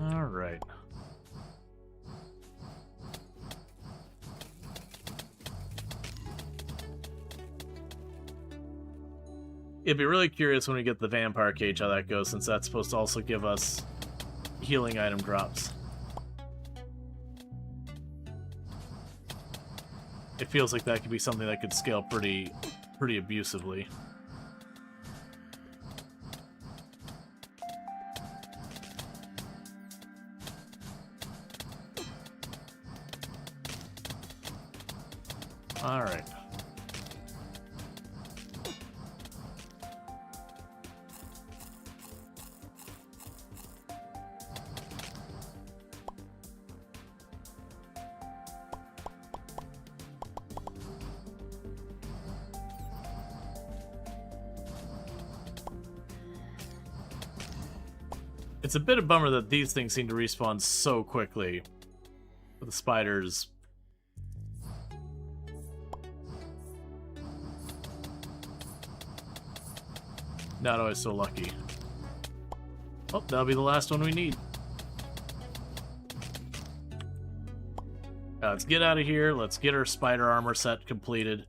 All right. It'd be really curious when we get the vampire cage how that goes, since that's supposed to also give us healing item drops. It feels like that could be something that could scale pretty abusively. All right. It's a bit of a bummer that these things seem to respawn so quickly. The spiders. Not always so lucky. Oh, that'll be the last one we need. Let's get out of here. Let's get our spider armor set completed.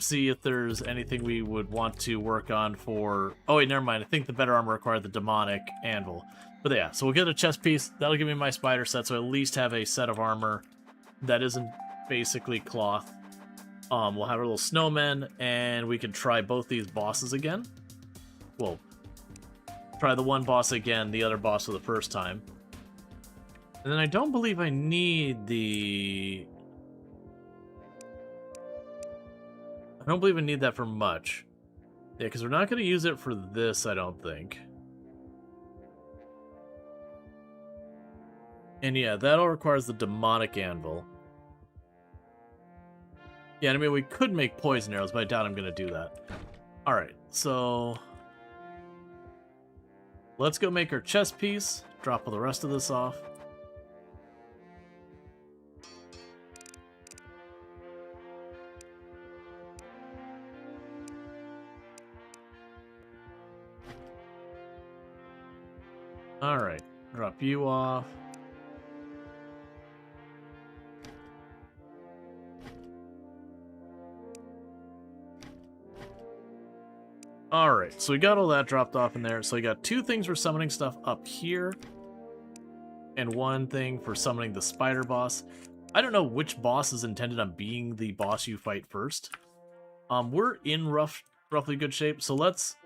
See if there's anything we would want to work on for... Oh, wait, never mind. I think the better armor required the demonic anvil. But yeah, so we'll get a chest piece. That'll give me my spider set, so I at least have a set of armor that isn't basically cloth. We'll have our little snowmen, and we can try both these bosses again. Well, try the one boss again, the other boss for the first time. And then I don't believe I need the... I don't believe I need that for much. Yeah, because we're not going to use it for this, I don't think. And yeah, that all requires the demonic anvil. Yeah, I mean, we could make poison arrows, but I doubt I'm going to do that. Alright, so... let's go make our chest piece. Drop all the rest of this off. Alright, drop you off. Alright, so we got all that dropped off in there. So we got 2 things for summoning stuff up here. And 1 thing for summoning the spider boss. I don't know which boss is intended on being the boss you fight first. We're in roughly good shape, so let's...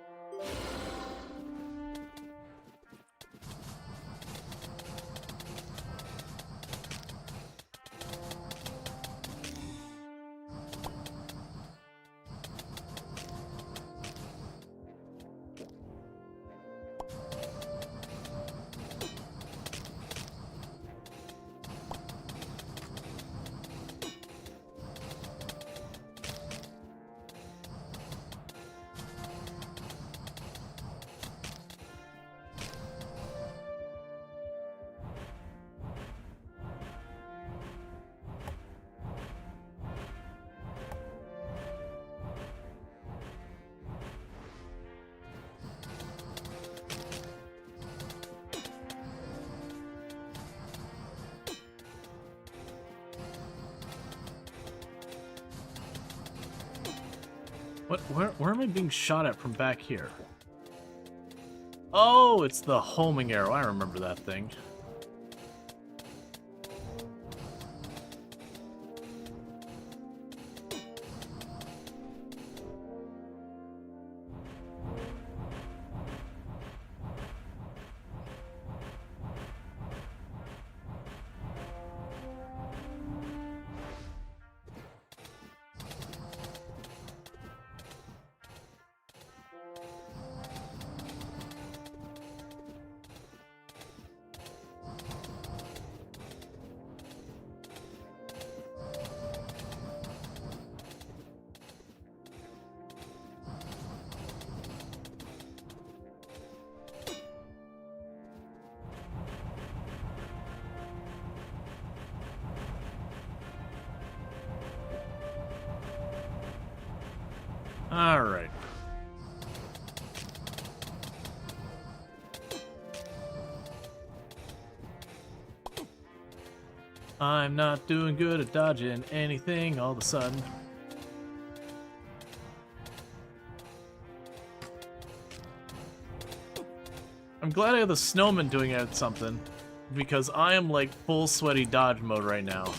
Where am I being shot at from back here? Oh, it's the homing arrow. I remember that thing. Alright. I'm not doing good at dodging anything all of a sudden. I'm glad I have the snowman doing it at something, because I am like full sweaty dodge mode right now.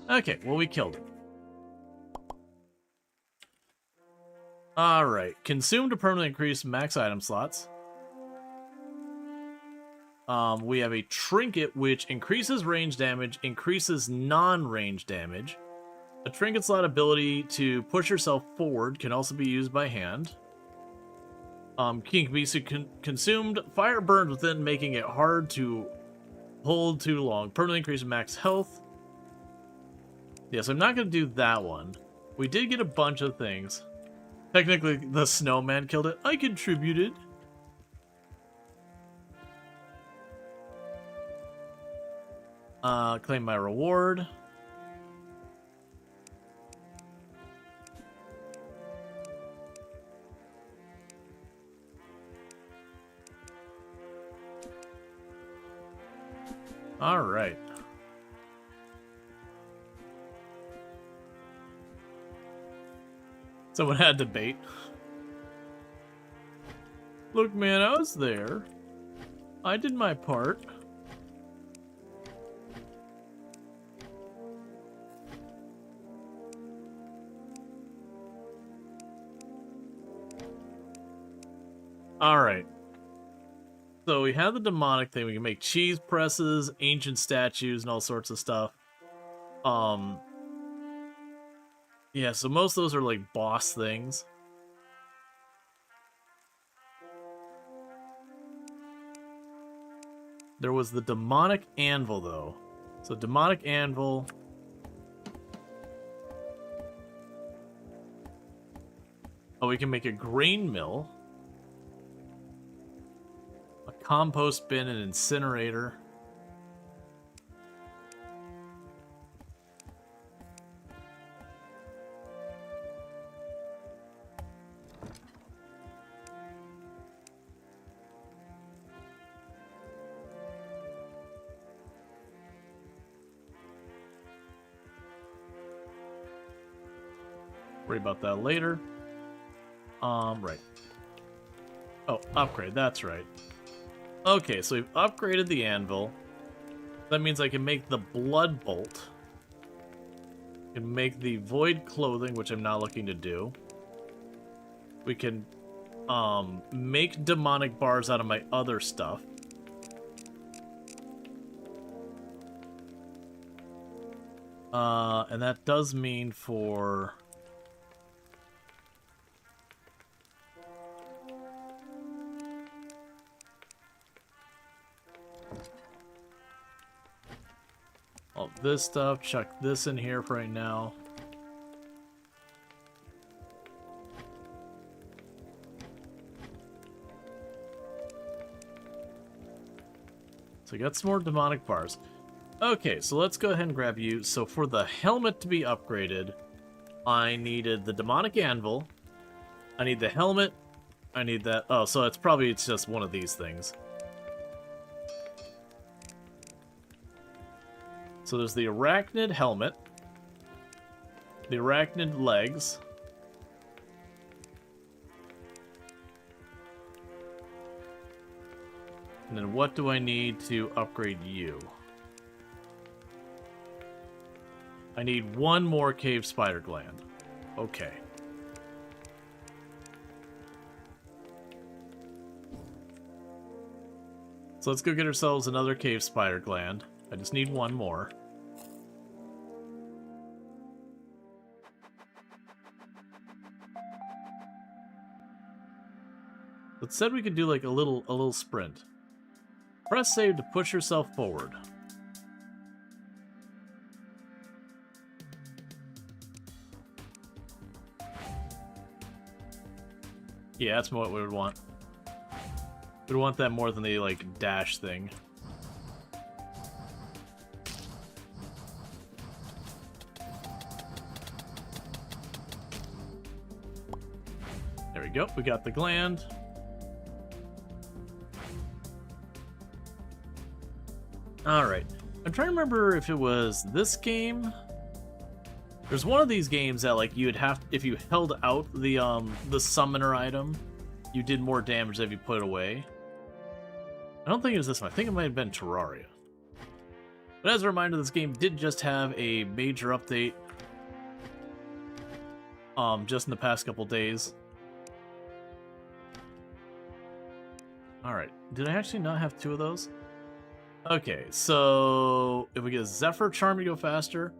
Okay, well, we killed it. Alright, consume to permanently increase max item slots. We have a trinket which increases range damage, increases non-range damage. A trinket slot ability to push yourself forward can also be used by hand. Key can be consumed. Fire burns within, making it hard to hold too long. Permanently increase max health. Yes, I'm not going to do that one. We did get a bunch of things. Technically, the snowman killed it. I contributed. Claim my reward. All right. Someone had debate. Look, man, I was there. I did my part. Alright. So we have the demonic thing. We can make cheese presses, ancient statues, and all sorts of stuff. Yeah, so most of those are like boss things. There was the demonic anvil, though. So demonic anvil. Oh, we can make a grain mill. A compost bin and incinerator. Worry about that later. Right. Oh, upgrade, that's right. Okay, so we've upgraded the anvil. That means I can make the blood bolt. I can make the void clothing, which I'm not looking to do. We can make demonic bars out of my other stuff. And that does mean for... all this stuff, chuck this in here for right now. So I got some more demonic bars. Okay, so let's go ahead and grab you. So for the helmet to be upgraded, I needed the demonic anvil. I need the helmet. I need that. Oh, so it's just one of these things. So there's the arachnid helmet, the arachnid legs, and then what do I need to upgrade you? I need one more cave spider gland. Okay. So let's go get ourselves another cave spider gland. I just need one more. It said we could do like a little sprint. Press save to push yourself forward. Yeah, that's what we would want. We'd want that more than the, like, dash thing. There we go. We got the gland. Alright. I'm trying to remember if it was this game. There's one of these games that, like, you'd have, if you held out the summoner item, you did more damage than if you put it away. I don't think it was this one. I think it might have been Terraria. But as a reminder, this game did just have a major update just in the past couple days. Alright. Did I actually not have 2 of those? Okay, so if we get a Zephyr Charm to go faster,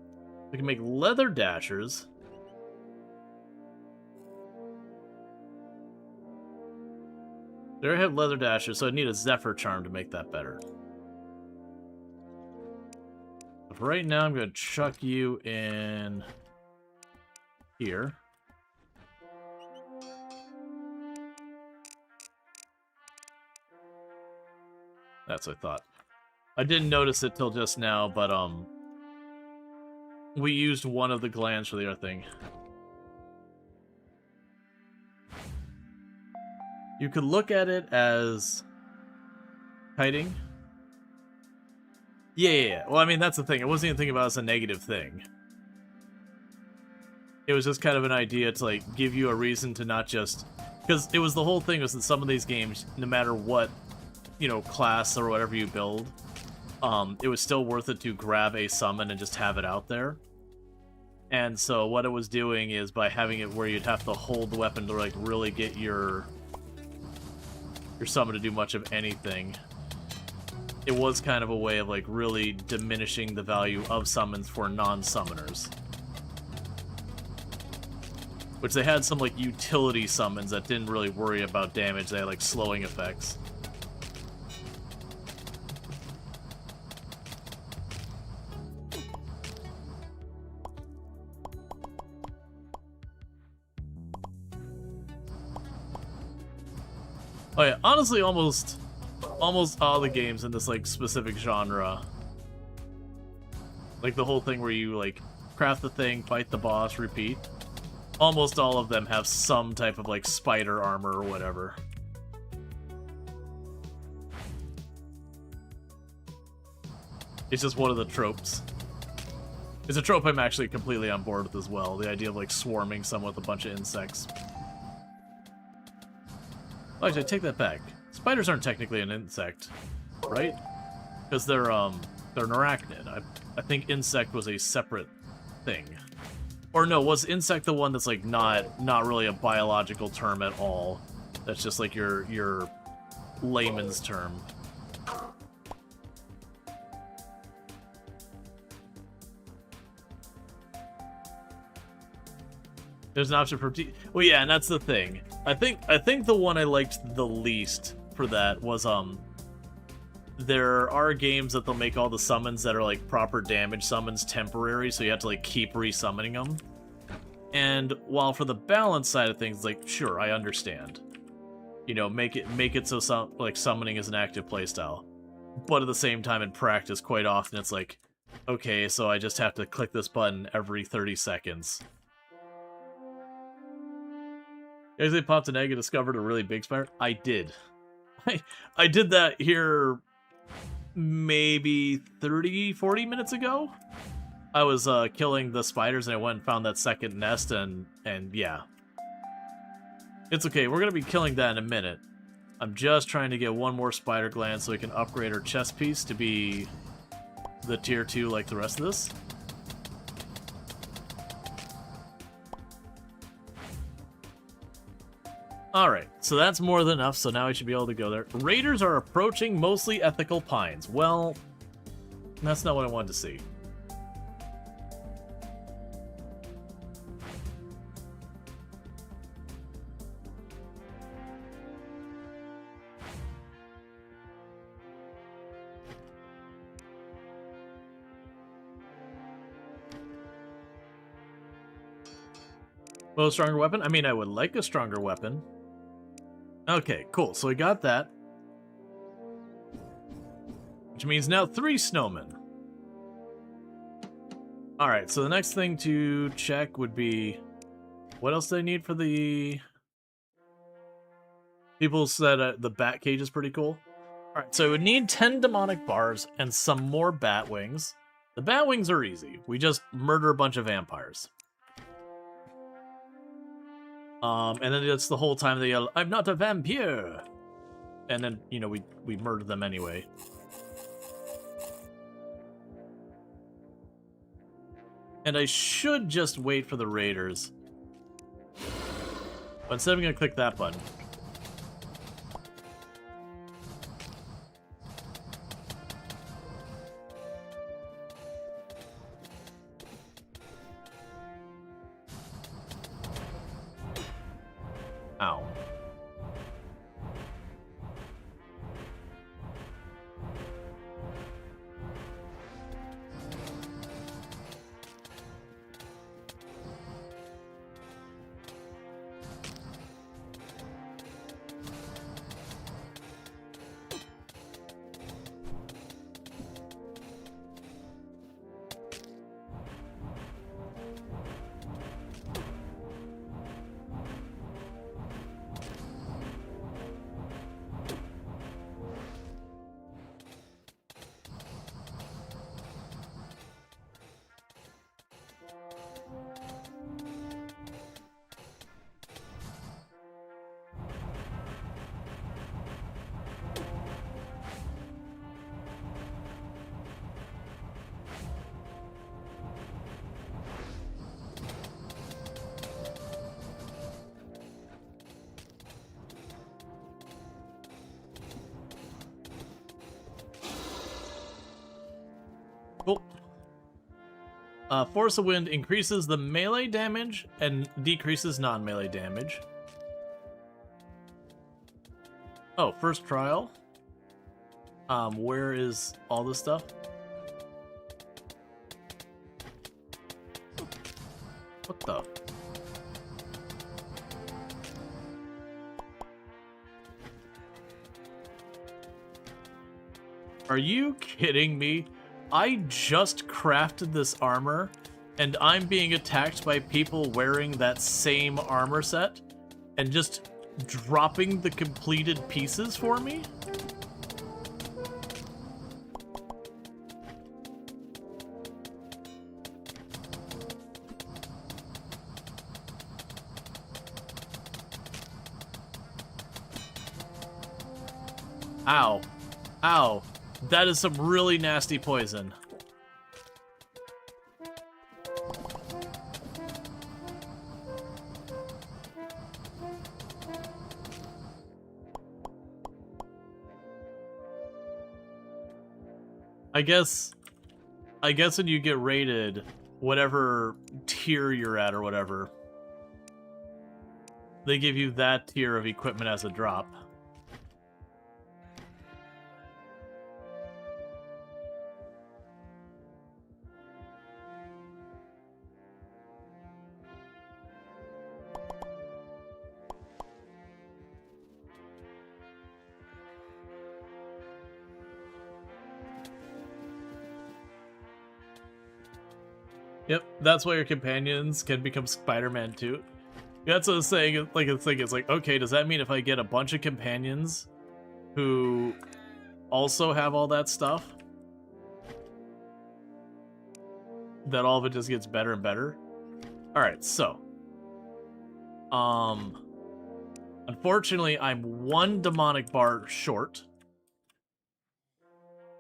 we can make Leather Dashers. There I have Leather Dashers, so I need a Zephyr Charm to make that better. But for right now, I'm going to chuck you in here. That's what I thought. I didn't notice it till just now, but we used one of the glands for the other thing. You could look at it as kiting. Yeah. Well, I mean, that's the thing. I wasn't even thinking about it as a negative thing. It was just kind of an idea to, like, give you a reason to not just... Because it was the whole thing was in some of these games, no matter what, you know, class or whatever you build, it was still worth it to grab a summon and just have it out there. And so what it was doing is by having it where you'd have to hold the weapon to, like, really get your summon to do much of anything. It was kind of a way of, like, really diminishing the value of summons for non-summoners. Which they had some, like, utility summons that didn't really worry about damage. They had, like, slowing effects. Oh yeah, honestly, almost all the games in this, like, specific genre, like the whole thing where you, like, craft the thing, fight the boss, repeat, almost all of them have some type of, like, spider armor or whatever. It's just one of the tropes. It's a trope I'm actually completely on board with as well, the idea of, like, swarming someone with a bunch of insects. Oh, actually, I take that back. Spiders aren't technically an insect, right? Because they're an arachnid. I think insect was a separate thing. Or no, was insect the one that's, like, not really a biological term at all? That's just, like, your layman's term. There's an option for... Well, yeah, and that's the thing. I think the one I liked the least for that was, there are games that they'll make all the summons that are, like, proper damage summons temporary, so you have to, like, keep resummoning them. And while for the balance side of things, like, sure, I understand. You know, make it so like, summoning is an active playstyle. But at the same time, in practice, quite often, it's like, okay, so I just have to click this button every 30 seconds. You guys, they popped an egg and discovered a really big spider? I did. I did that here maybe 30, 40 minutes ago. I was killing the spiders and I went and found that second nest and yeah. It's okay, we're gonna be killing that in a minute. I'm just trying to get one more spider gland so we can upgrade our chest piece to be the tier 2 like the rest of this. Alright, so that's more than enough, so now we should be able to go there. Raiders are approaching mostly ethical pines. Well, that's not what I wanted to see. Well, a stronger weapon? I mean, I would like a stronger weapon. Okay, cool. So we got that. which means now 3 snowmen. Alright, so the next thing to check would be... What else do they need for the... People said the bat cage is pretty cool. Alright, so we would need 10 demonic bars and some more bat wings. The bat wings are easy. We just murder a bunch of vampires. And then it's the whole time they yell, "I'm not a vampire!" And then, you know, we murder them anyway. And I should just wait for the raiders. But instead I'm going to click that button. Ow. Cool. Force of Wind increases the melee damage and decreases non-melee damage. Oh, first trial. Where is all this stuff? What the? Are you kidding me? I just crafted this armor, and I'm being attacked by people wearing that same armor set, and just dropping the completed pieces for me? Ow. Ow. That is some really nasty poison. I guess when you get rated, whatever tier you're at or whatever, they give you that tier of equipment as a drop. Yep, that's why your companions can become Spider-Man too. That's what I was saying. Like, it's like, okay, does that mean if I get a bunch of companions who also have all that stuff, that all of it just gets better and better? All right, so, unfortunately, I'm 1 demonic bar short,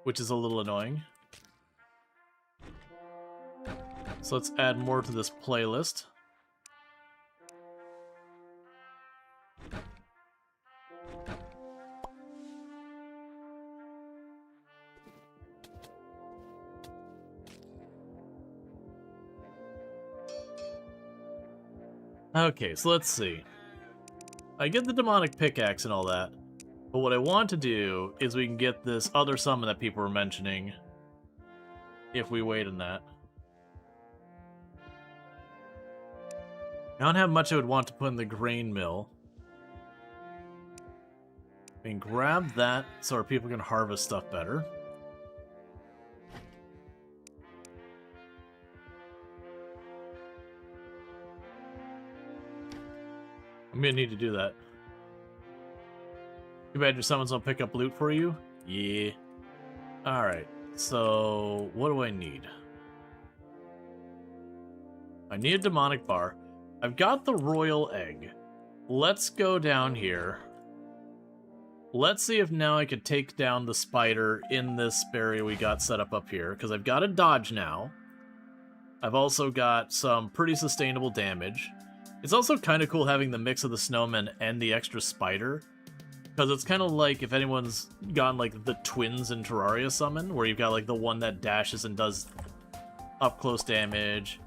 which is a little annoying. So let's add more to this playlist. Okay, so let's see. I get the demonic pickaxe and all that, but what I want to do is we can get this other summon that people were mentioning if we wait on that. I don't have much I would want to put in the grain mill. I mean, grab that so our people can harvest stuff better. I'm gonna need to do that. Too bad your summons don't pick up loot for you? Yeah. Alright, so what do I need? I need a demonic bar. I've got the royal egg. Let's go down here. Let's see if now I could take down the spider in this area we got set up here, because I've got a dodge now. I've also got some pretty sustainable damage. It's also kind of cool having the mix of the snowman and the extra spider, because it's kind of like if anyone's gotten like the twins in Terraria summon, where you've got like the one that dashes and does up close damage,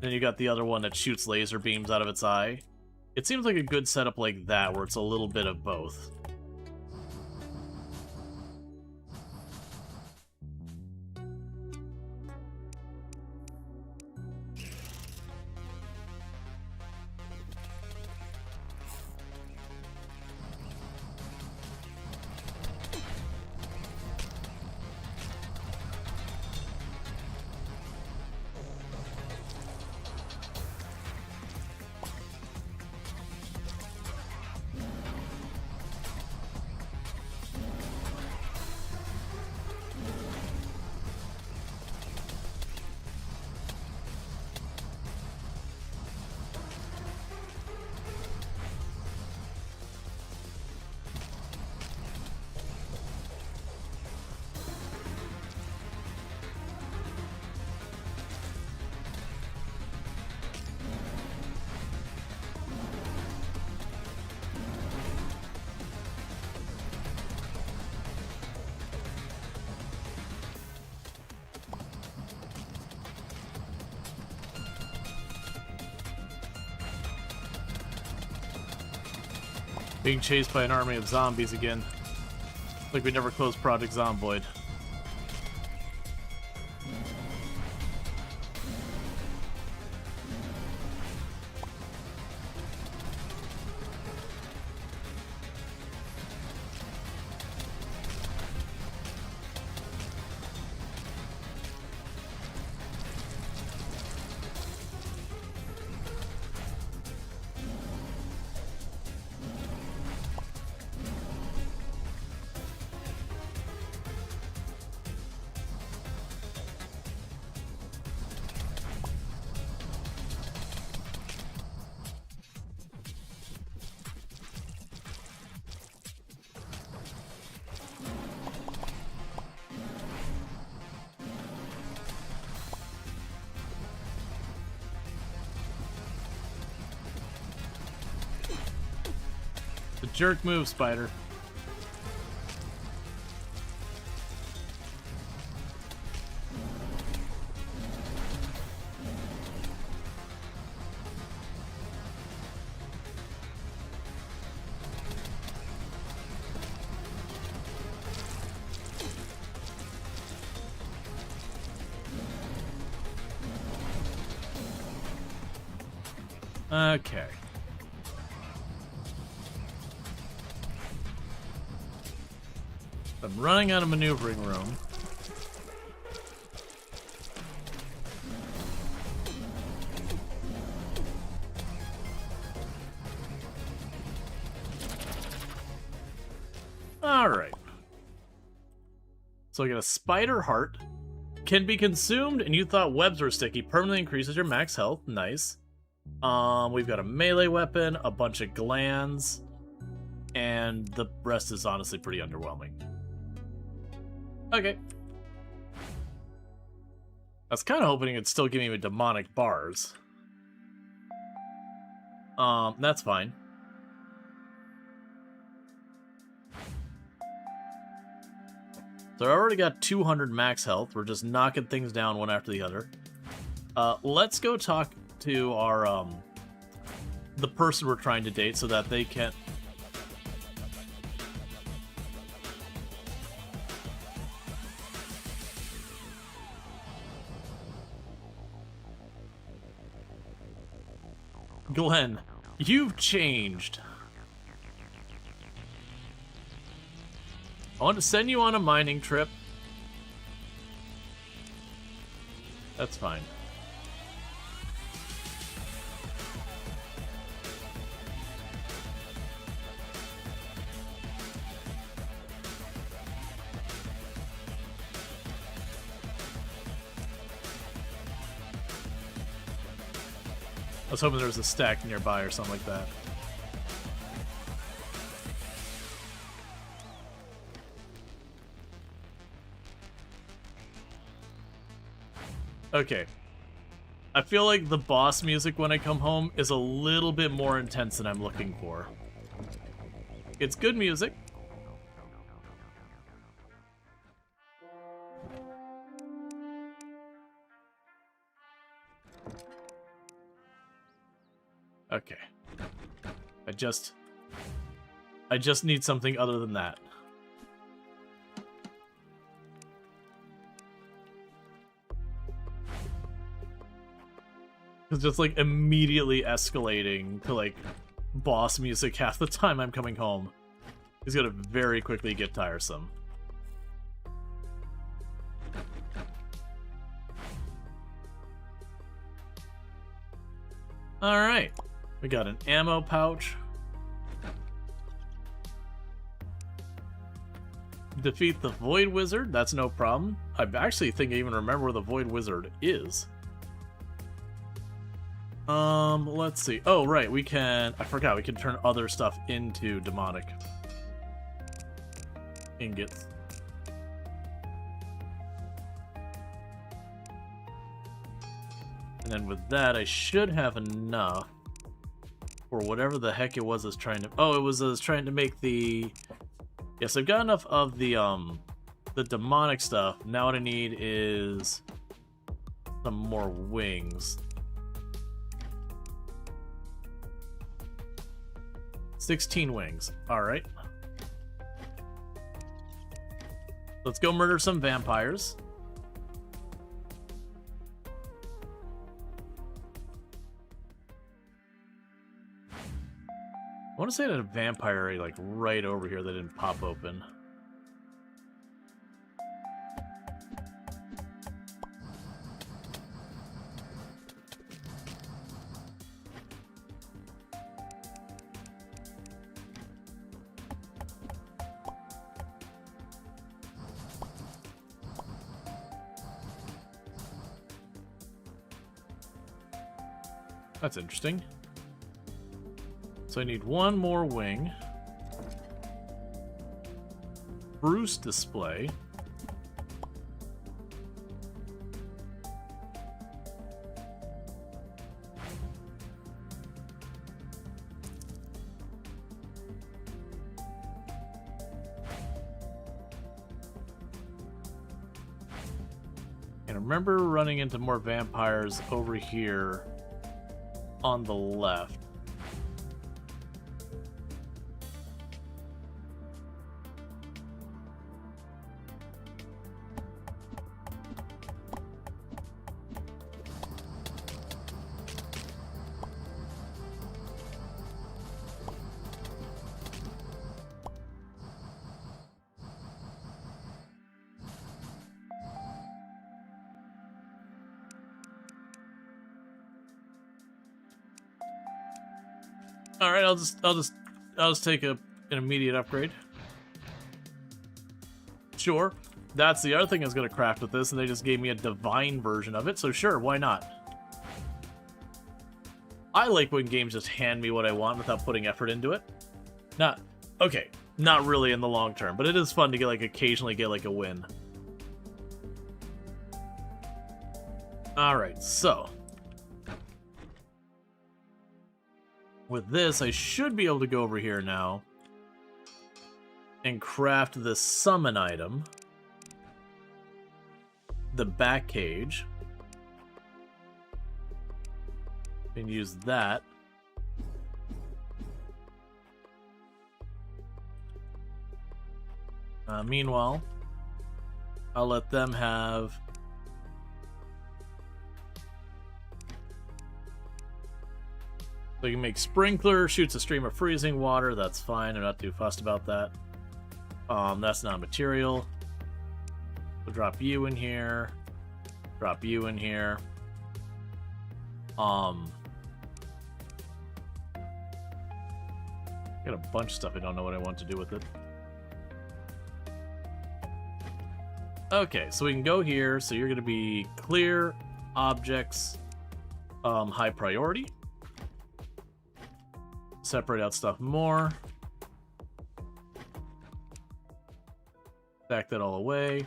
then you got the other one that shoots laser beams out of its eye. It seems like a good setup like that, where it's a little bit of both. Being chased by an army of zombies again. Like we never closed Project Zomboid. The jerk move, spider. Okay. I'm running out of maneuvering room. Alright. So I got a spider heart. Can be consumed, and you thought webs were sticky. Permanently increases your max health. Nice. We've got a melee weapon, a bunch of glands, and the rest is honestly pretty underwhelming. Okay. I was kind of hoping it'd still give me demonic bars. That's fine. So I already got 200 max health. We're just knocking things down one after the other. Let's go talk to our, the person we're trying to date so that they can... Glenn, you've changed. I want to send you on a mining trip. That's fine. I was hoping there was a stack nearby or something like that. Okay. I feel like the boss music when I come home is a little bit more intense than I'm looking for. It's good music. Okay. I just need something other than that. It's just like immediately escalating to like boss music half the time I'm coming home. It's gonna very quickly get tiresome. Alright. We got an ammo pouch. Defeat the Void Wizard, that's no problem. I actually think I even remember where the Void Wizard is. Let's see. Oh, right, we can... I forgot, we can turn other stuff into demonic ingots. And then with that, I should have enough for whatever the heck it was I was trying to... Oh, I was trying to make the... Yes, I've got enough of the demonic stuff. Now what I need is some more wings. 16 wings. Alright. Let's go murder some vampires. I want to say that a vampire like right over here that didn't pop open. That's interesting. So I need one more wing. Bruce display. And I remember running into more vampires over here on the left. All right, I'll just take an immediate upgrade. Sure, that's the other thing I was gonna craft with this, and they just gave me a divine version of it. So sure, why not? I like when games just hand me what I want without putting effort into it. Not really in the long term, but it is fun to get occasionally get a win. All right, so. With this, I should be able to go over here now and craft the summon item, the back cage, and use that. Meanwhile, I'll let them have... So you can make sprinkler, shoots a stream of freezing water, that's fine, I'm not too fussed about that. That's not material. We'll drop you in here. Drop you in here. Got a bunch of stuff I don't know what I want to do with it. Okay, so we can go here, so you're gonna be clear objects, high priority. Separate out stuff more. Back that all away.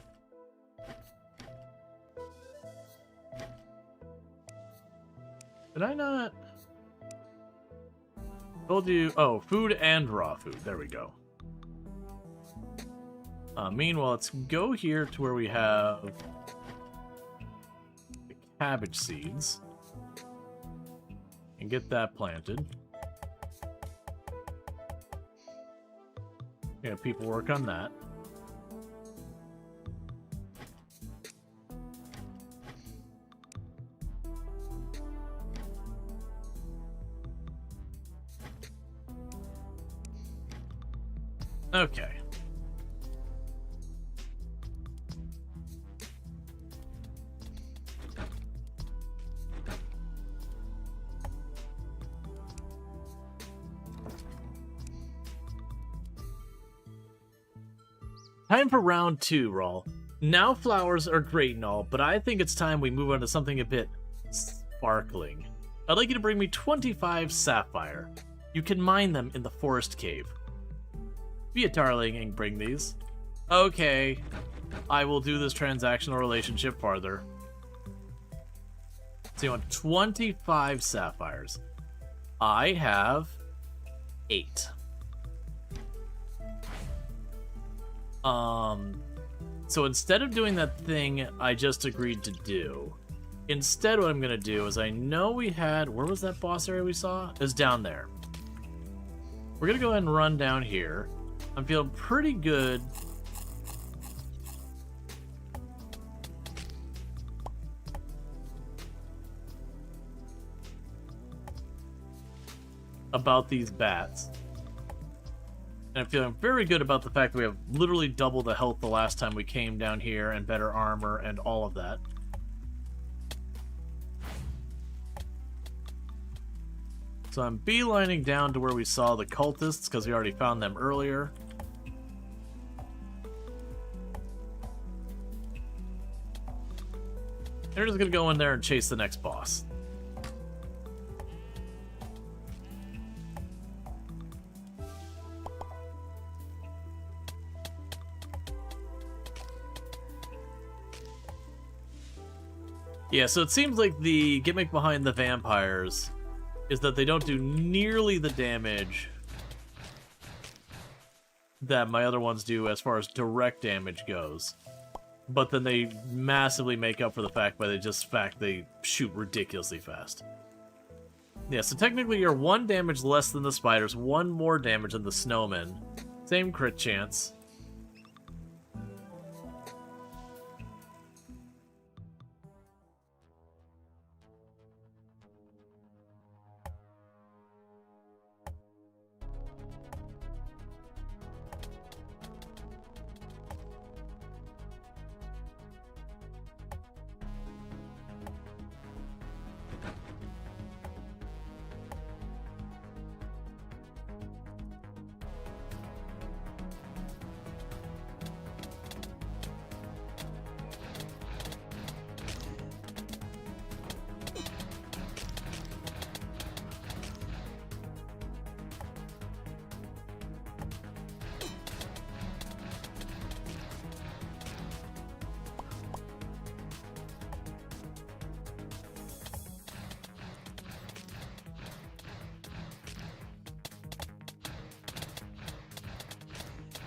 Did I not? Told you. Oh, food and raw food. There we go. Meanwhile, let's go here to where we have the cabbage seeds and get that planted. Yeah, people work on that. Okay. Time for round 2, Rual. Now flowers are great and all, but I think it's time we move on to something a bit sparkling. I'd like you to bring me 25 sapphire. You can mine them in the forest cave. Be a darling and bring these. Okay, I will do this transactional relationship farther. So you want 25 sapphires. I have 8. So instead of doing that thing I just agreed to do, instead what I'm gonna do is, I know we had, where was that boss area we saw? It was down there. We're gonna go ahead and run down here. I'm feeling pretty good about these bats. And I'm feeling very good about the fact that we have literally double the health the last time we came down here, and better armor and all of that. So I'm beelining down to where we saw the cultists, because we already found them earlier. They're just going to go in there and chase the next boss. Yeah, so it seems like the gimmick behind the vampires is that they don't do nearly the damage that my other ones do as far as direct damage goes. But then they massively make up for the fact by they shoot ridiculously fast. Yeah, so technically you're 1 damage less than the spiders, 1 more damage than the snowmen. Same crit chance.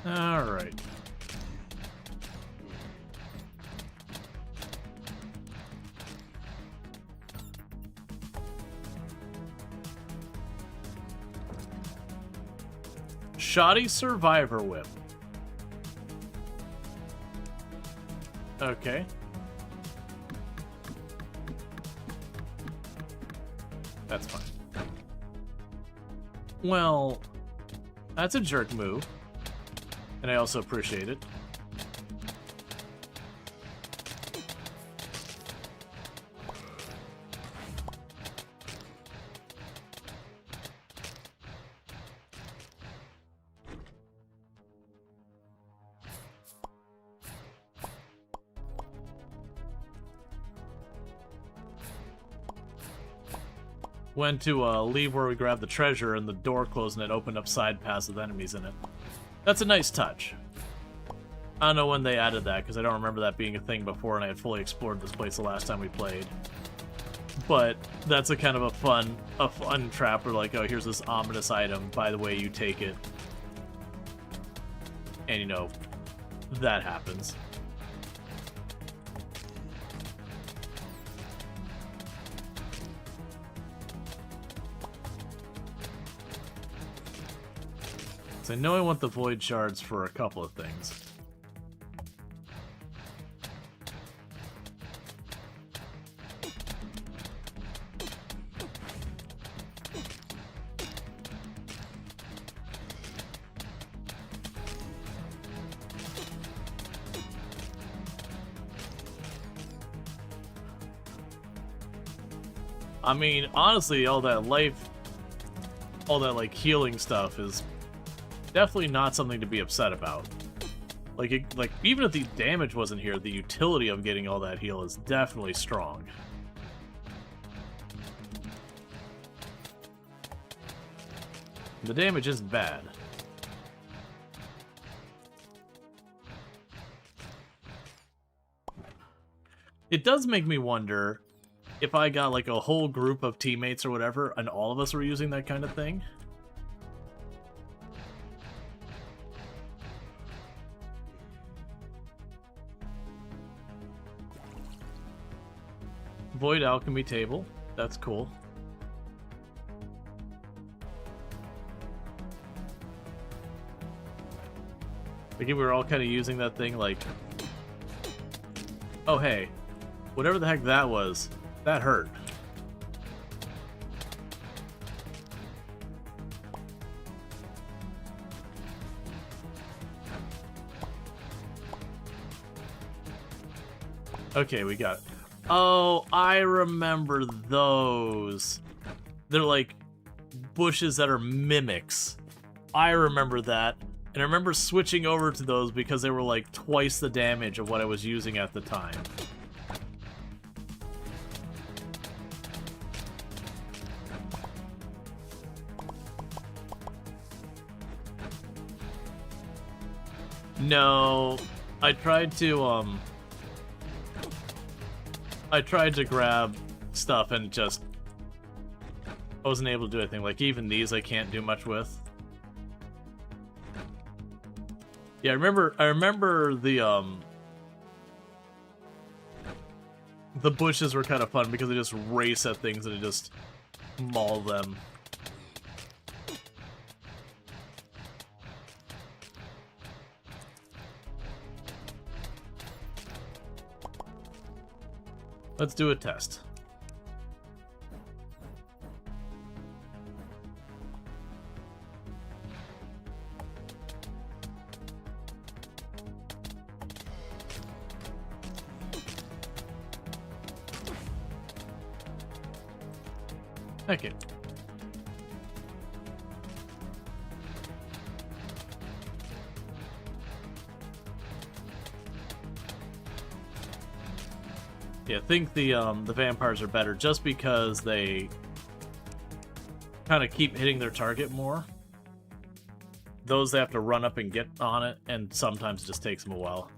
Alright. Shoddy Survivor Whip. Okay. That's fine. Well, that's a jerk move. And I also appreciate it. went to leave where we grabbed the treasure, and the door closed, and it opened up side paths with enemies in it. That's a nice touch. I don't know when they added that, because I don't remember that being a thing before, and I had fully explored this place the last time we played. But that's a kind of a fun trap where, like, oh, here's this ominous item, by the way, you take it. And, you know, that happens. So I know I want the void shards for a couple of things. I mean, honestly, all that like healing stuff is definitely not something to be upset about. Like, even if the damage wasn't here, the utility of getting all that heal is definitely strong. The damage isn't bad. It does make me wonder if I got like a whole group of teammates or whatever, and all of us were using that kind of thing. Void alchemy table. That's cool. Like, if we were all kind of using that thing, like, oh hey, whatever the heck that was, that hurt. Okay, we got it. Oh, I remember those. They're like bushes that are mimics. I remember that. And I remember switching over to those because they were like twice the damage of what I was using at the time. No, I tried to grab stuff and just I wasn't able to do anything. Like, even these I can't do much with. Yeah, I remember the bushes were kind of fun because they just race at things and just maul them. Let's do a test. Okay. Yeah, I think the vampires are better just because they kind of keep hitting their target more. Those they have to run up and get on it, and sometimes it just takes them a while.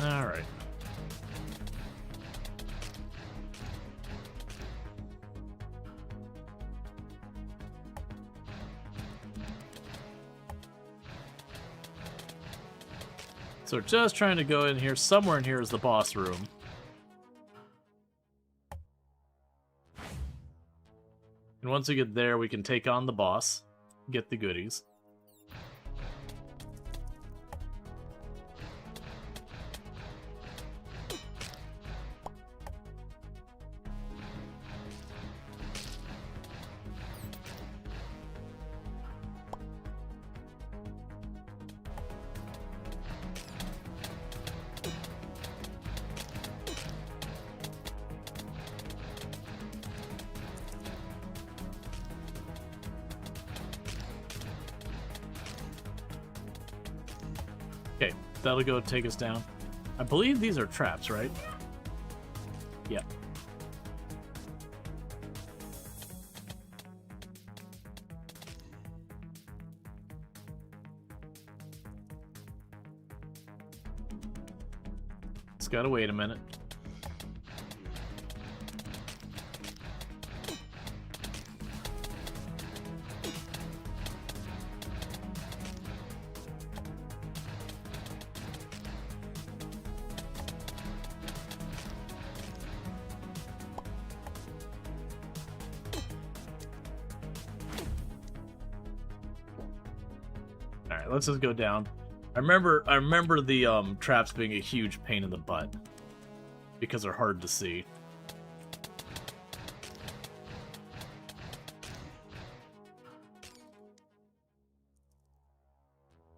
Alright. So just trying to go in here. Somewhere in here is the boss room. And once we get there, we can take on the boss, get the goodies. Okay, that'll go take us down. I believe these are traps, right? Yeah. Just gotta wait a minute. Alright, let's just go down. I remember the traps being a huge pain in the butt. Because they're hard to see.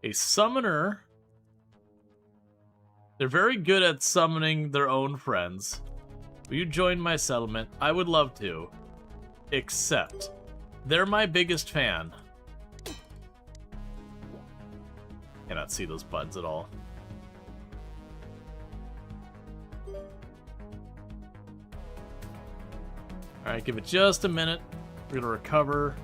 A summoner. They're very good at summoning their own friends. Will you join my settlement? I would love to. Except, they're my biggest fan. Cannot see those buds at all. Alright, give it just a minute. We're gonna recover.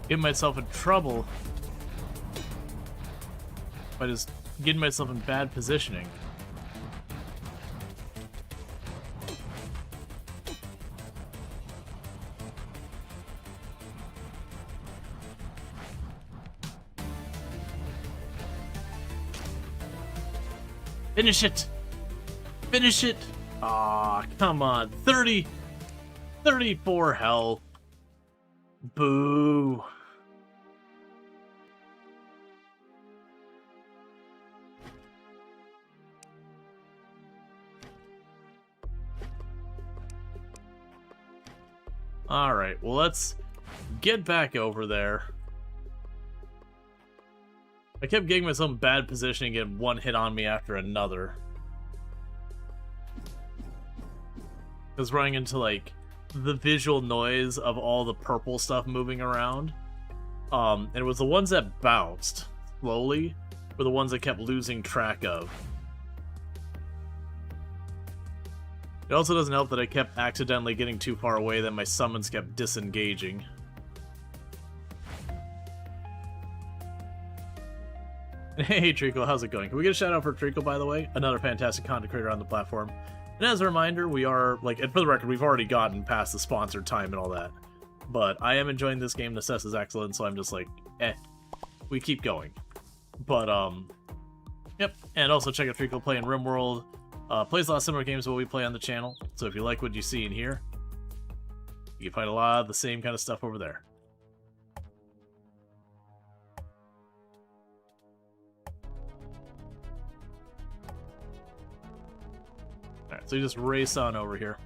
Get myself in trouble by just getting myself in bad positioning. Finish it! Finish it! Aw, come on. 34 health. Boo. Alright, well, let's get back over there. I kept getting myself in bad position and getting one hit on me after another. I was running into, like, the visual noise of all the purple stuff moving around. And it was the ones that bounced slowly were the ones I kept losing track of. It also doesn't help that I kept accidentally getting too far away that my summons kept disengaging. Hey Treacle, how's it going? Can we get a shout out for Treacle, by the way? Another fantastic content creator on the platform. And as a reminder, we are, like, and for the record, we've already gotten past the sponsored time and all that. But I am enjoying this game. Necesse is excellent, so I'm just like, we keep going. But, yep. And also check out Treacle play in RimWorld. Plays a lot of similar games to what we play on the channel. So if you like what you see in here, you can find a lot of the same kind of stuff over there. Alright, so you just race on over here.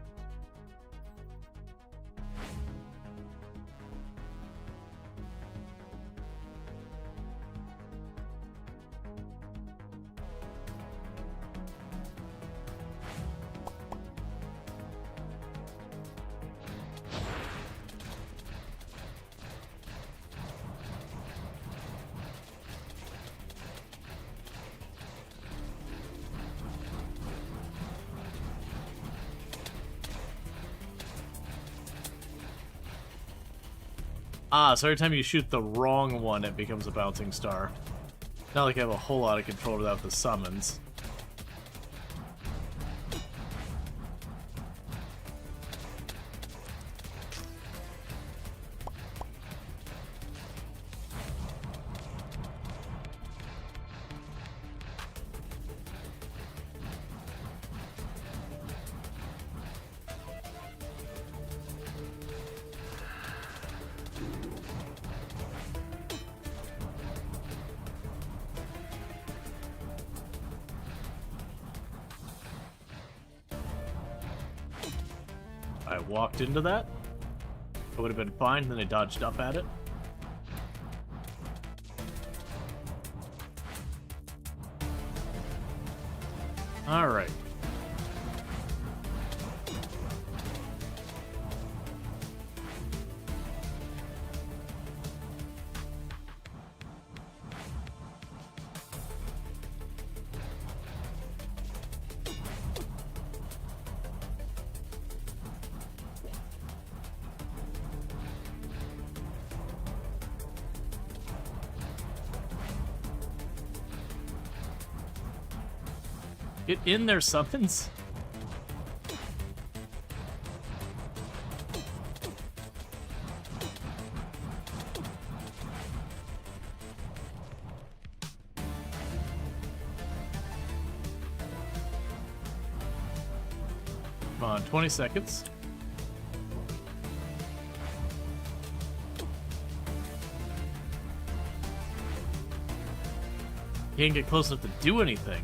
Ah, so every time you shoot the wrong one, it becomes a bouncing star. Not like I have a whole lot of control without the summons. I walked into that. It would have been fine, then I dodged up at it. Alright. Get in there, summons. Come on, 20 seconds. Can't get close enough to do anything.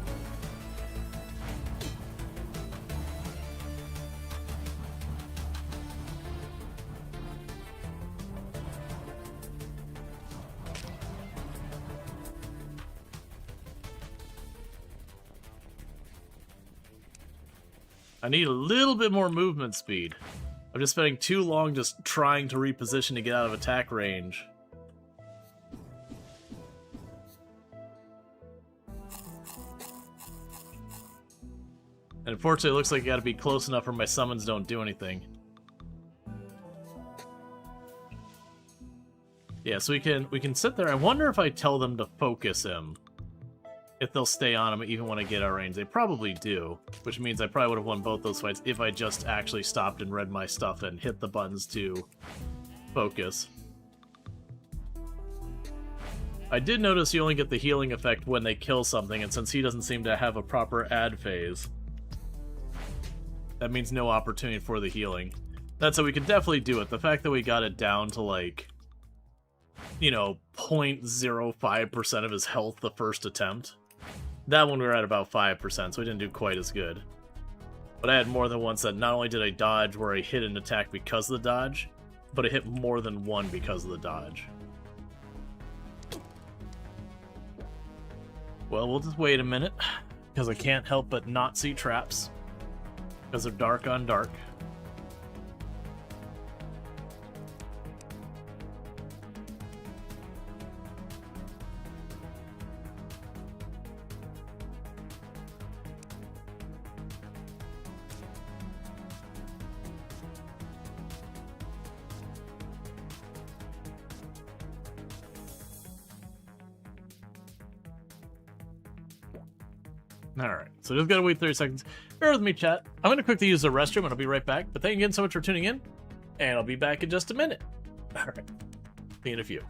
I need a little bit more movement speed. I'm just spending too long just trying to reposition to get out of attack range. And unfortunately, it looks like I gotta be close enough where my summons don't do anything. Yeah, so we can sit there. I wonder if I tell them to focus him, if they'll stay on him even when I get out of range. They probably do, which means I probably would have won both those fights if I just actually stopped and read my stuff and hit the buttons to focus. I did notice you only get the healing effect when they kill something, and since he doesn't seem to have a proper add phase, that means no opportunity for the healing. That's how we could definitely do it. The fact that we got it down to, like, you know, 0.05% of his health the first attempt. That one we were at about 5%, so we didn't do quite as good. But I had more than once that not only did I dodge where I hit an attack because of the dodge, but I hit more than one because of the dodge. Well, we'll just wait a minute, because I can't help but not see traps, because they're dark on dark. Alright, so just gotta wait 30 seconds. Bear with me, chat. I'm gonna quickly use the restroom and I'll be right back. But thank you again so much for tuning in, and I'll be back in just a minute. Alright, see you in a few.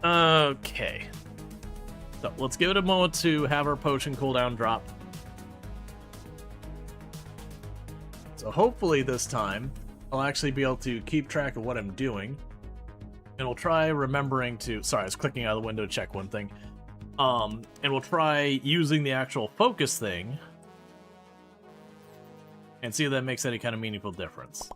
Okay. So let's give it a moment to have our potion cooldown drop. So hopefully this time, I'll actually be able to keep track of what I'm doing. And we'll try remembering to... Sorry, I was clicking out of the window to check one thing. And we'll try using the actual focus thing and see if that makes any kind of meaningful difference.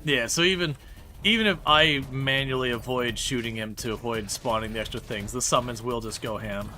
Yeah, so even if I manually avoid shooting him to avoid spawning the extra things, the summons will just go ham.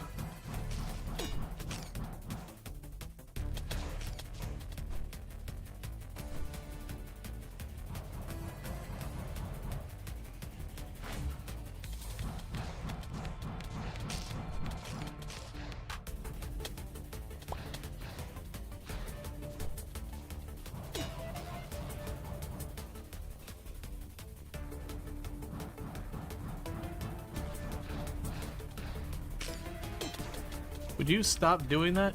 Would you stop doing that?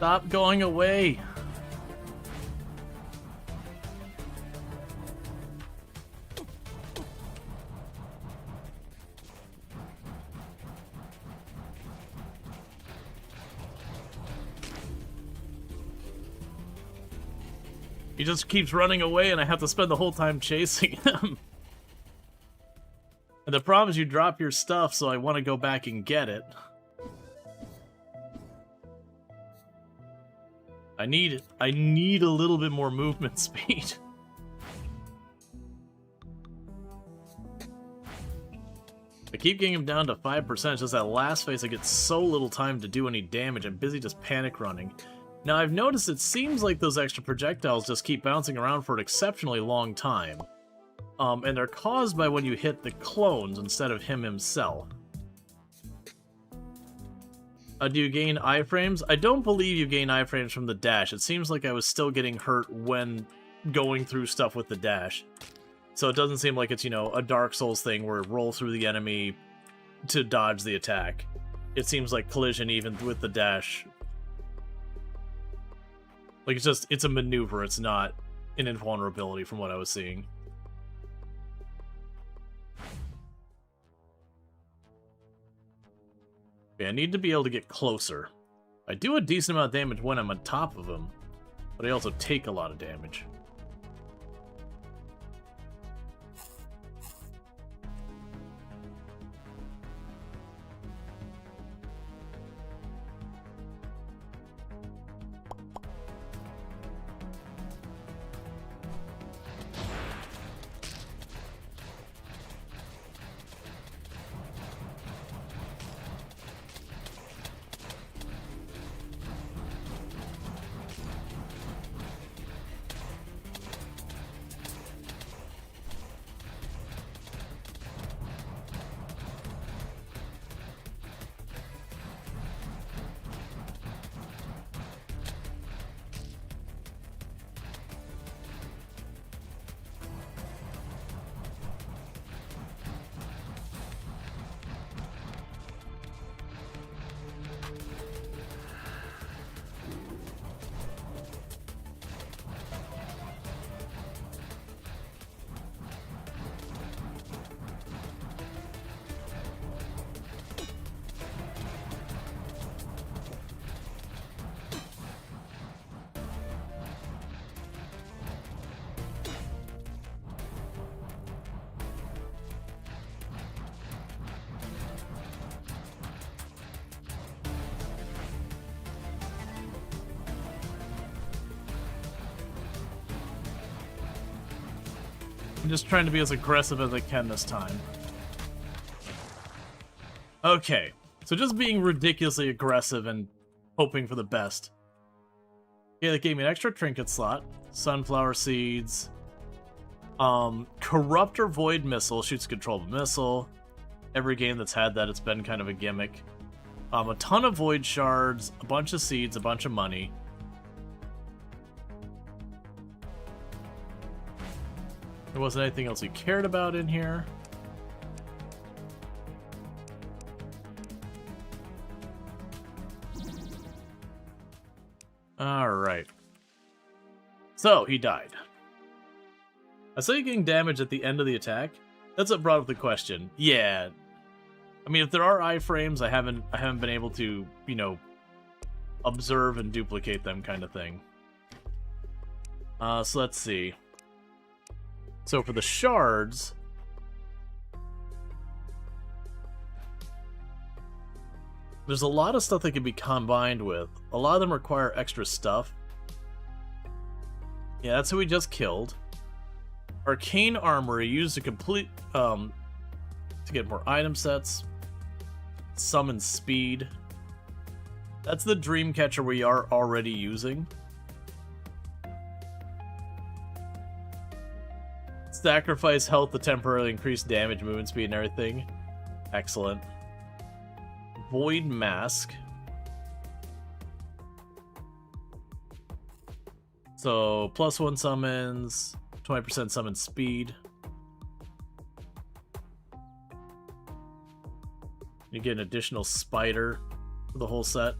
Stop going away. He just keeps running away and I have to spend the whole time chasing him. And the problem is you drop your stuff, so I want to go back and get it. I need a little bit more movement speed. I keep getting him down to 5%, it's just that last phase I get so little time to do any damage, I'm busy just panic running. Now I've noticed it seems like those extra projectiles just keep bouncing around for an exceptionally long time. And they're caused by when you hit the clones instead of him himself. Do you gain iframes? I don't believe you gain iframes from the dash. It seems like I was still getting hurt when going through stuff with the dash. So it doesn't seem like it's, you know, a Dark Souls thing where it rolls through the enemy to dodge the attack. It seems like collision even with the dash. Like, it's a maneuver, it's not an invulnerability from what I was seeing. Okay, I need to be able to get closer. I do a decent amount of damage when I'm on top of him, but I also take a lot of damage. I'm just trying to be as aggressive as I can this time. Okay, so just being ridiculously aggressive and hoping for the best. Okay, that gave me an extra trinket slot. Sunflower seeds. Corrupt or Void Missile shoots control of a missile. Every game that's had that, it's been kind of a gimmick. A ton of Void Shards, a bunch of seeds, a bunch of money. There wasn't anything else we cared about in here. Alright. So, he died. I saw you getting damage at the end of the attack. That's what brought up the question. Yeah. I mean, if there are iframes, I haven't been able to, you know, observe and duplicate them kind of thing. So let's see. So for the shards, there's a lot of stuff that can be combined with. A lot of them require extra stuff. Yeah, that's who we just killed. Arcane Armory used to complete, to get more item sets. Summon Speed. That's the Dreamcatcher we are already using. Sacrifice health to temporarily increase damage, movement speed, and everything. Excellent. Void Mask. So, +1 summons, 20% summon speed. You get an additional spider for the whole set.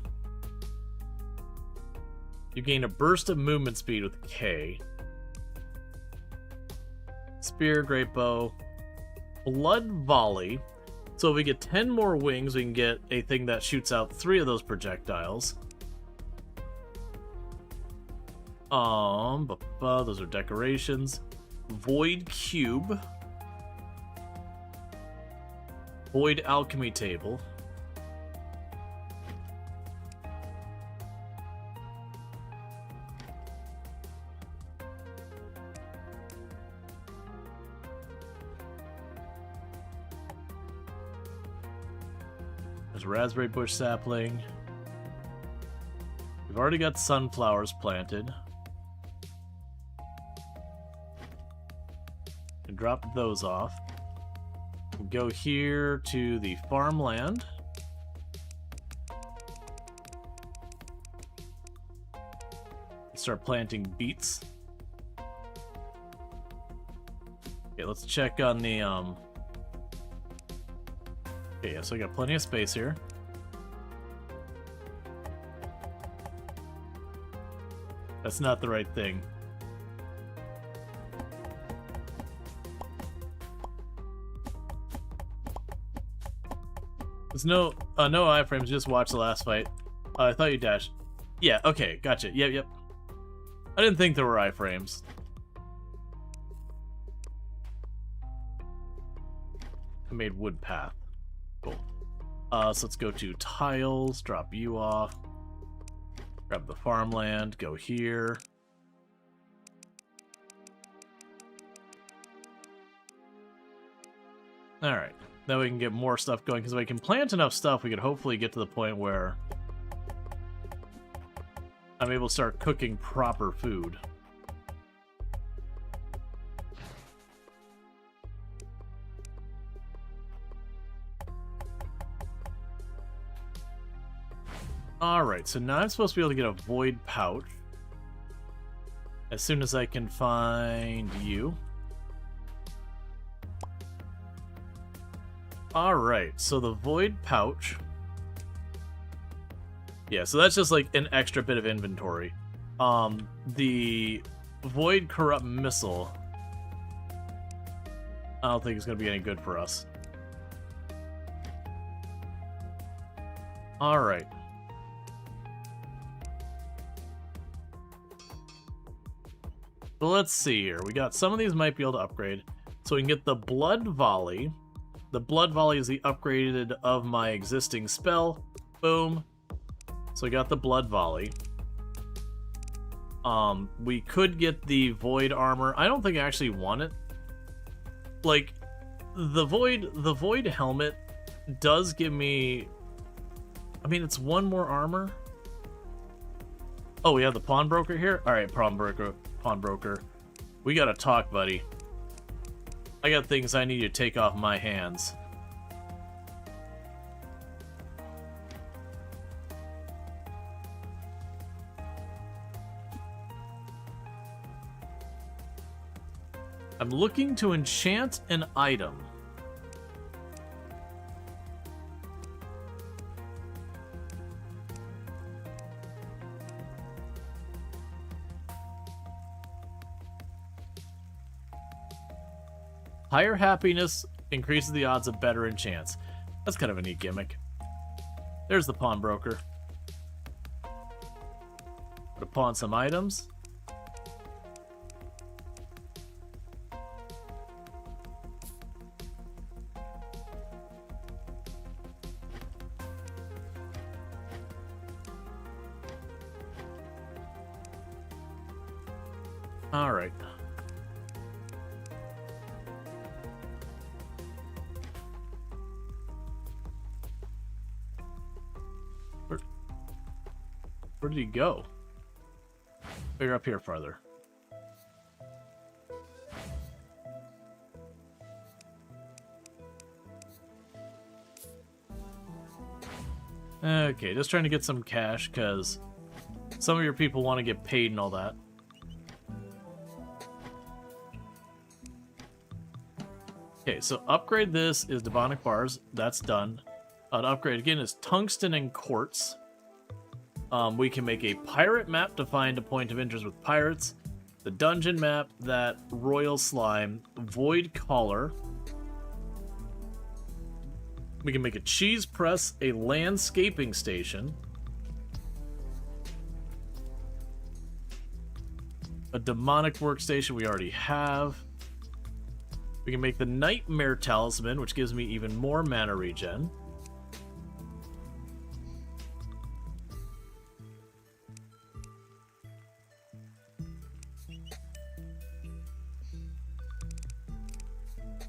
You gain a burst of movement speed with K. Spear, Great Bow. Blood Volley. So if we get 10 more wings, we can get a thing that shoots out 3 of those projectiles. Those are decorations. Void Cube. Void Alchemy Table. There's Raspberry Bush Sapling. We've already got sunflowers planted. And drop those off. We'll go here to the farmland. Start planting beets. Okay, let's check on the Okay, yeah, so I got plenty of space here. That's not the right thing. There's no iframes, just watch the last fight. I thought you dashed. Yeah, okay, gotcha. Yep. I didn't think there were iframes. I made wood path. Cool. So let's go to tiles, drop you off. Grab the farmland, go here. Alright, now we can get more stuff going, because if we can plant enough stuff, we could hopefully get to the point where I'm able to start cooking proper food. Alright, so now I'm supposed to be able to get a void pouch as soon as I can find you. Alright, so the void pouch. Yeah, so that's just like an extra bit of inventory. The void corrupt missile, I don't think it's going to be any good for us. Alright. So let's see here. We got some of these might be able to upgrade. So we can get the Blood Volley. The Blood Volley is the upgraded of my existing spell. Boom. So we got the Blood Volley. We could get the Void Armor. I don't think I actually want it. like, the void helmet does give me, I mean, it's 1 more armor. Oh, we have the pawnbroker here? Alright, pawnbroker. We gotta talk, buddy. I got things I need to take off my hands. I'm looking to enchant an item. Higher happiness increases the odds of better enchants. That's kind of a neat gimmick. There's the pawnbroker. To pawn some items. All right. Where did he go? You're up here farther. Okay, just trying to get some cash because some of your people want to get paid and all that. Okay, so upgrade this is demonic bars. That's done. To upgrade again is tungsten and quartz. We can make a pirate map to find a point of interest with pirates. The dungeon map, that royal slime, void collar. We can make a cheese press, a landscaping station. A demonic workstation we already have. We can make the nightmare talisman, which gives me even more mana regen.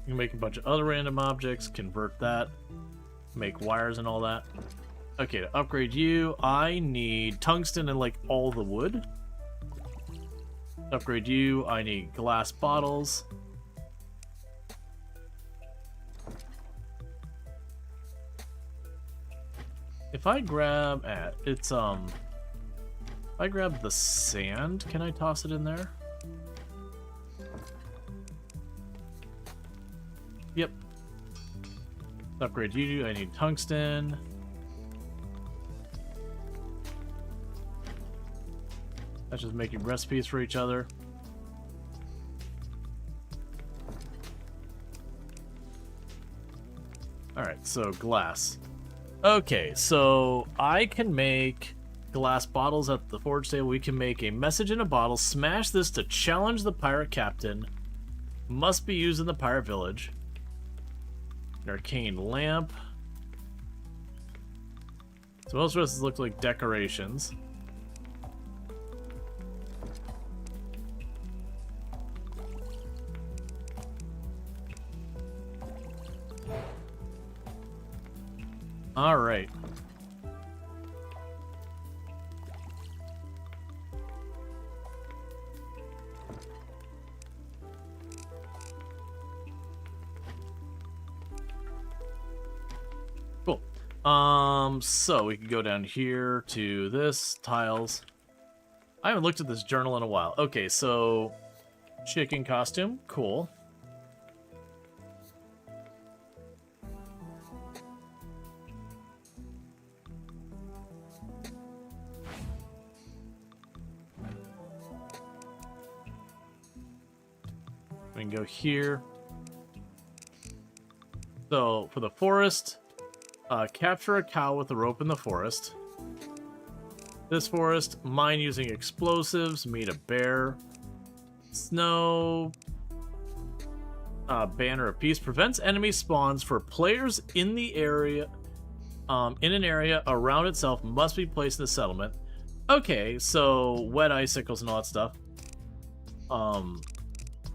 You can make a bunch of other random objects, convert that, make wires and all that. Okay, to upgrade you, I need tungsten and like all the wood. To upgrade you, I need glass bottles. If I grab if I grab the sand, can I toss it in there? Yep. Upgrade you, I need tungsten. That's just making recipes for each other. Alright, so glass. Okay, so I can make glass bottles at the forge table. We can make a message in a bottle. Smash this to challenge the pirate captain. Must be used in the pirate village. An arcane lamp. So most of this look like decorations. All right. Cool. So we can go down here to this tiles. I haven't looked at this journal in a while. Okay, so chicken costume, cool. We can go here. So for the forest, capture a cow with a rope in the forest. This forest, mine using explosives, meet a bear. Snow banner of peace prevents enemy spawns for players in the area. In an area around itself must be placed in the settlement. Okay, so wet icicles and all that stuff.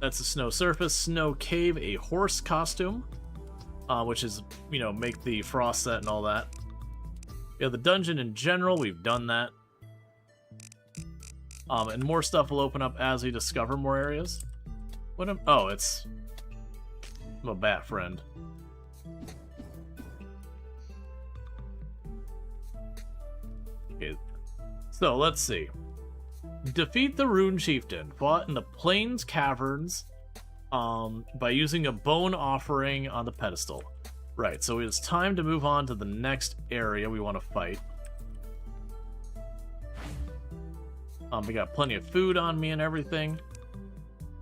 That's a snow surface. Snow cave, a horse costume, which is, you know, make the frost set and all that. Yeah, the dungeon in general, we've done that. And more stuff will open up as we discover more areas. What am... Oh, it's... I'm a bat friend. Okay, so let's see. Defeat the Rune Chieftain. Fought in the Plains Caverns by using a bone offering on the pedestal. Right, so it's time to move on to the next area we want to fight. We got plenty of food on me and everything.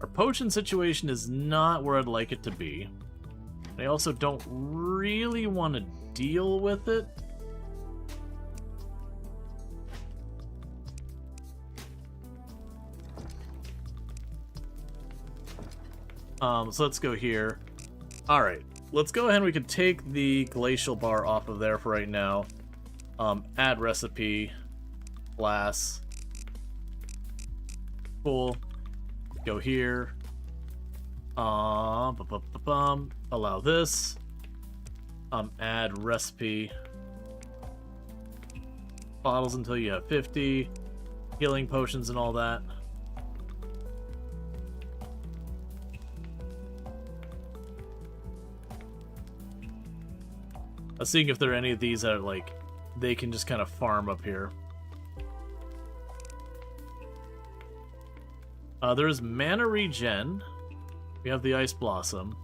Our potion situation is not where I'd like it to be. I also don't really want to deal with it. So let's go here. Alright, let's go ahead and we can take the glacial bar off of there for right now. Add recipe. Glass. Cool. Go here. Allow this. Add recipe. Bottles until you have 50. Healing potions and all that. I was seeing if there are any of these that are like, they can just kind of farm up here. There's mana regen. We have the ice blossom.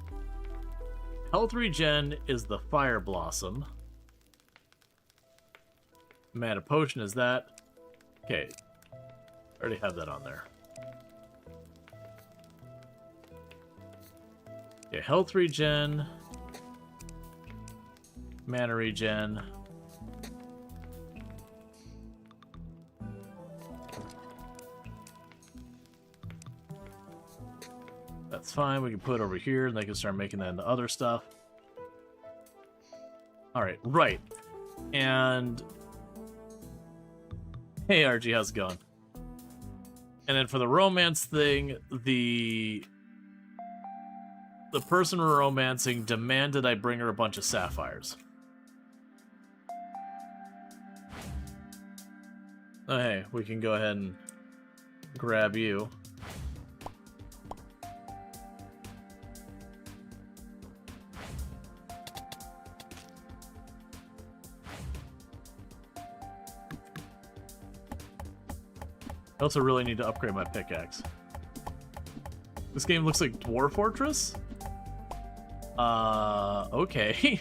Health regen is the fire blossom. Mana potion is that. Okay. I already have that on there. Okay, health regen. Mana regen. That's fine, we can put it over here and they can start making that into other stuff. Alright, right. And hey RG, how's it going? And then for the romance thing, the person we're romancing demanded I bring her a bunch of sapphires. Oh, hey, we can go ahead and grab you. I also really need to upgrade my pickaxe. This game looks like Dwarf Fortress? Okay.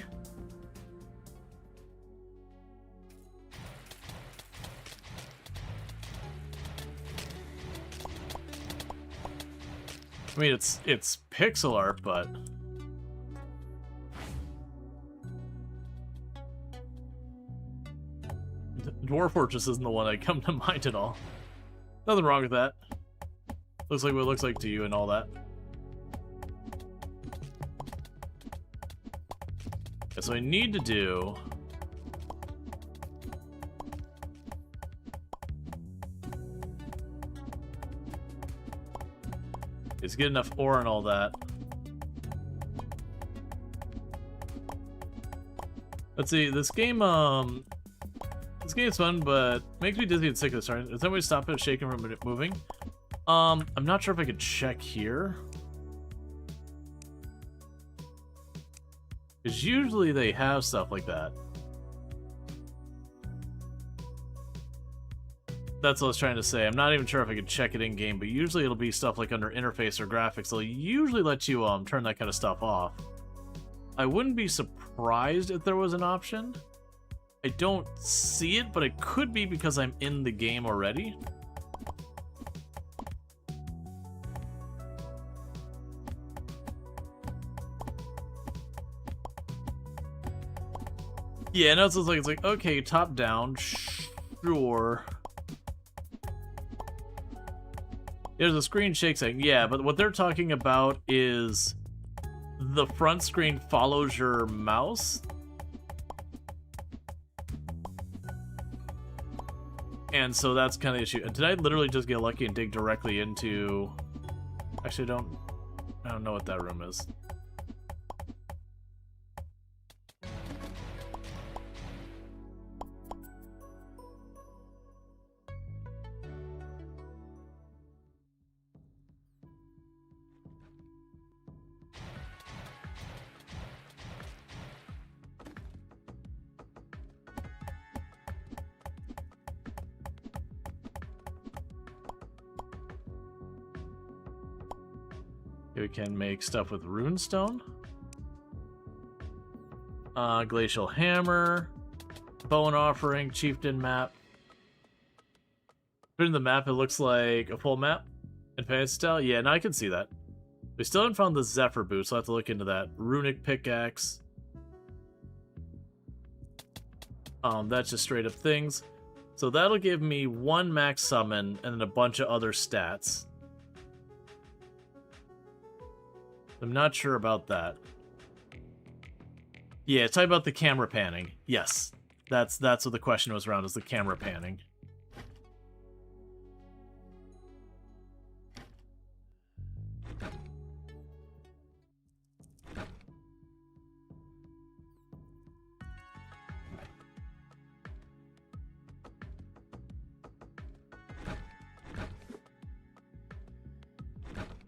I mean, it's pixel art, but Dwarf Fortress isn't the one that come to mind at all. Nothing wrong with that. Looks like what it looks like to you and all that. Okay, so I need to do is get enough ore and all that. Let's see, this game's fun, but makes me dizzy and sick at the start. Is that way to stop it shaking from it moving? I'm not sure if I could check here. Because usually they have stuff like that. That's what I was trying to say. I'm not even sure if I could check it in-game, but usually it'll be stuff like under interface or graphics. They'll usually let you turn that kind of stuff off. I wouldn't be surprised if there was an option. I don't see it, but it could be because I'm in the game already. Yeah, no, it's like, okay, top down, sure. There's a screen shake saying, yeah, but what they're talking about is the front screen follows your mouse. And so that's kind of the issue. And did I literally just get lucky and dig directly into... Actually, I don't know what that room is. We can make stuff with runestone. Glacial hammer. Bone offering. Chieftain map. But in the map, it looks like a full map. In fantasy style? Yeah, no, I can see that. We still haven't found the Zephyr boot, so I'll have to look into that. Runic pickaxe. That's just straight up things. So that'll give me 1 max summon and then a bunch of other stats. I'm not sure about that. Yeah, talk about the camera panning. Yes. That's what the question was around, is the camera panning.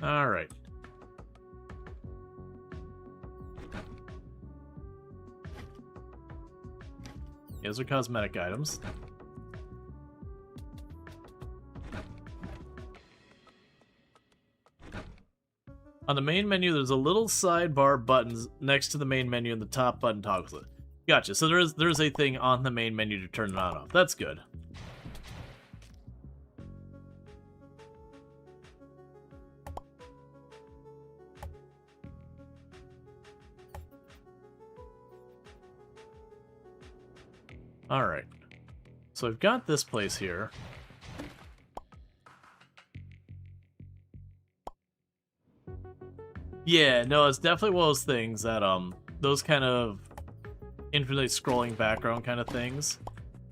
All right. Those are cosmetic items. On the main menu, there's a little sidebar buttons next to the main menu, and the top button toggles it. Gotcha. So there's a thing on the main menu to turn it on and off. That's good. Alright. So I've got this place here. Yeah, no, it's definitely one of those things that, those kind of infinitely scrolling background kind of things,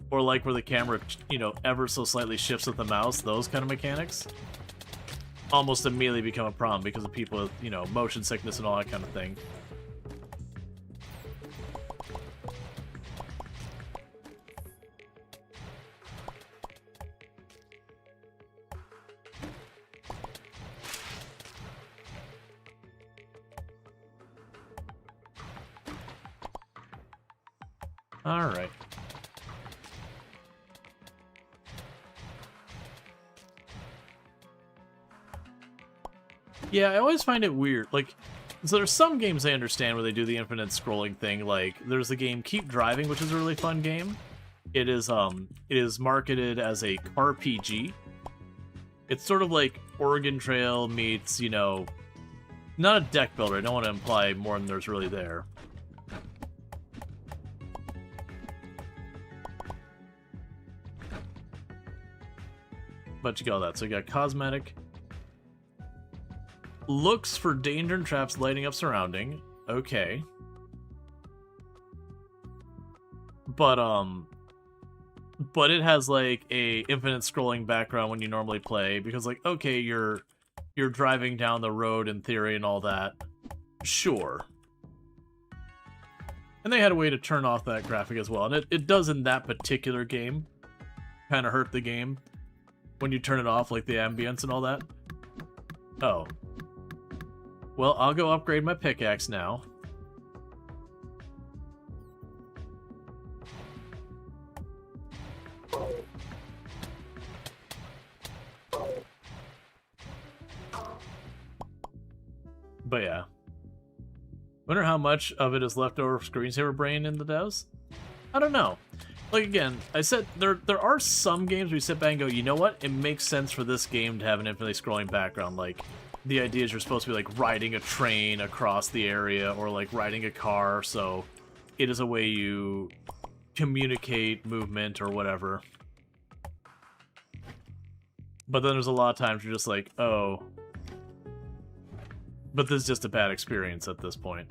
or like where the camera, you know, ever so slightly shifts with the mouse, those kind of mechanics, almost immediately become a problem because of people with, you know, motion sickness and all that kind of thing. Alright. Yeah, I always find it weird. Like, so there's some games I understand where they do the infinite scrolling thing. Like, there's the game Keep Driving, which is a really fun game. It is marketed as a RPG. It's sort of like Oregon Trail meets, you know, not a deck builder. I don't want to imply more than there's really there. But you got that. So you got cosmetic. Looks for danger and traps lighting up surrounding. Okay. But it has like a infinite scrolling background when you normally play, because like, okay, you're driving down the road in theory and all that. Sure. And they had a way to turn off that graphic as well. And it does in that particular game kind of hurt the game when you turn it off, like the ambience and all that. Oh. Well, I'll go upgrade my pickaxe now. But yeah. Wonder how much of it is left over screensaver brain in the devs? I don't know. Like, again, I said there are some games where you sit back and go, you know what? It makes sense for this game to have an infinitely scrolling background. Like, the idea is you're supposed to be, like, riding a train across the area or, like, riding a car, so it is a way you communicate movement or whatever. But then there's a lot of times you're just like, oh. But this is just a bad experience at this point.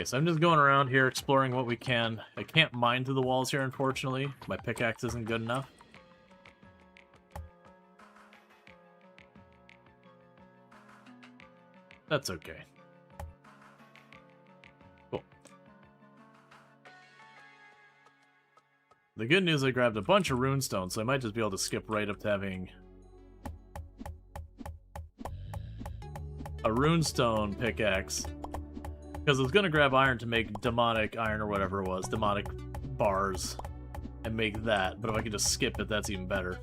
Okay, so I'm just going around here exploring what we can. I can't mine through the walls here, unfortunately. My pickaxe isn't good enough. That's okay. Cool. The good news, I grabbed a bunch of runestones, so I might just be able to skip right up to having a runestone pickaxe. Because I was going to grab iron to make demonic iron or whatever it was, demonic bars, and make that. But if I could just skip it, that's even better.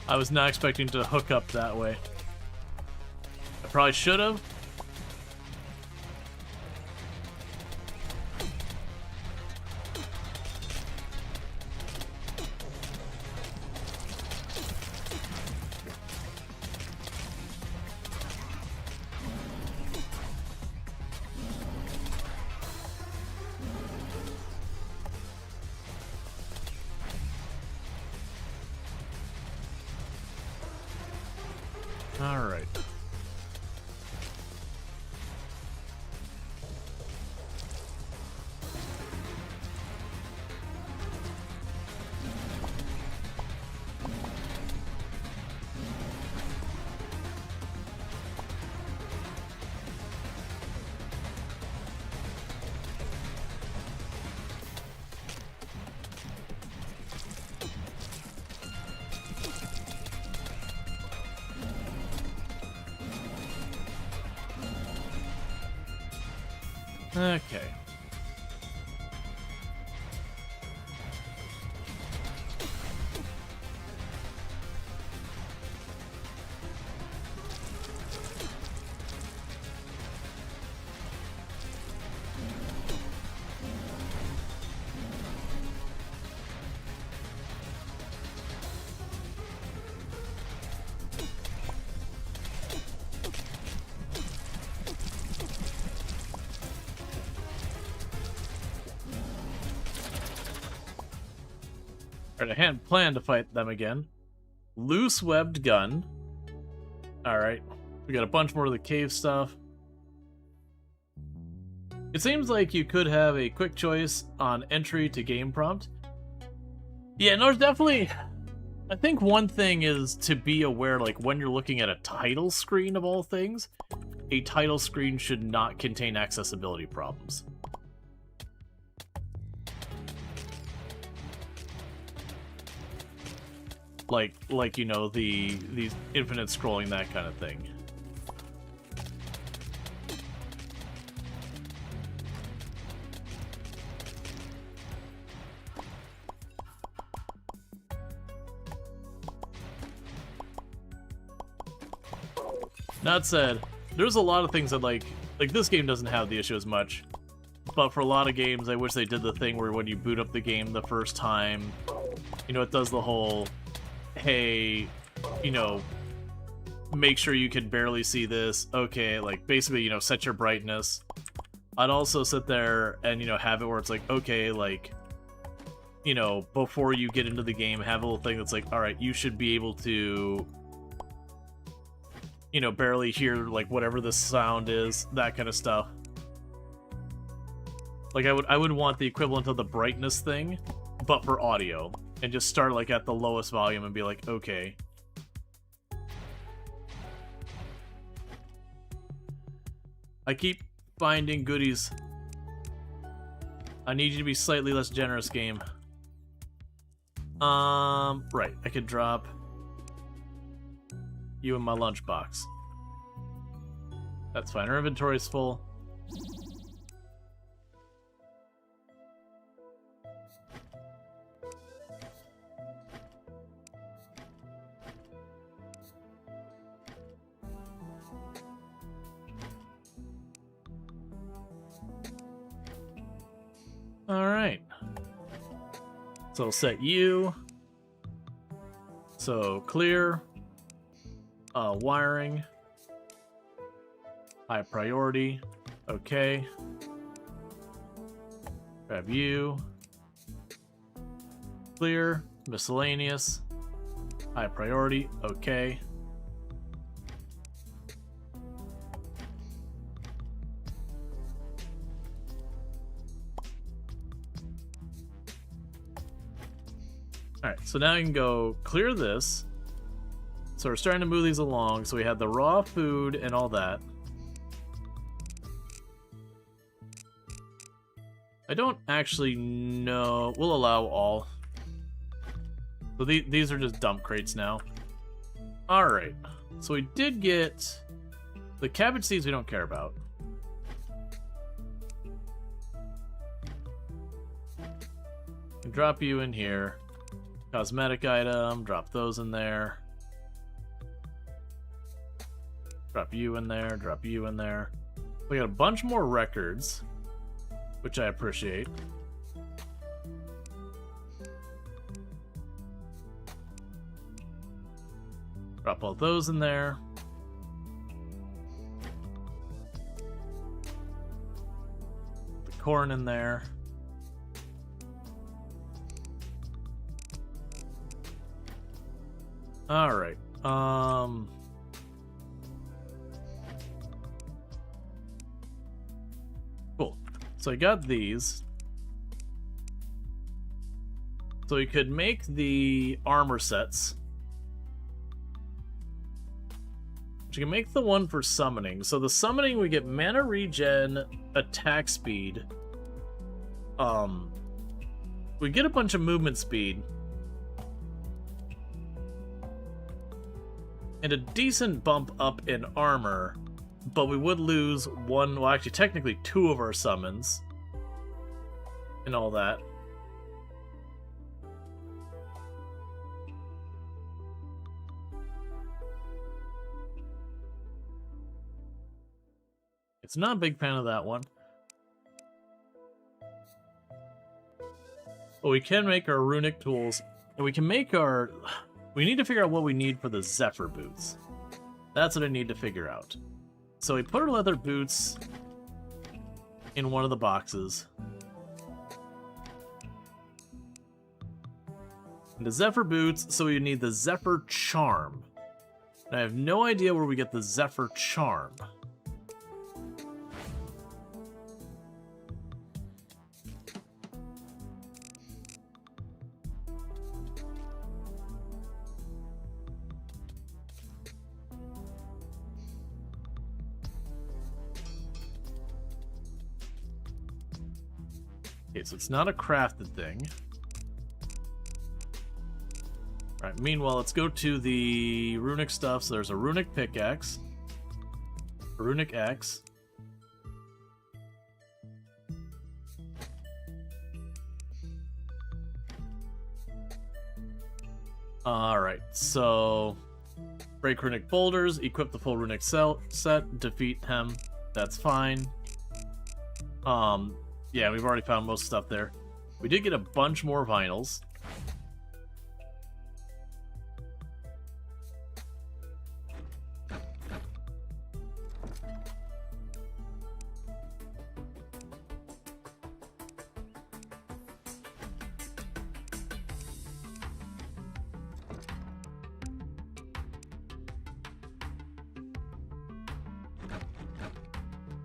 I was not expecting to hook up that way. I probably should have. All right. Okay. Alright, I hadn't planned to fight them again. Loose webbed gun. Alright. We got a bunch more of the cave stuff. It seems like you could have a quick choice on entry to game prompt. Yeah, no, there's definitely... I think one thing is to be aware, like, when you're looking at a title screen of all things, a title screen should not contain accessibility problems. Like you know, these infinite scrolling, that kind of thing. That said, there's a lot of things that like this game doesn't have the issue as much, but for a lot of games, I wish they did the thing where when you boot up the game the first time, you know, it does the whole, hey, you know, make sure you can barely see this. Okay, like, basically, you know, set your brightness. I'd also sit there and, you know, have it where it's like, okay, like, you know, before you get into the game, have a little thing that's like, alright, you should be able to, you know, barely hear, like, whatever the sound is, that kind of stuff. Like, I would want the equivalent of the brightness thing, but for audio. And just start, like, at the lowest volume and be like, okay. I keep finding goodies. I need you to be slightly less generous, game. Right. I could drop you in my lunchbox. That's fine. Our inventory's full. Alright. So we'll set you. So clear. Wiring. High priority. Okay. Grab you. Clear. Miscellaneous. High priority. Okay. Alright, so now you can go clear this. So we're starting to move these along. So we had the raw food and all that. I don't actually know. We'll allow all. So these are just dump crates now. Alright, so we did get the cabbage seeds we don't care about. Drop you in here. Cosmetic item, drop those in there. Drop you in there, drop you in there. We got a bunch more records, which I appreciate. Drop all those in there. The corn in there. All right. Cool. So I got these. So we could make the armor sets. You can make the one for summoning. So the summoning, we get mana regen, attack speed. We get a bunch of movement speed. And a decent bump up in armor. But we would lose one, well actually technically two of our summons. And all that. It's not a big fan of that one. But we can make our runic tools. And we can make our... We need to figure out what we need for the Zephyr boots. That's what I need to figure out. So we put our leather boots in one of the boxes. And the Zephyr boots, so we need the Zephyr charm. And I have no idea where we get the Zephyr charm. Okay, so it's not a crafted thing. Alright, meanwhile, let's go to the runic stuff. So there's a runic pickaxe, a runic axe. Alright, so break runic boulders, equip the full runic set, defeat him. That's fine. Yeah, we've already found most stuff there. We did get a bunch more vinyls.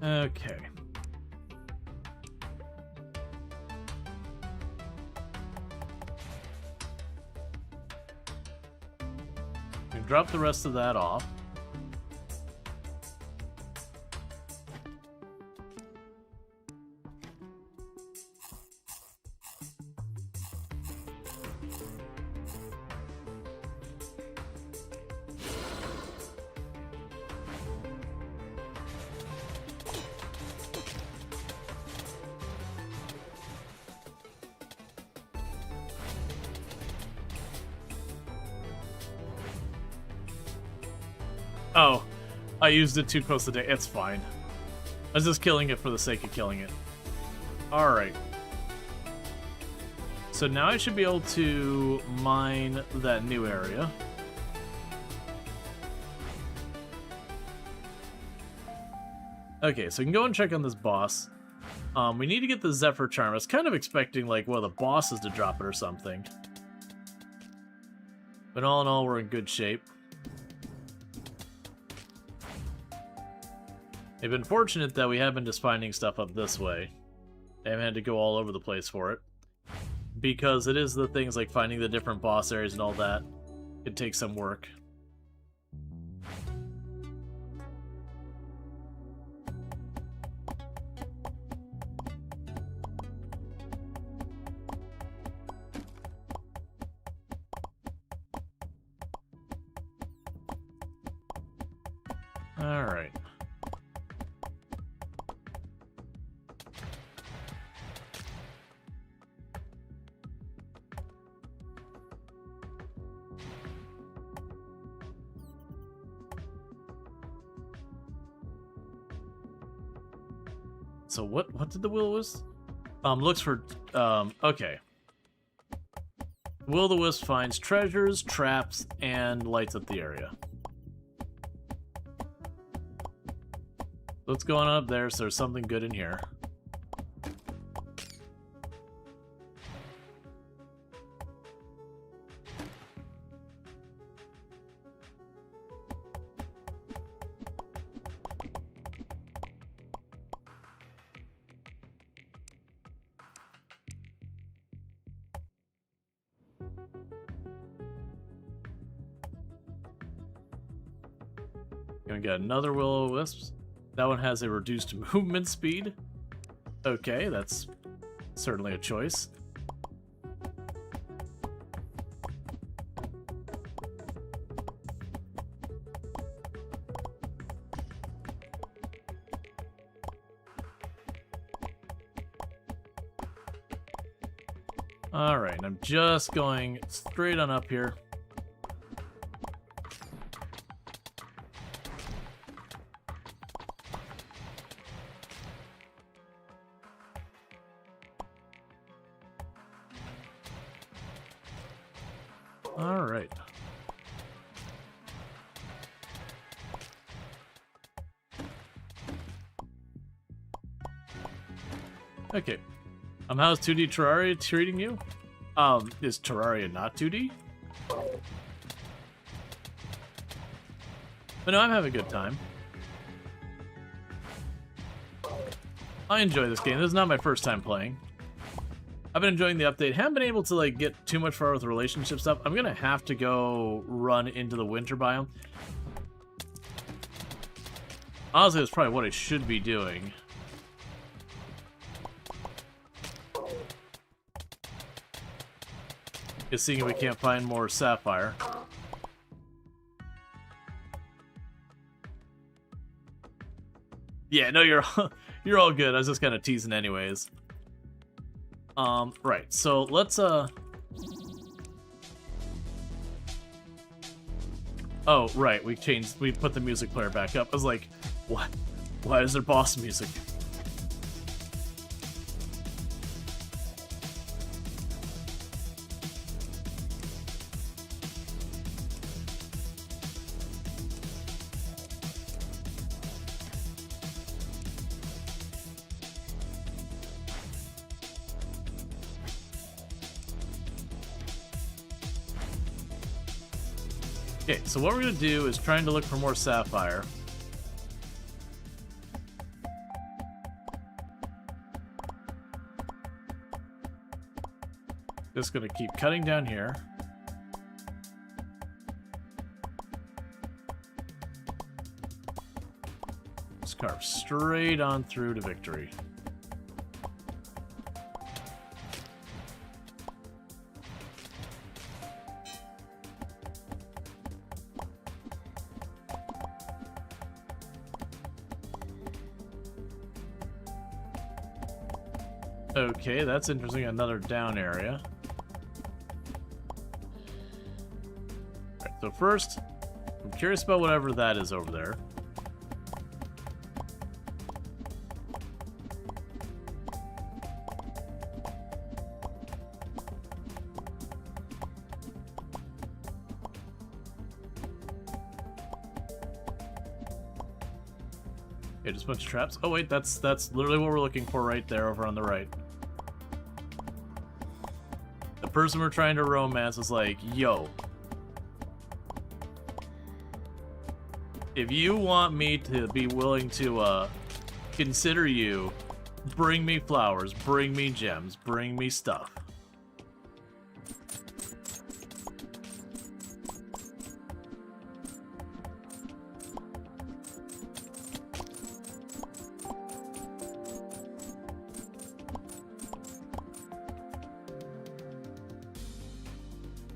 Okay. Drop the rest of that off. Oh, I used it too close to day. It's fine. I was just killing it for the sake of killing it. Alright. So now I should be able to mine that new area. Okay, so we can go and check on this boss. We need to get the Zephyr Charm. I was kind of expecting, like, one of the bosses to drop it or something. But all in all, we're in good shape. It's been fortunate that we have been just finding stuff up this way. I haven't had to go all over the place for it. Because it is the things like finding the different boss areas and all that. It takes some work. Alright. So what did the will-o-wisp? Looks for, okay. Will-o-wisp finds treasures, traps, and lights up the area. What's going on up there? So there's something good in here. And we got another will-o-wisp. That one has a reduced movement speed. Okay, that's certainly a choice. Alright, I'm just going straight on up here. Alright. Okay. How's 2D Terraria treating you? Is Terraria not 2D? But no, I'm having a good time. I enjoy this game. This is not my first time playing. I've been enjoying the update. Haven't been able to like get too much far with the relationship stuff. I'm gonna have to go run into the winter biome. Honestly, that's probably what I should be doing. Is seeing if we can't find more sapphire. Yeah, no, you're you're all good. I was just kind of teasing anyways. Right, so let's, oh, right, we put the music player back up. I was like, what? Why is there boss music? Okay, so what we're going to do is trying to look for more sapphire. Just going to keep cutting down here. Just carve straight on through to victory. Okay, that's interesting. Another down area. Right, so first, I'm curious about whatever that is over there. Okay, just a bunch of traps. Oh wait, that's literally what we're looking for right there over on the right. The person we're trying to romance is like, yo, if you want me to be willing to consider you, bring me flowers, bring me gems, bring me stuff.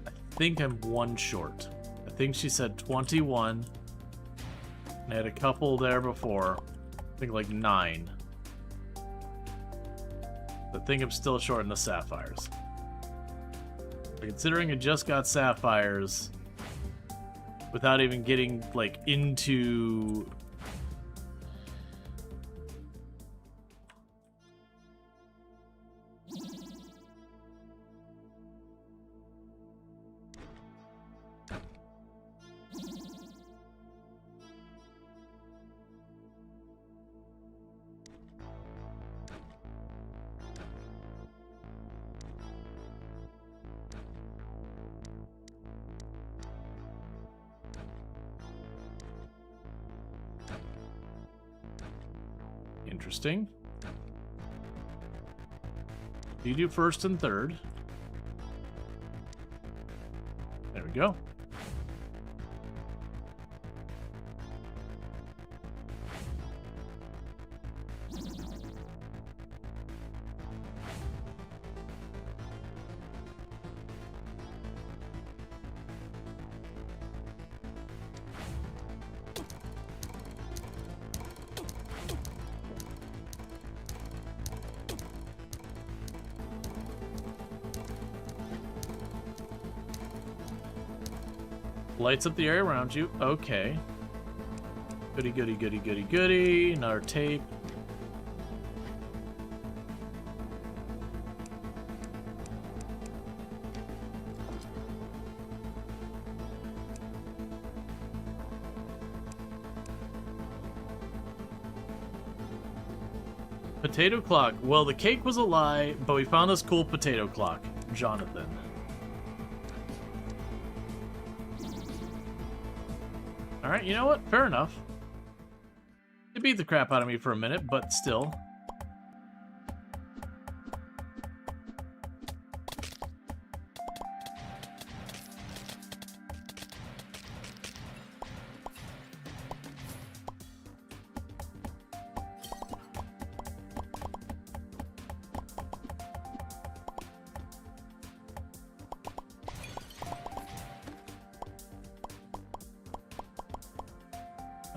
I think I'm one short. I think she said 21. I had a couple there before. I think like 9. I think I'm still short in the sapphires. But considering I just got sapphires without even getting like into interesting. You do first and third. There we go. Lights up the area around you. Okay. Goody, goody, goody, goody, goody. Another tape. Potato clock. Well, the cake was a lie, but we found this cool potato clock. Jonathan. Alright, you know what? Fair enough. It beat the crap out of me for a minute, but still.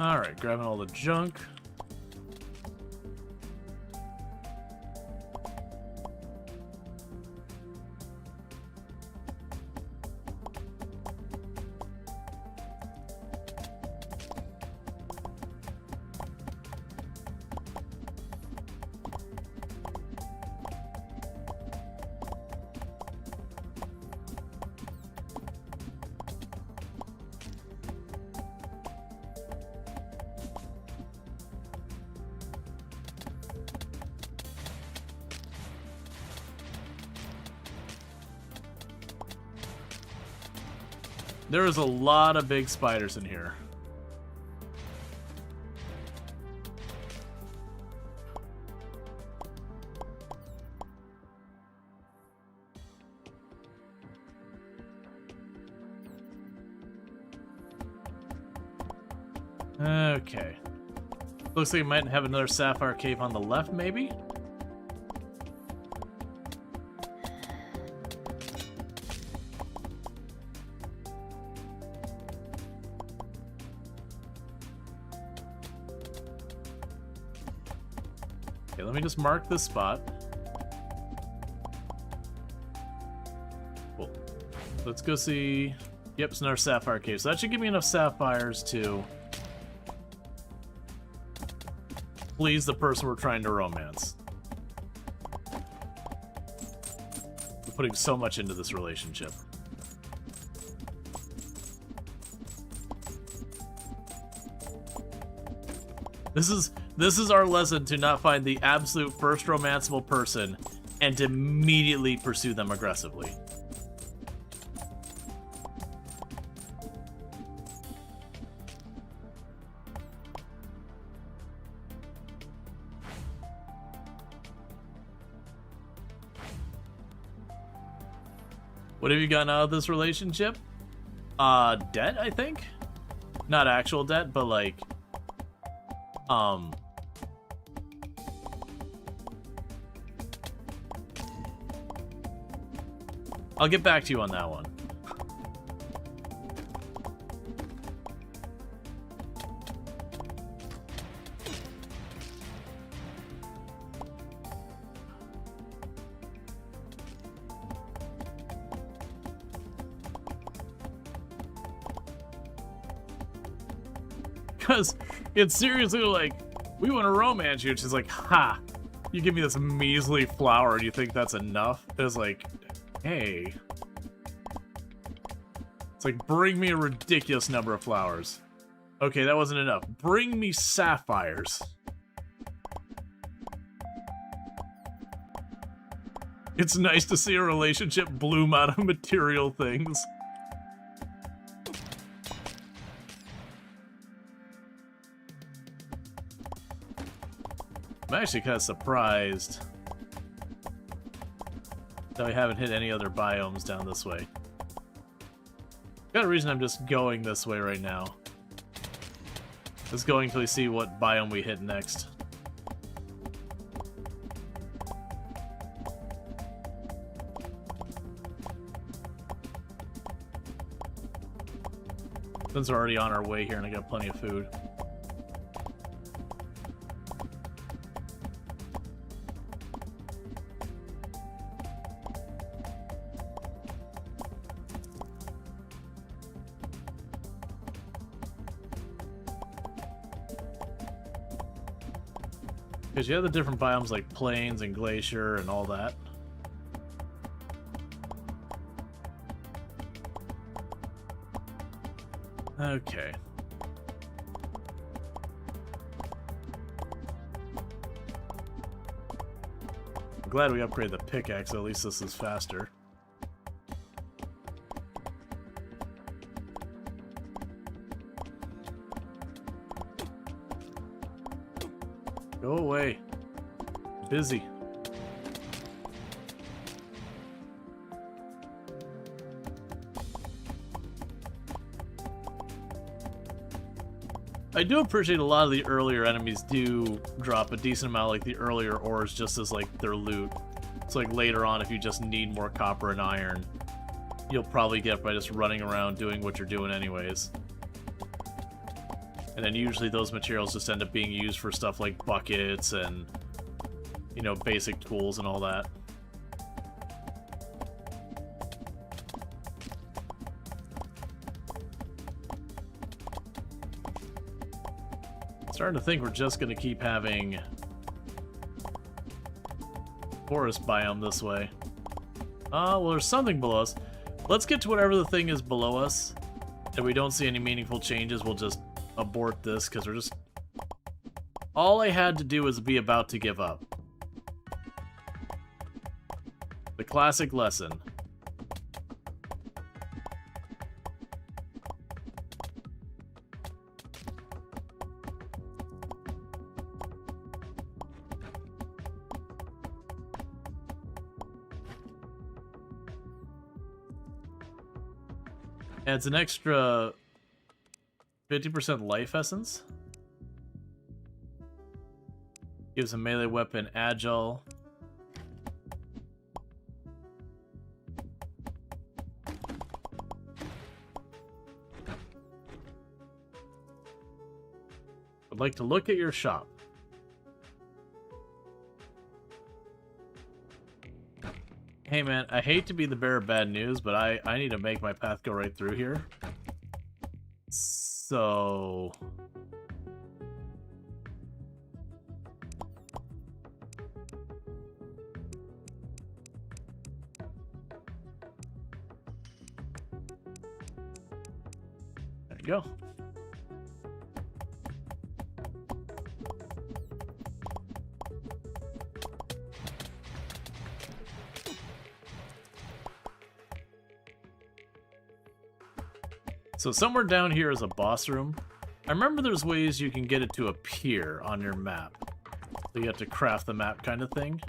Alright, grabbing all the junk. There is a lot of big spiders in here. Okay. Looks like we might have another sapphire cave on the left, maybe? Okay, let me just mark this spot. Cool. Let's go see... Yep, it's another sapphire cave. So that should give me enough sapphires to please the person we're trying to romance. We're putting so much into this relationship. This is our lesson to not find the absolute first romanceable person and to immediately pursue them aggressively. What have you gotten out of this relationship? Debt, I think? Not actual debt, but like, I'll get back to you on that one. Because it's seriously like, we want to romance you. And she's like, ha, you give me this measly flower and you think that's enough? It's like, hey. It's like, bring me a ridiculous number of flowers. Okay, that wasn't enough. Bring me sapphires. It's nice to see a relationship bloom out of material things. I'm actually kind of surprised that we haven't hit any other biomes down this way. Got a reason I'm just going this way right now. Just going till we see what biome we hit next. Since we're already on our way here and I got plenty of food. Because you have the different biomes like plains and glacier and all that. Okay. I'm glad we upgraded the pickaxe, at least this is faster. Go away. Busy. I do appreciate a lot of the earlier enemies do drop a decent amount, like the earlier ores, just as like their loot. It's like later on, if you just need more copper and iron, you'll probably get by just running around doing what you're doing anyways. And then usually those materials just end up being used for stuff like buckets and, you know, basic tools and all that. Starting to think we're just going to keep having forest biome this way. Well, there's something below us. Let's get to whatever the thing is below us. If we don't see any meaningful changes, we'll just abort this, because we're just... All I had to do was be about to give up. The classic lesson. Adds an extra 50% life essence. Gives a melee weapon agile. Would like to look at your shop. Hey man, I hate to be the bearer of bad news, but I need to make my path go right through here. So... There you go. So somewhere down here is a boss room. I remember there's ways you can get it to appear on your map. So you have to craft the map kind of thing.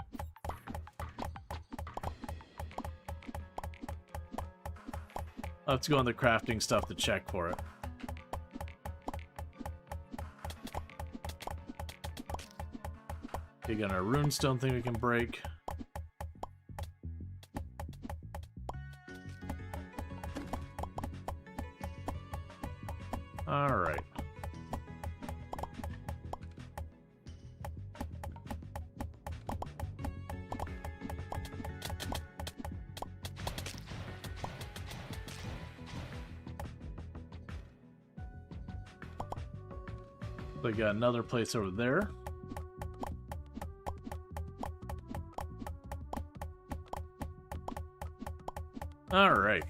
I'll have to go on the crafting stuff to check for it. We got our runestone thing we can break. Alright. We got another place over there. All right.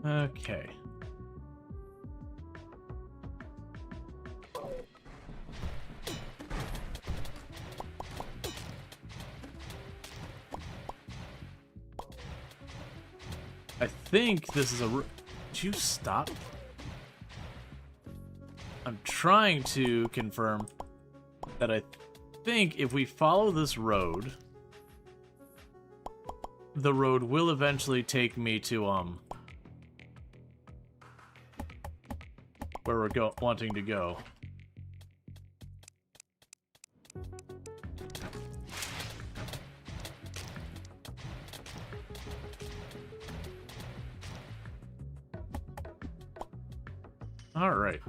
Okay. I think this is a... Did you stop? I'm trying to confirm that I think if we follow this road, the road will eventually take me to, where we're wanting to go. All right.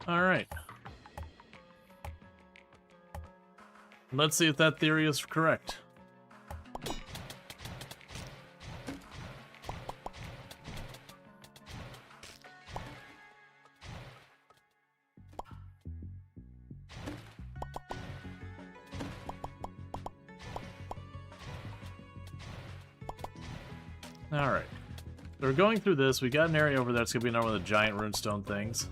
All right. Let's see if that theory is correct. All right. So we're going through this. We got an area over there. It's going to be another one of the giant runestone things.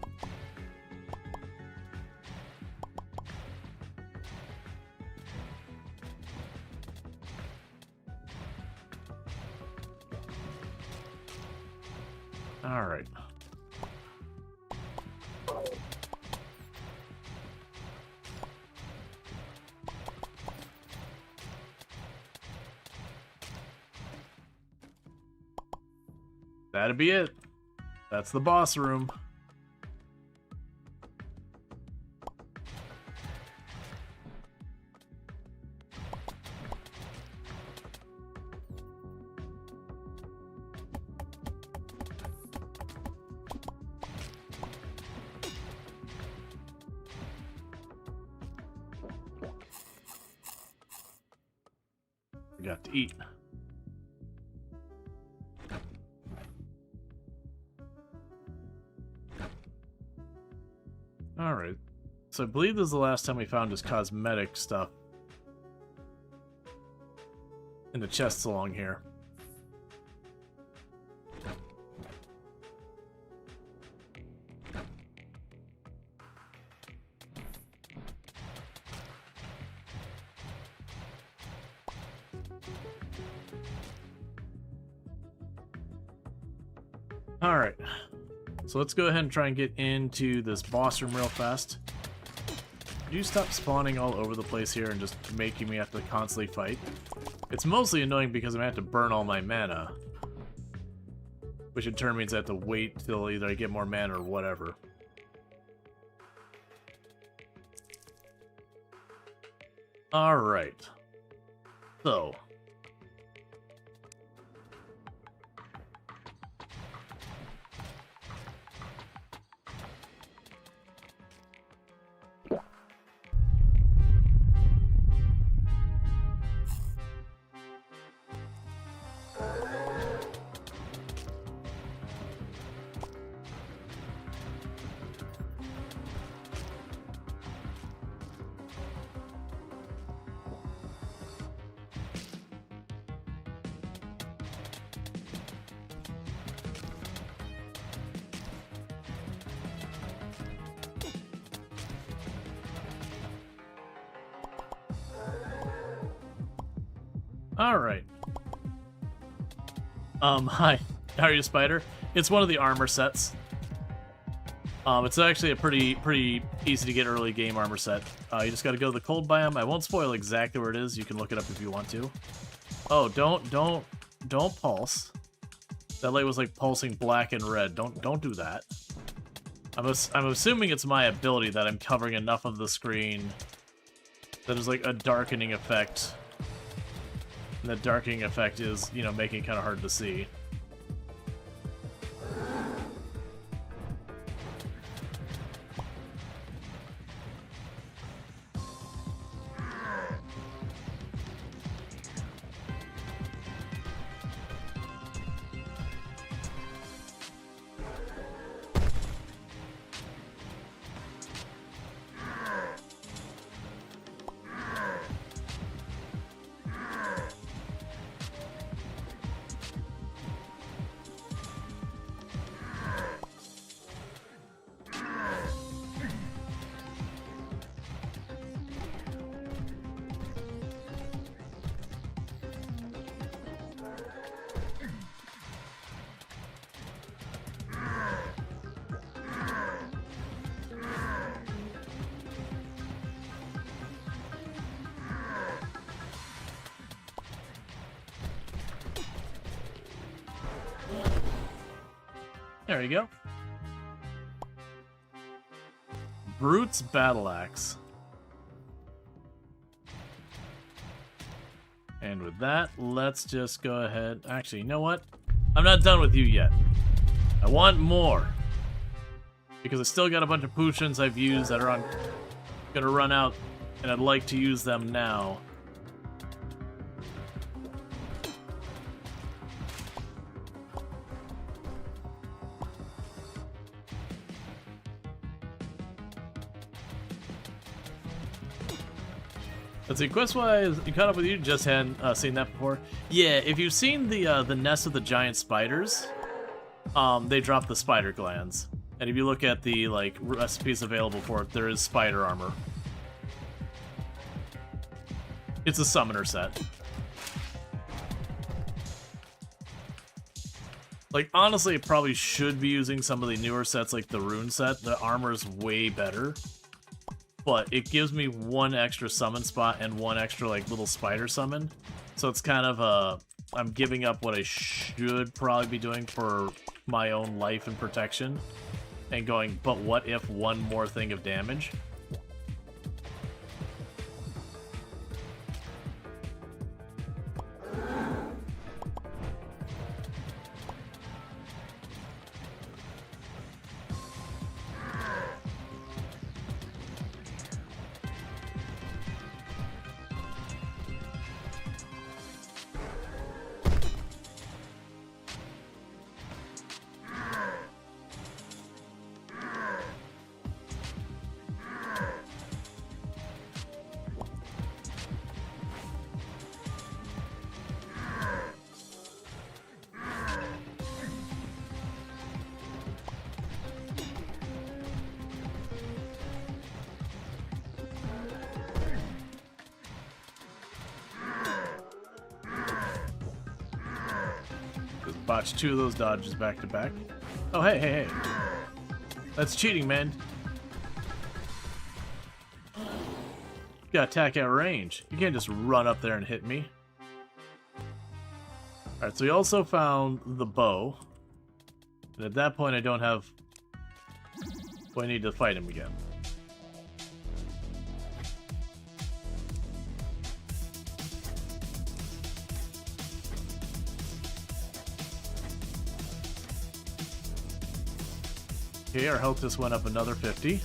All right. That'd be it. That's the boss room. We got to eat. Alright. So I believe this is the last time we found his cosmetic stuff in the chests along here. Alright. So let's go ahead and try and get into this boss room real fast. Could you stop spawning all over the place here and just making me have to constantly fight? It's mostly annoying because I'm going to have to burn all my mana. Which in turn means I have to wait till either I get more mana or whatever. Alright. So. Alright. Hi. How are you, Spider? It's one of the armor sets. It's actually a pretty easy to get early game armor set. You just gotta go to the cold biome. I won't spoil exactly where it is. You can look it up if you want to. Oh, don't pulse. That light was like pulsing black and red. Don't do that. I'm assuming it's my ability that I'm covering enough of the screen that there's like a darkening effect. And that darkening effect is, you know, making it kind of hard to see. There you go. Brute's Battle Axe. And with that, let's just go ahead. Actually, you know what? I'm not done with you yet. I want more. Because I still got a bunch of potions I've used that are gonna run out, and I'd like to use them now. Let's see, quest-wise, you caught up with you, just hadn't seen that before. Yeah, if you've seen the nest of the giant spiders, they drop the spider glands. And if you look at the, like, recipes available for it, there is spider armor. It's a summoner set. Like, honestly, it probably should be using some of the newer sets, like the rune set. The armor's way better. But it gives me one extra summon spot and one extra, like, little spider summon. So it's kind of a... I'm giving up what I should probably be doing for my own life and protection. And going, but what if one more thing of damage? Botch 2 of those dodges back to back. Oh, hey. That's cheating, man. You gotta attack at range. You can't just run up there and hit me. Alright, so we also found the bow. And at that point, I don't have... Well, I need to fight him again. Okay, our health just went up another 50.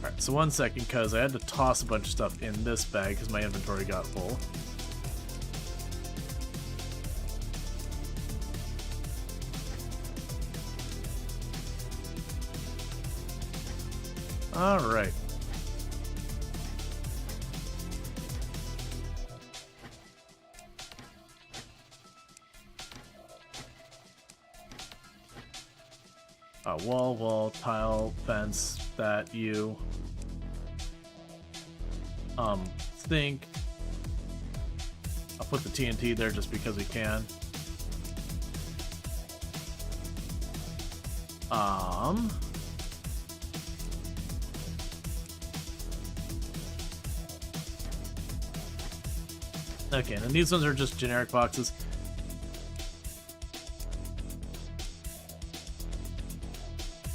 Alright, so 1 second, because I had to toss a bunch of stuff in this bag because my inventory got full. Alright. Wall, tile, fence, that, you. Think. I'll put the TNT there just because we can. Okay, and these ones are just generic boxes.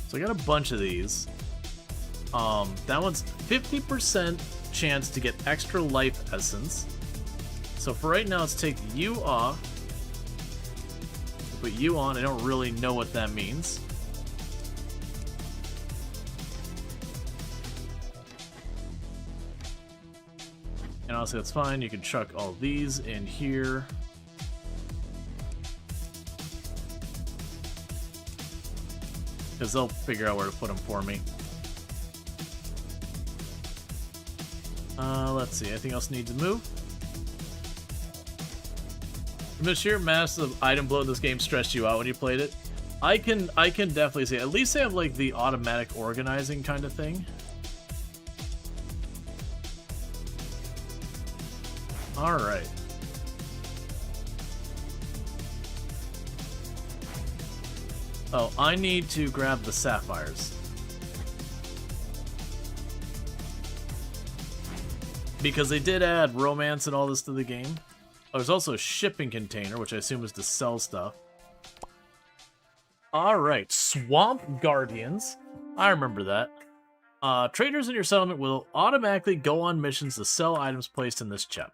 So I got a bunch of these. That one's 50% chance to get extra life essence. So for right now, let's take you off. Put you on. I don't really know what that means. And honestly, that's fine. You can chuck all these in here. Because they'll figure out where to put them for me. Let's see. Anything else need to move? The sheer massive item blow in this game stressed you out when you played it. I can definitely say, at least they have like the automatic organizing kind of thing. All right. Oh, I need to grab the sapphires. Because they did add romance and all this to the game. Oh, there's also a shipping container, which I assume is to sell stuff. Alright, Swamp Guardians. I remember that. Traders in your settlement will automatically go on missions to sell items placed in this chest.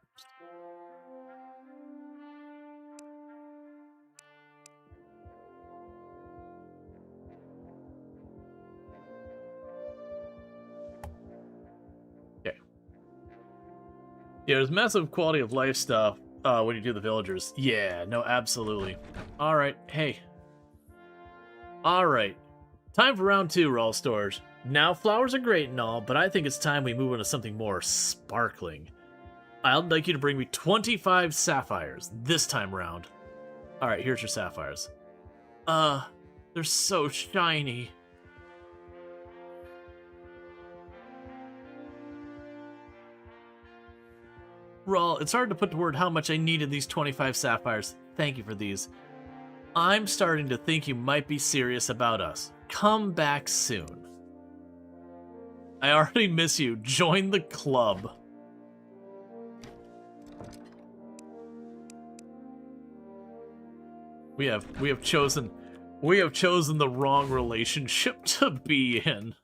Okay. Yeah, there's massive quality of life stuff when you do the villagers. Yeah, no, absolutely. Alright, hey. Alright. Time for round 2, Rual Storge. Now, flowers are great and all, but I think it's time we move on to something more sparkling. I'd like you to bring me 25 sapphires this time round. Alright, here's your sapphires. They're so shiny. Rual, it's hard to put to word how much I needed these 25 sapphires. Thank you for these. I'm starting to think you might be serious about us. Come back soon. I already miss you. Join the club. We have chosen the wrong relationship to be in.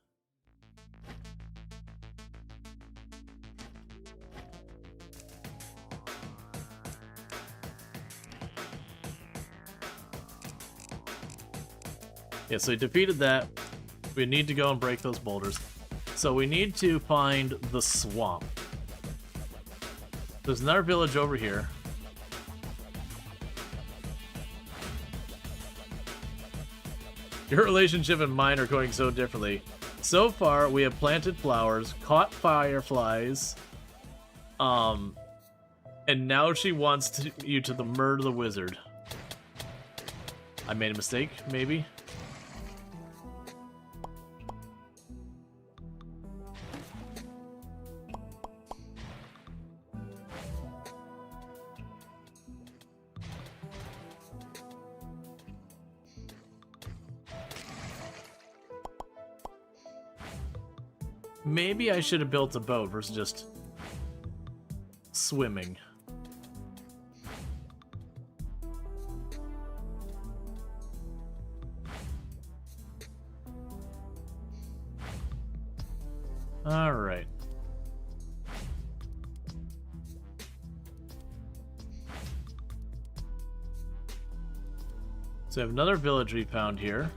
Yeah, so we defeated that. We need to go and break those boulders. So we need to find the swamp. There's another village over here. Your relationship and mine are going so differently. So far, we have planted flowers, caught fireflies, and now she wants you to murder the wizard. I made a mistake, maybe? Maybe I should have built a boat versus just swimming. All right. So I have another village we found here.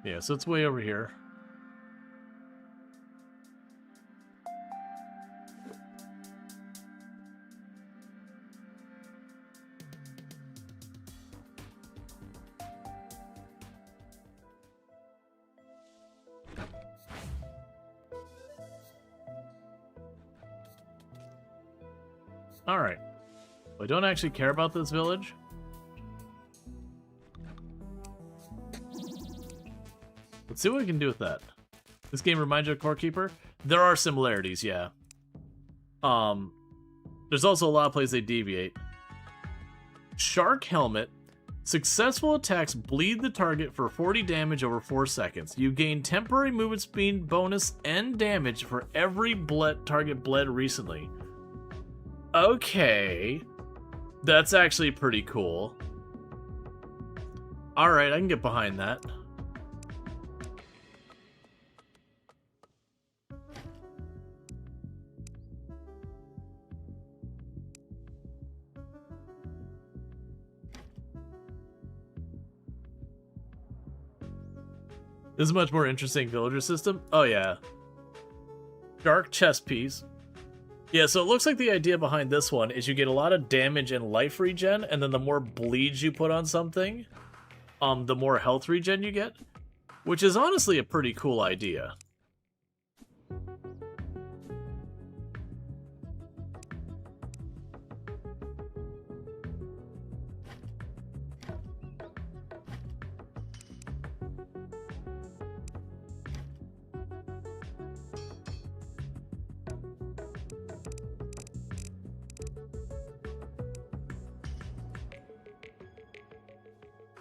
Yeah, so it's way over here. Alright. I don't actually care about this village. Let's see what we can do with that. This game reminds you of Core Keeper? There are similarities, yeah. There's also a lot of places they deviate. Shark Helmet. Successful attacks bleed the target for 40 damage over 4 seconds. You gain temporary movement speed bonus and damage for every target bled recently. Okay. That's actually pretty cool. Alright, I can get behind that. This is a much more interesting villager system. Oh, yeah. Dark chest piece. Yeah, so it looks like the idea behind this one is you get a lot of damage and life regen, and then the more bleeds you put on something, the more health regen you get, which is honestly a pretty cool idea.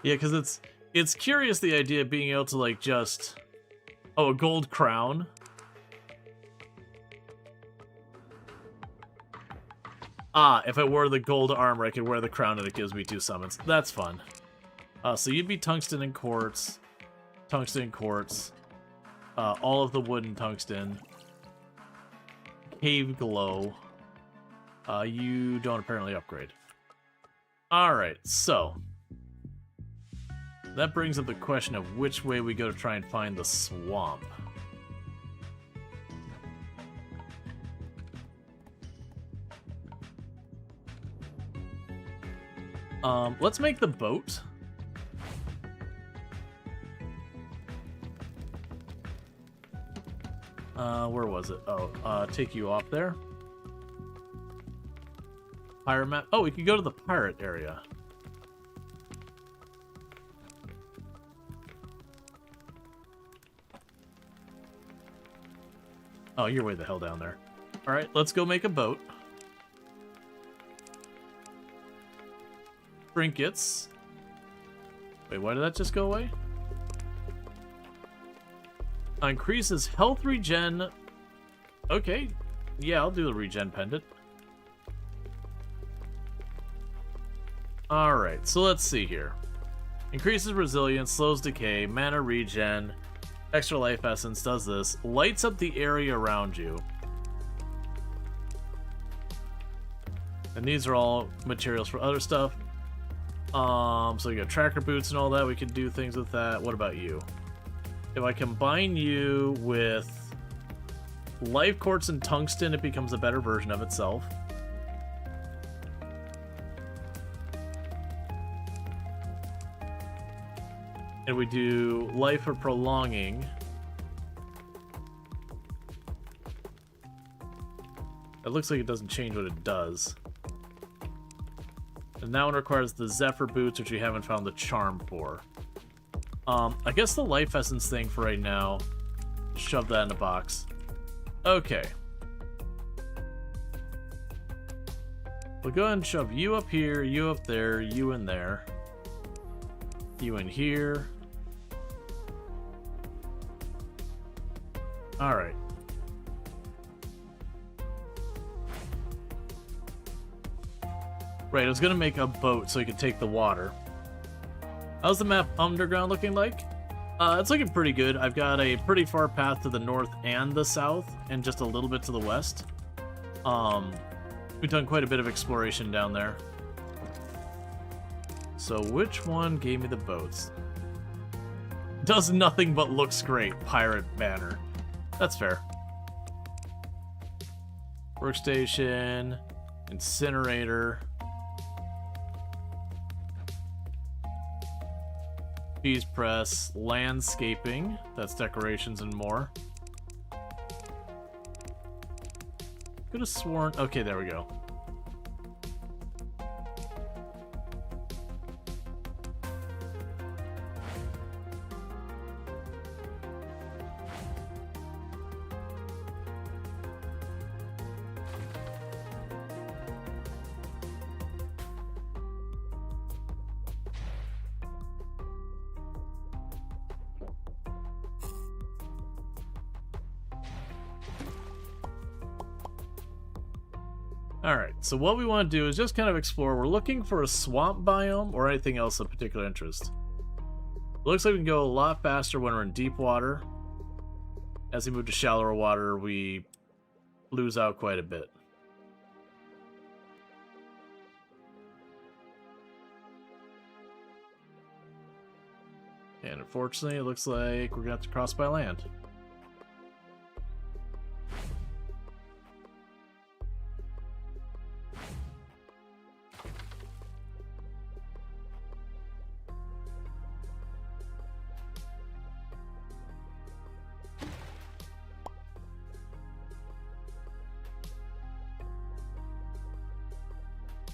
Yeah, because it's curious, the idea of being able to, like, just... Oh, a gold crown? Ah, if I wore the gold armor, I could wear the crown and it gives me 2 summons. That's fun. So you'd be tungsten and quartz. Tungsten and quartz. All of the wood and tungsten. Cave glow. You don't apparently upgrade. Alright, so... That brings up the question of which way we go to try and find the swamp. Let's make the boat. Where was it? Oh, take you off there. Pirate map. Oh, we could go to the pirate area. Oh, you're way the hell down there. Alright, let's go make a boat. Trinkets. Wait, why did that just go away? Increases health regen. Okay. Yeah, I'll do the regen pendant. Alright, so let's see here. Increases resilience, slows decay, mana regen. Extra life essence does this. Lights up the area around you. And these are all materials for other stuff. So you got tracker boots and all that. We can do things with that. What about you? If I combine you with life quartz and tungsten, it becomes a better version of itself. And we do life or prolonging. It looks like it doesn't change what it does. And that one requires the Zephyr boots, which we haven't found the charm for. I guess the life essence thing for right now, shove that in the box. Okay. We'll go ahead and shove you up here, you up there, you in there. You in here. Alright. Right, I was gonna make a boat so you could take the water. How's the map underground looking like? It's looking pretty good. I've got a pretty far path to the north and the south, and just a little bit to the west. We've done quite a bit of exploration down there. So which one gave me the boats? Does nothing but looks great. Pirate banner. That's fair. Workstation. Incinerator. Cheese press. Landscaping. That's decorations and more. Could have sworn... Okay, there we go. Alright, so what we want to do is just kind of explore. We're looking for a swamp biome or anything else of particular interest. It looks like we can go a lot faster when we're in deep water. As we move to shallower water, we lose out quite a bit. And unfortunately, it looks like we're going to have to cross by land.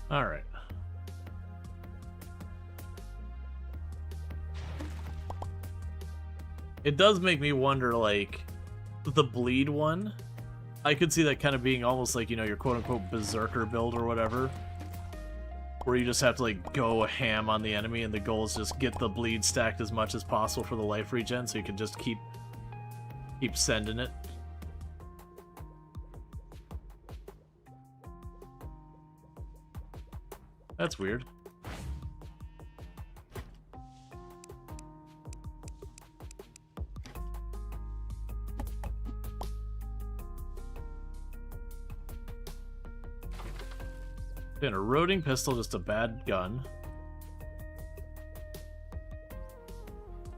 Alright. It does make me wonder, like, the bleed one. I could see that kind of being almost like, you know, your quote-unquote berserker build or whatever. Where you just have to, like, go ham on the enemy, and the goal is just get the bleed stacked as much as possible for the life regen, so you can just keep sending it. That's weird. An eroding pistol, just a bad gun.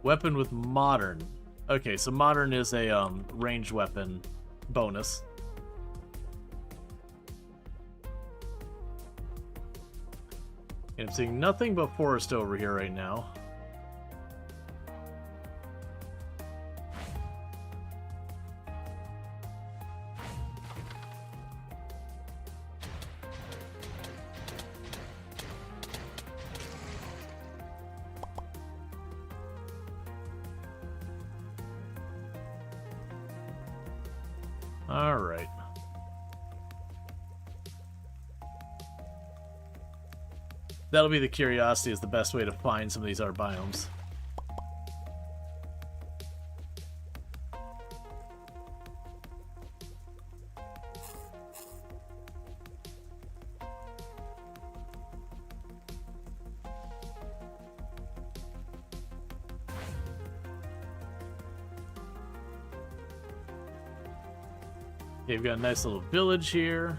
Weapon with modern. Okay, so modern is a ranged weapon bonus. And I'm seeing nothing but forest over here right now. All right. That'll be the curiosity, is the best way to find some of these art biomes. Okay, we've got a nice little village here.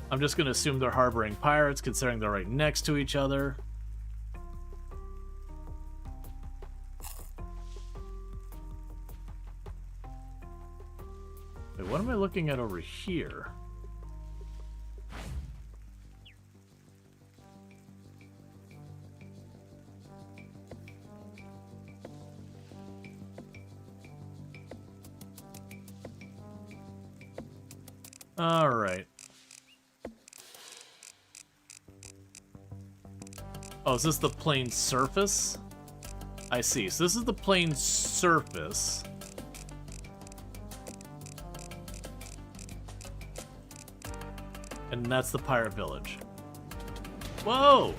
I'm just going to assume they're harboring pirates, considering they're right next to each other. Wait, what am I looking at over here? All right. Oh, is this the plain surface? I see. So this is the plain surface. And that's the pirate village. Whoa!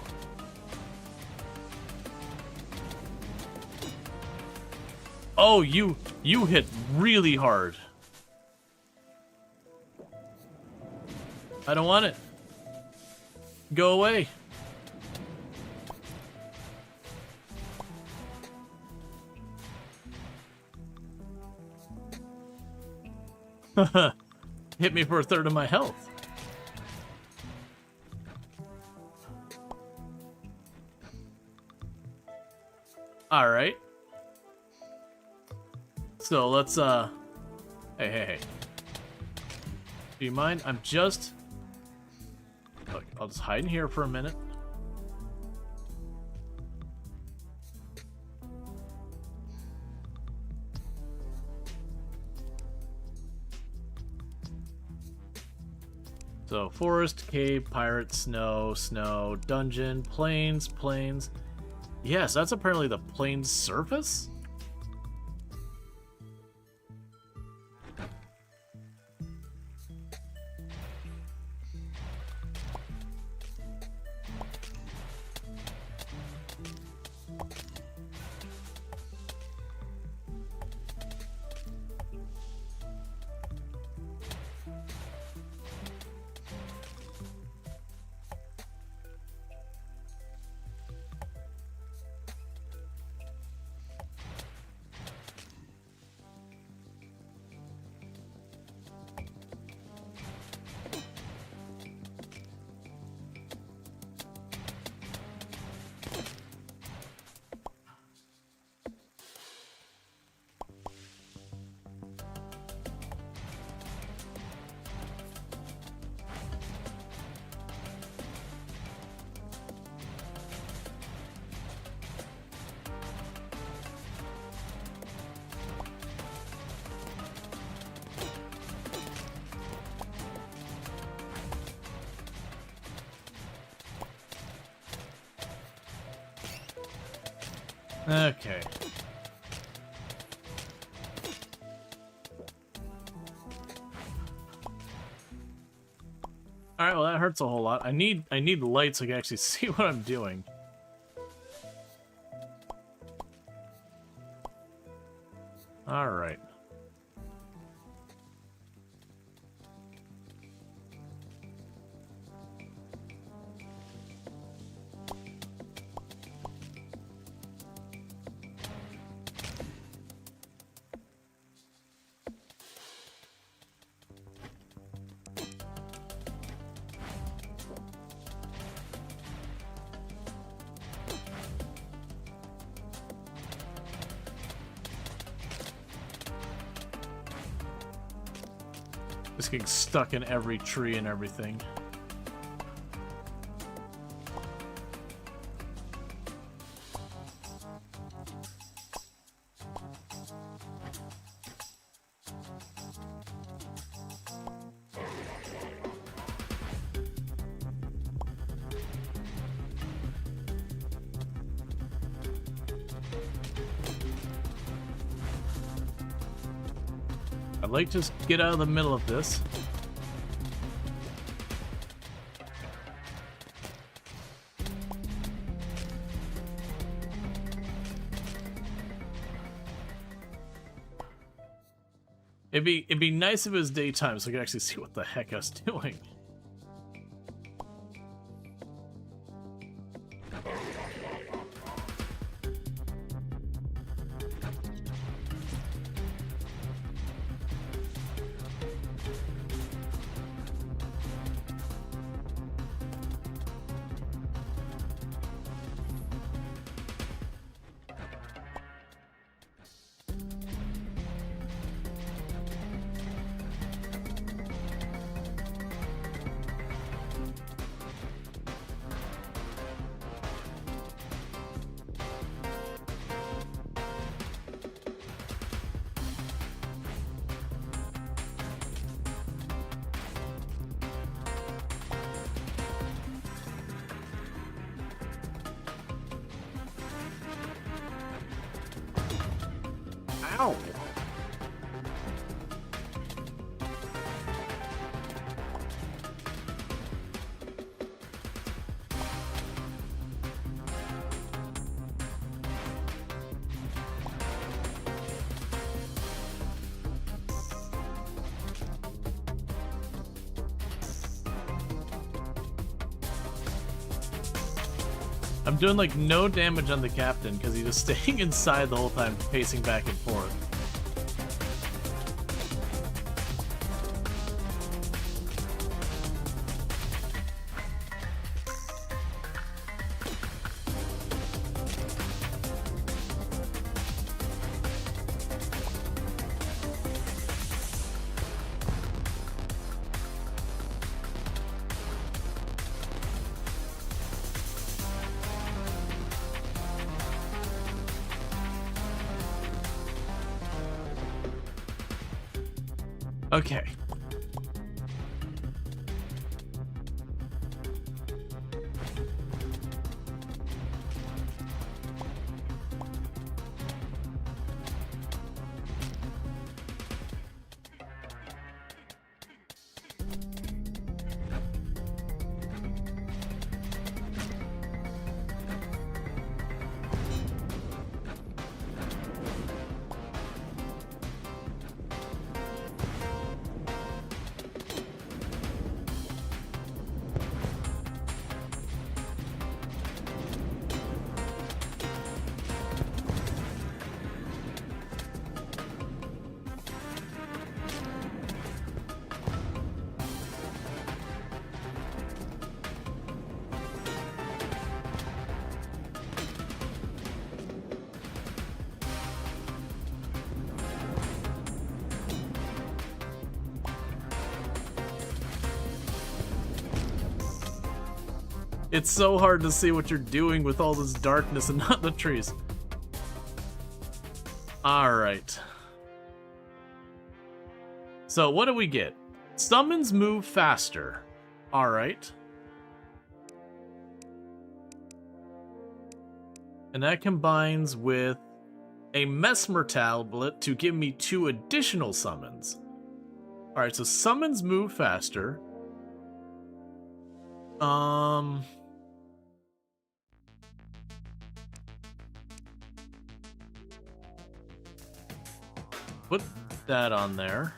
Oh, you hit really hard. I don't want it. Go away. Hit me for a third of my health. All right. So let's hey. Do you mind? Look, I'll just hide in here for a minute. So, forest, cave, pirate, snow, dungeon, plains. Yes, that's apparently the plains surface? Okay. Alright, well that hurts a whole lot. I need light so I can actually see what I'm doing. Alright. Just getting stuck in every tree and everything. I'd like to just get out of the middle of this. It'd be nice if it was daytime so I could actually see what the heck I was doing. Ow! I'm doing like no damage on the captain because he's just staying inside the whole time, pacing back and forth. Okay. It's so hard to see what you're doing with all this darkness and not the trees. Alright. So what do we get? Summons move faster. Alright. And that combines with a Mesmer tablet to give me 2 additional summons. Alright, so summons move faster. Put that on there.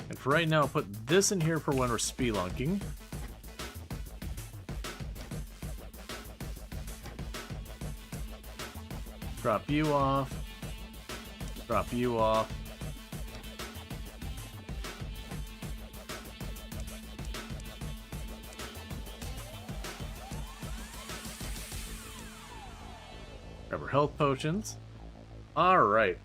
And for right now, I'll put this in here for when we're spelunking. Drop you off. Drop you off. Grab our health potions. Alright.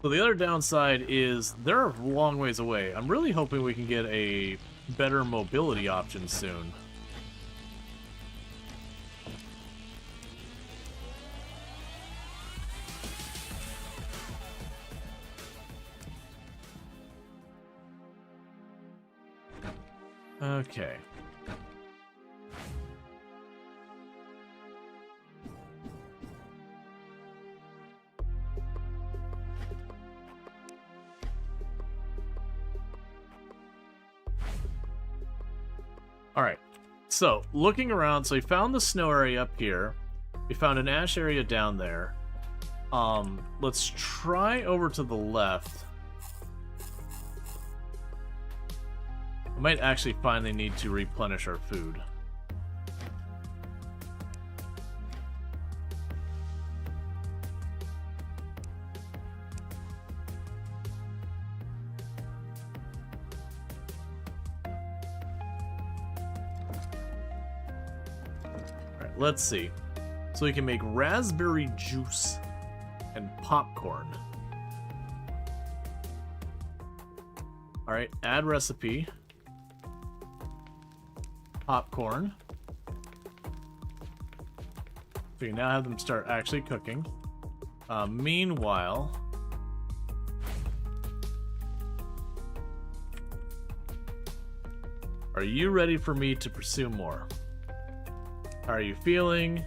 So the other downside is they're a long ways away. I'm really hoping we can get a better mobility option soon. Okay. Alright, so looking around, so we found the snow area up here. We found an ash area down there. Let's try over to the left. We might actually finally need to replenish our food. Alright, let's see. So we can make raspberry juice and popcorn. Alright, add recipe. Popcorn. We can now have them start actually cooking. Meanwhile, are you ready for me to pursue more? How are you feeling?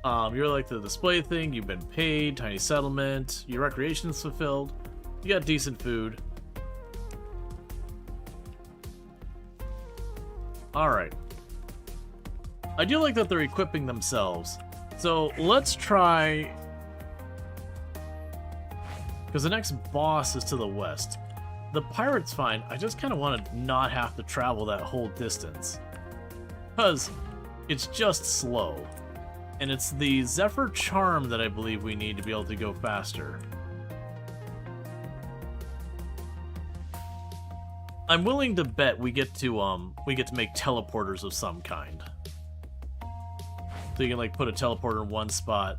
You're like the display thing, you've been paid, tiny settlement, your recreation's fulfilled, you got decent food. Alright. I do like that they're equipping themselves. So let's try... because the next boss is to the west. The pirate's fine, I just kind of want to not have to travel that whole distance. Because it's just slow. And it's the Zephyr Charm that I believe we need to be able to go faster. I'm willing to bet we get to make teleporters of some kind. So you can like put a teleporter in one spot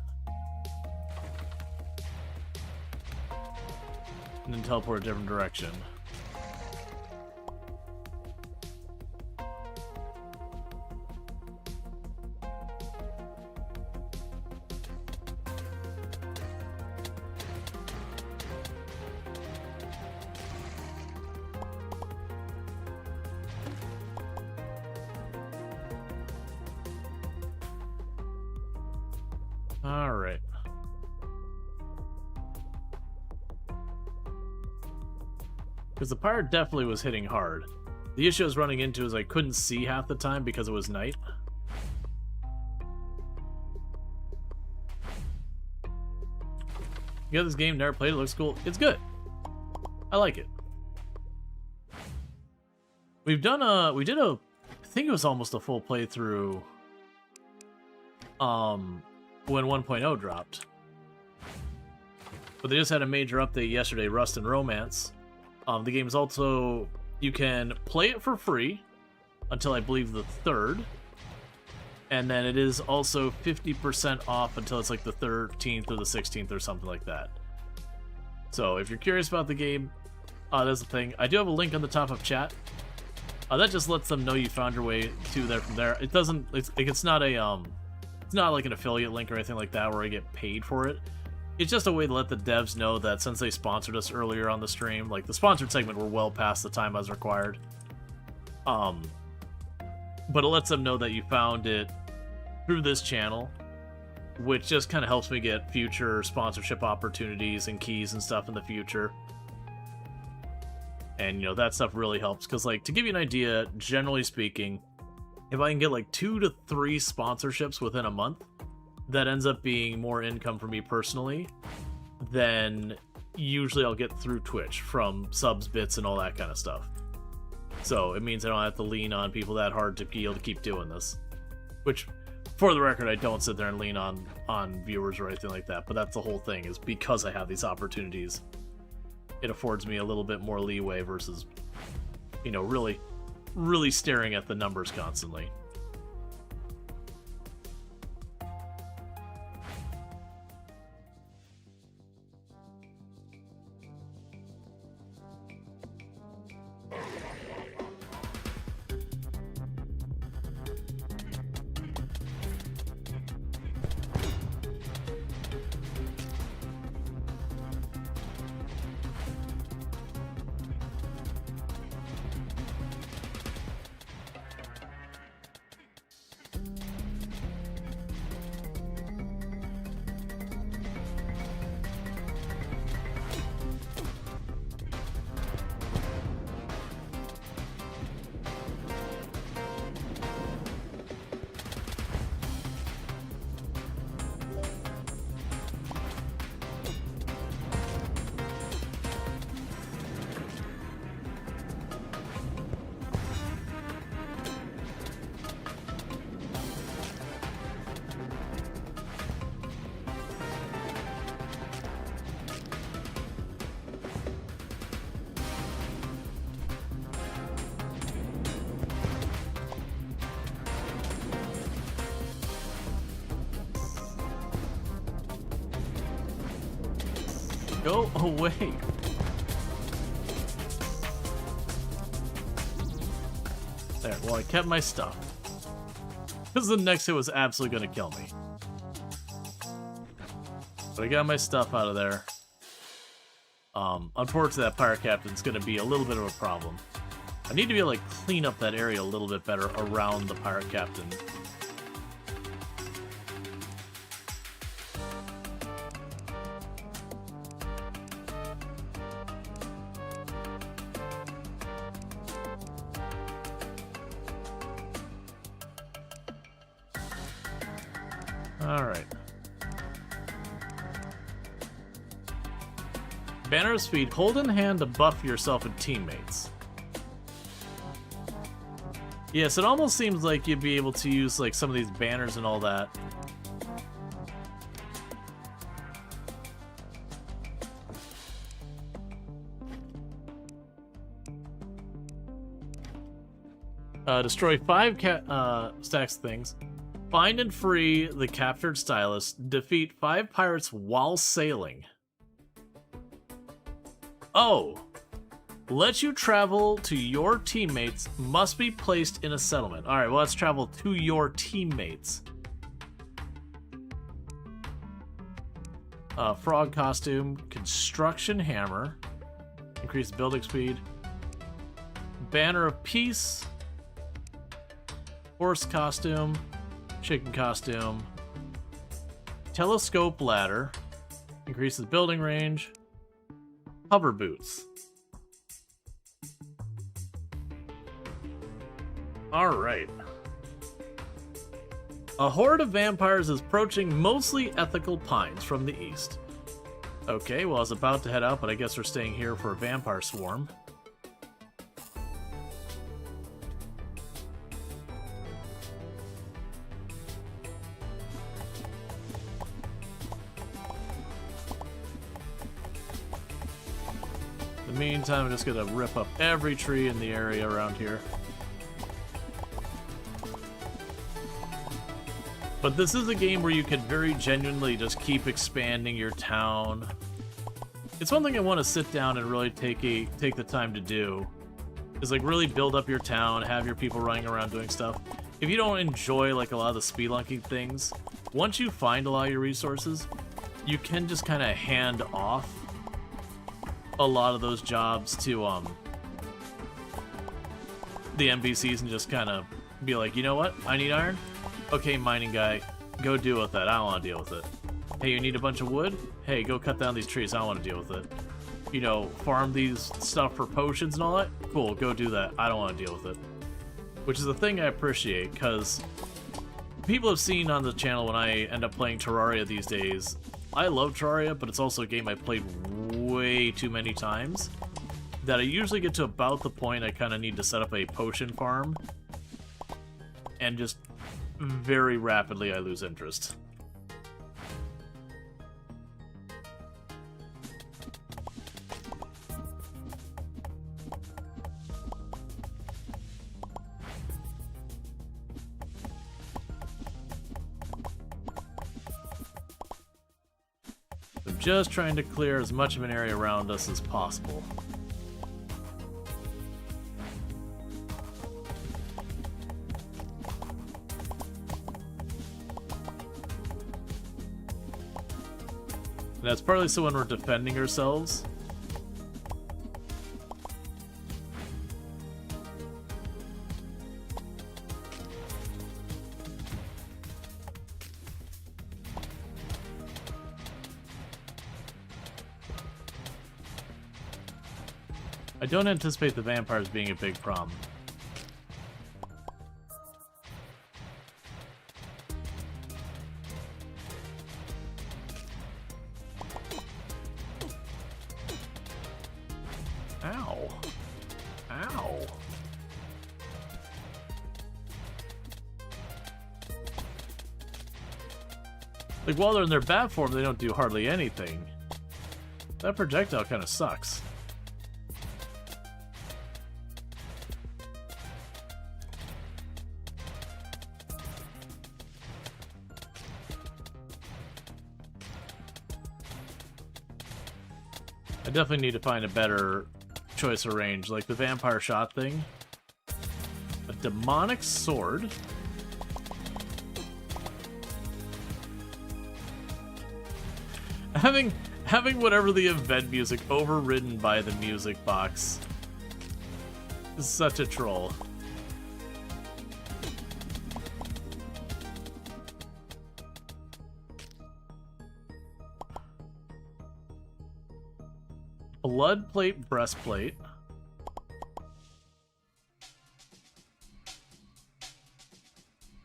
and then teleport a different direction. Alright. Because the pirate definitely was hitting hard. The issue I was running into is I couldn't see half the time because it was night. You got this game, never played it, looks cool. It's good. I like it. We've done we did I think it was almost a full playthrough when 1.0 dropped. But they just had a major update yesterday, Rust and Romance. The game is also, you can play it for free until I believe the 3rd. And then it is also 50% off until it's like the 13th or the 16th or something like that. So if you're curious about the game, that's the thing. I do have a link on the top of chat. That just lets them know you found your way to there from there. It doesn't, it's not a, it's not like an affiliate link or anything like that where I get paid for it. It's just a way to let the devs know that since they sponsored us earlier on the stream, like the sponsored segment, we're well past the time as required. But it lets them know that you found it through this channel, which just kind of helps me get future sponsorship opportunities and keys and stuff in the future. And, you know, that stuff really helps, because, like, to give you an idea, generally speaking, if I can get, like, 2 to 3 sponsorships within a month, that ends up being more income for me personally than usually I'll get through Twitch from subs, bits, and all that kind of stuff. So it means I don't have to lean on people that hard to be able to keep doing this. Which, for the record, I don't sit there and lean on viewers or anything like that, but that's the whole thing, is because I have these opportunities, it affords me a little bit more leeway versus, you know, really staring at the numbers constantly. Go away. There, well, I kept my stuff. Because the next hit was absolutely going to kill me. But I got my stuff out of there. Unfortunately, that pirate captain's going to be a little bit of a problem. I need to be able to clean up that area a little bit better around the pirate captain. Alright. Banner of Speed. Hold in hand to buff yourself and teammates. Yes, it almost seems like you'd be able to use like some of these banners and all that. Destroy 5 stacks of things. Find and free the captured stylus. Defeat 5 pirates while sailing. Oh! Let you travel to your teammates. Must be placed in a settlement. Alright, well, let's travel to your teammates. Frog costume. Construction hammer. Increase building speed. Banner of peace. Horse costume. Chicken costume. Telescope ladder. Increases building range. Hover boots. Alright. A horde of vampires is approaching mostly ethical pines from the east. Okay, well, I was about to head out, but I guess we're staying here for a vampire swarm. In the meantime, I'm just gonna rip up every tree in the area around here. But this is a game where you could very genuinely just keep expanding your town. It's one thing I want to sit down and really take the time to do, is like really build up your town, have your people running around doing stuff. If you don't enjoy like a lot of the spelunking things, once you find a lot of your resources, you can just kind of hand off a lot of those jobs to the NPCs and just kind of be like, you know what? I need iron? Okay, mining guy, go deal with that. I don't want to deal with it. Hey, you need a bunch of wood? Hey, go cut down these trees. I don't want to deal with it. You know, farm these stuff for potions and all that? Cool, go do that. I don't want to deal with it. Which is a thing I appreciate, because people have seen on the channel when I end up playing Terraria these days. I love Terraria, but it's also a game I played way too many times. That I usually get to about the point I kind of need to set up a potion farm. And just very rapidly I lose interest. I'm just trying to clear as much of an area around us as possible. And that's partly so when we're defending ourselves. I don't anticipate the vampires being a big problem. Ow. Ow. Like, while they're in their bat form, they don't do hardly anything. That projectile kind of sucks. I definitely need to find a better choice of range, like the vampire shot thing. A demonic sword. Having whatever the event music overridden by the music box is such a troll. Blood plate, breastplate.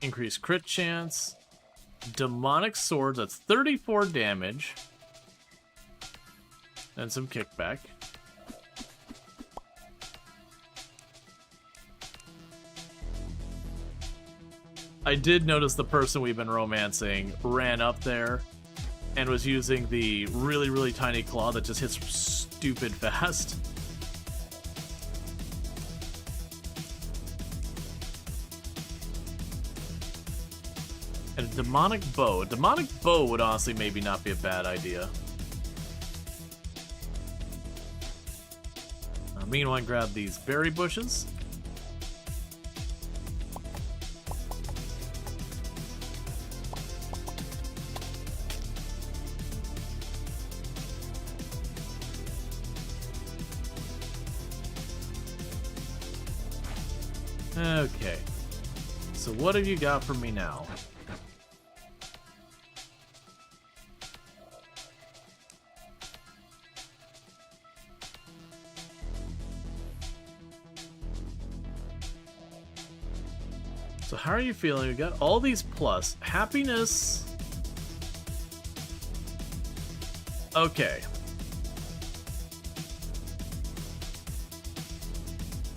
Increased crit chance. Demonic sword, that's 34 damage. And some kickback. I did notice the person we've been romancing ran up there and was using the really, really tiny claw that just hits stupid fast. And a demonic bow. A demonic bow would honestly maybe not be a bad idea. Meanwhile, grab these berry bushes. Okay. So what have you got for me now? So how are you feeling? We got all these plus. Happiness. Okay.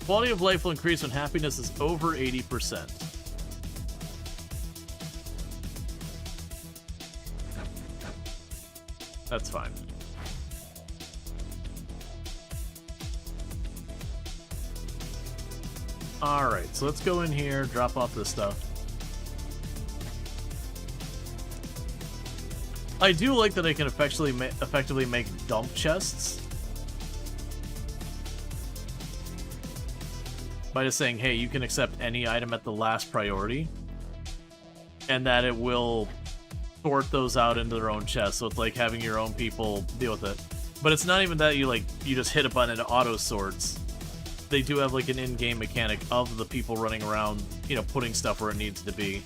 Quality of life will increase when happiness is over 80%. That's fine. Alright, so let's go in here, drop off this stuff. I do like that I can effectively make dump chests. By just saying, hey, you can accept any item at the last priority. And that it will sort those out into their own chests. So it's like having your own people deal with it. But it's not even that you just hit a button and it auto sorts. they do have like an in-game mechanic of the people running around, you know, putting stuff where it needs to be.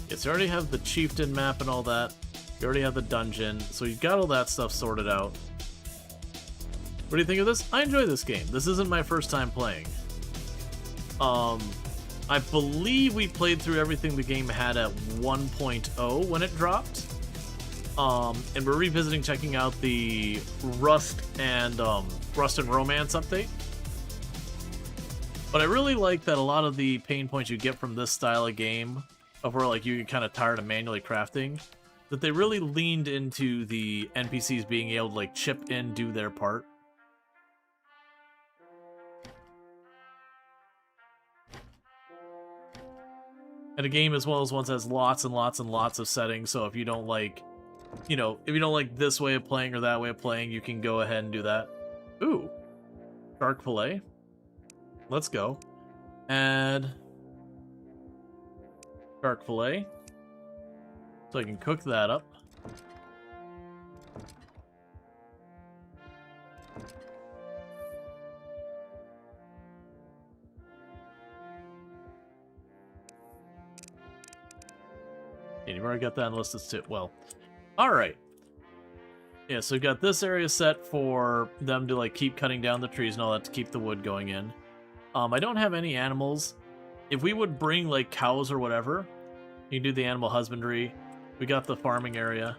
Yes, you already have the chieftain map and all that. You already have the dungeon, so you've got all that stuff sorted out. What do you think of this? I enjoy this game. This isn't my first time playing. I believe we played through everything the game had at 1.0 when it dropped. And we're revisiting, checking out the Rust and Romance update. But I really like that a lot of the pain points you get from this style of game, of where like you get kind of tired of manually crafting, that they really leaned into the NPCs being able to like chip in, do their part. And a game as well as one has lots and lots and lots of settings, so if you don't like, you know, if you don't like this way of playing or that way of playing, you can go ahead and do that. Ooh. Shark fillet. Let's go. Add shark fillet. So I can cook that up. And you've already got that unlisted too. Well, alright. Yeah, so we've got this area set for them to like keep cutting down the trees and all that to keep the wood going in. I don't have any animals. If we would bring like cows or whatever, you can do the animal husbandry. We got the farming area.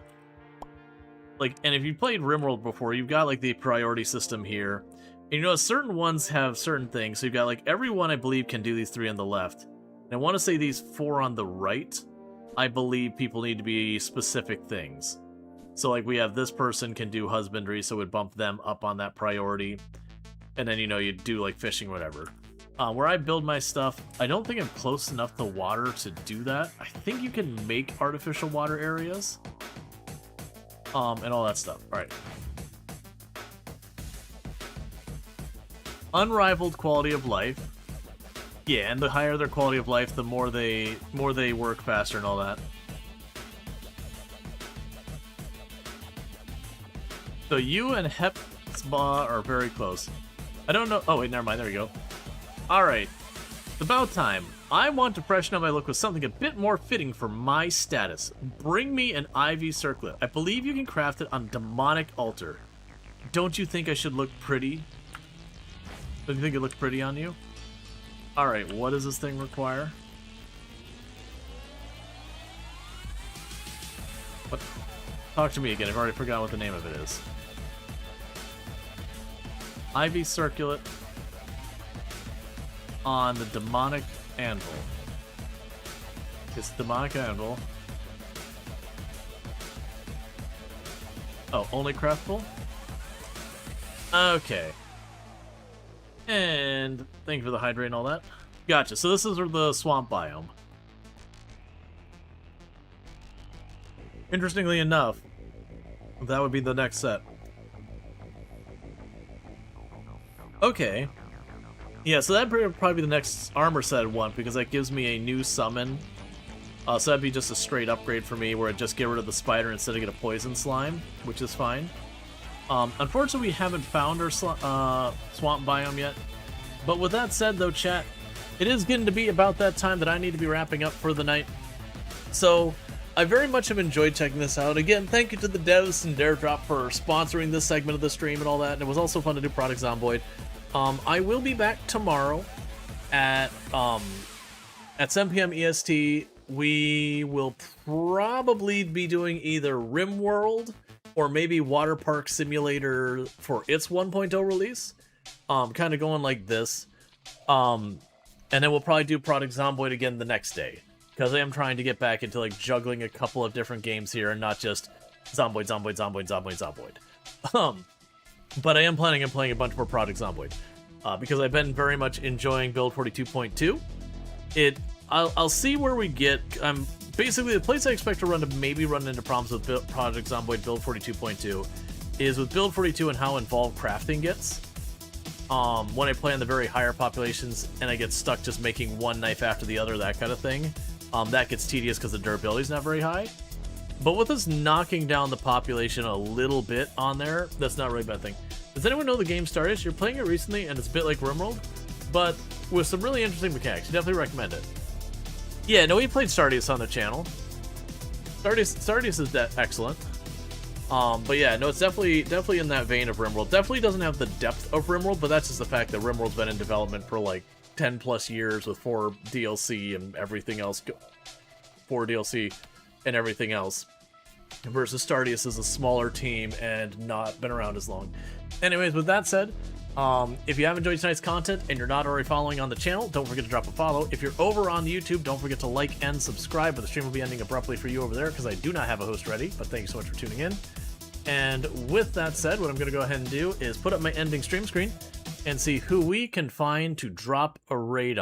Like, and if you played RimWorld before, you've got like the priority system here. And you know, certain ones have certain things. So you've got like everyone, I believe, can do these 3 on the left. And I want to say these 4 on the right. I believe people need to be specific things. So like we have this person can do husbandry, so we'd bump them up on that priority. And then, you know, you do like fishing, whatever. Where I build my stuff, I don't think I'm close enough to water to do that. I think you can make artificial water areas. And all that stuff. Alright. Unrivaled quality of life. Yeah, and the higher their quality of life, the more they work faster and all that. So you and Hepzibah are very close. I don't know. Oh wait, never mind. There we go. All right, it's about time. I want to freshen up my look with something a bit more fitting for my status. Bring me an ivy circlet. I believe you can craft it on demonic altar. Don't you think I should look pretty? Don't you think it looked pretty on you? Alright, what does this thing require? What? Talk to me again, I've already forgotten what the name of it is. Ivy circlet on the demonic anvil. It's demonic anvil. Oh, only craftable? Okay. And thank you for the hydrate and all that. Gotcha. So this is the swamp biome. Interestingly enough, that would be the next set. Okay. Yeah, so that'd probably be the next armor set I'd want, because that gives me a new summon. So that'd be just a straight upgrade for me, where I'd just get rid of the spider instead of get a poison slime, which is fine. Unfortunately, we haven't found our swamp biome yet. But with that said, though, chat, it is getting to be about that time that I need to be wrapping up for the night. So, I very much have enjoyed checking this out. Again, thank you to the devs and Daredrop for sponsoring this segment of the stream and all that. And it was also fun to do Product Zomboid. I will be back tomorrow at 7 p.m. EST. We will probably be doing either RimWorld or maybe Water Park Simulator for its 1.0 release. Kind of going like this. And then we'll probably do Product Zomboid again the next day. Because I am trying to get back into like juggling a couple of different games here and not just Zomboid. But I am planning on playing a bunch more Product Zomboid. Because I've been very much enjoying Build 42.2. I'll see where we get. Basically, the place I expect to maybe run into problems with Project Zomboid Build 42.2 is with Build 42 and how involved crafting gets. When I play on the very higher populations and I get stuck just making one knife after the other, that kind of thing, that gets tedious because the durability is not very high. But with us knocking down the population a little bit on there, that's not really a bad thing. Does anyone know the game Stardust? You're playing it recently, and it's a bit like RimWorld, but with some really interesting mechanics. You definitely recommend it. Yeah, no, we played Stardust on the channel. Stardust is excellent. But yeah, no, it's definitely in that vein of RimWorld. Definitely doesn't have the depth of RimWorld, but that's just the fact that RimWorld's been in development for like 10 plus years with 4 DLC and everything else. 4 DLC and everything else. Versus Stardust is a smaller team and not been around as long. Anyways, with that said, if you have enjoyed tonight's content and you're not already following on the channel, don't forget to drop a follow. If you're over on YouTube, don't forget to like and subscribe, but the stream will be ending abruptly for you over there because I do not have a host ready, but thank you so much for tuning in. And with that said, what I'm going to go ahead and do is put up my ending stream screen and see who we can find to drop a raid on.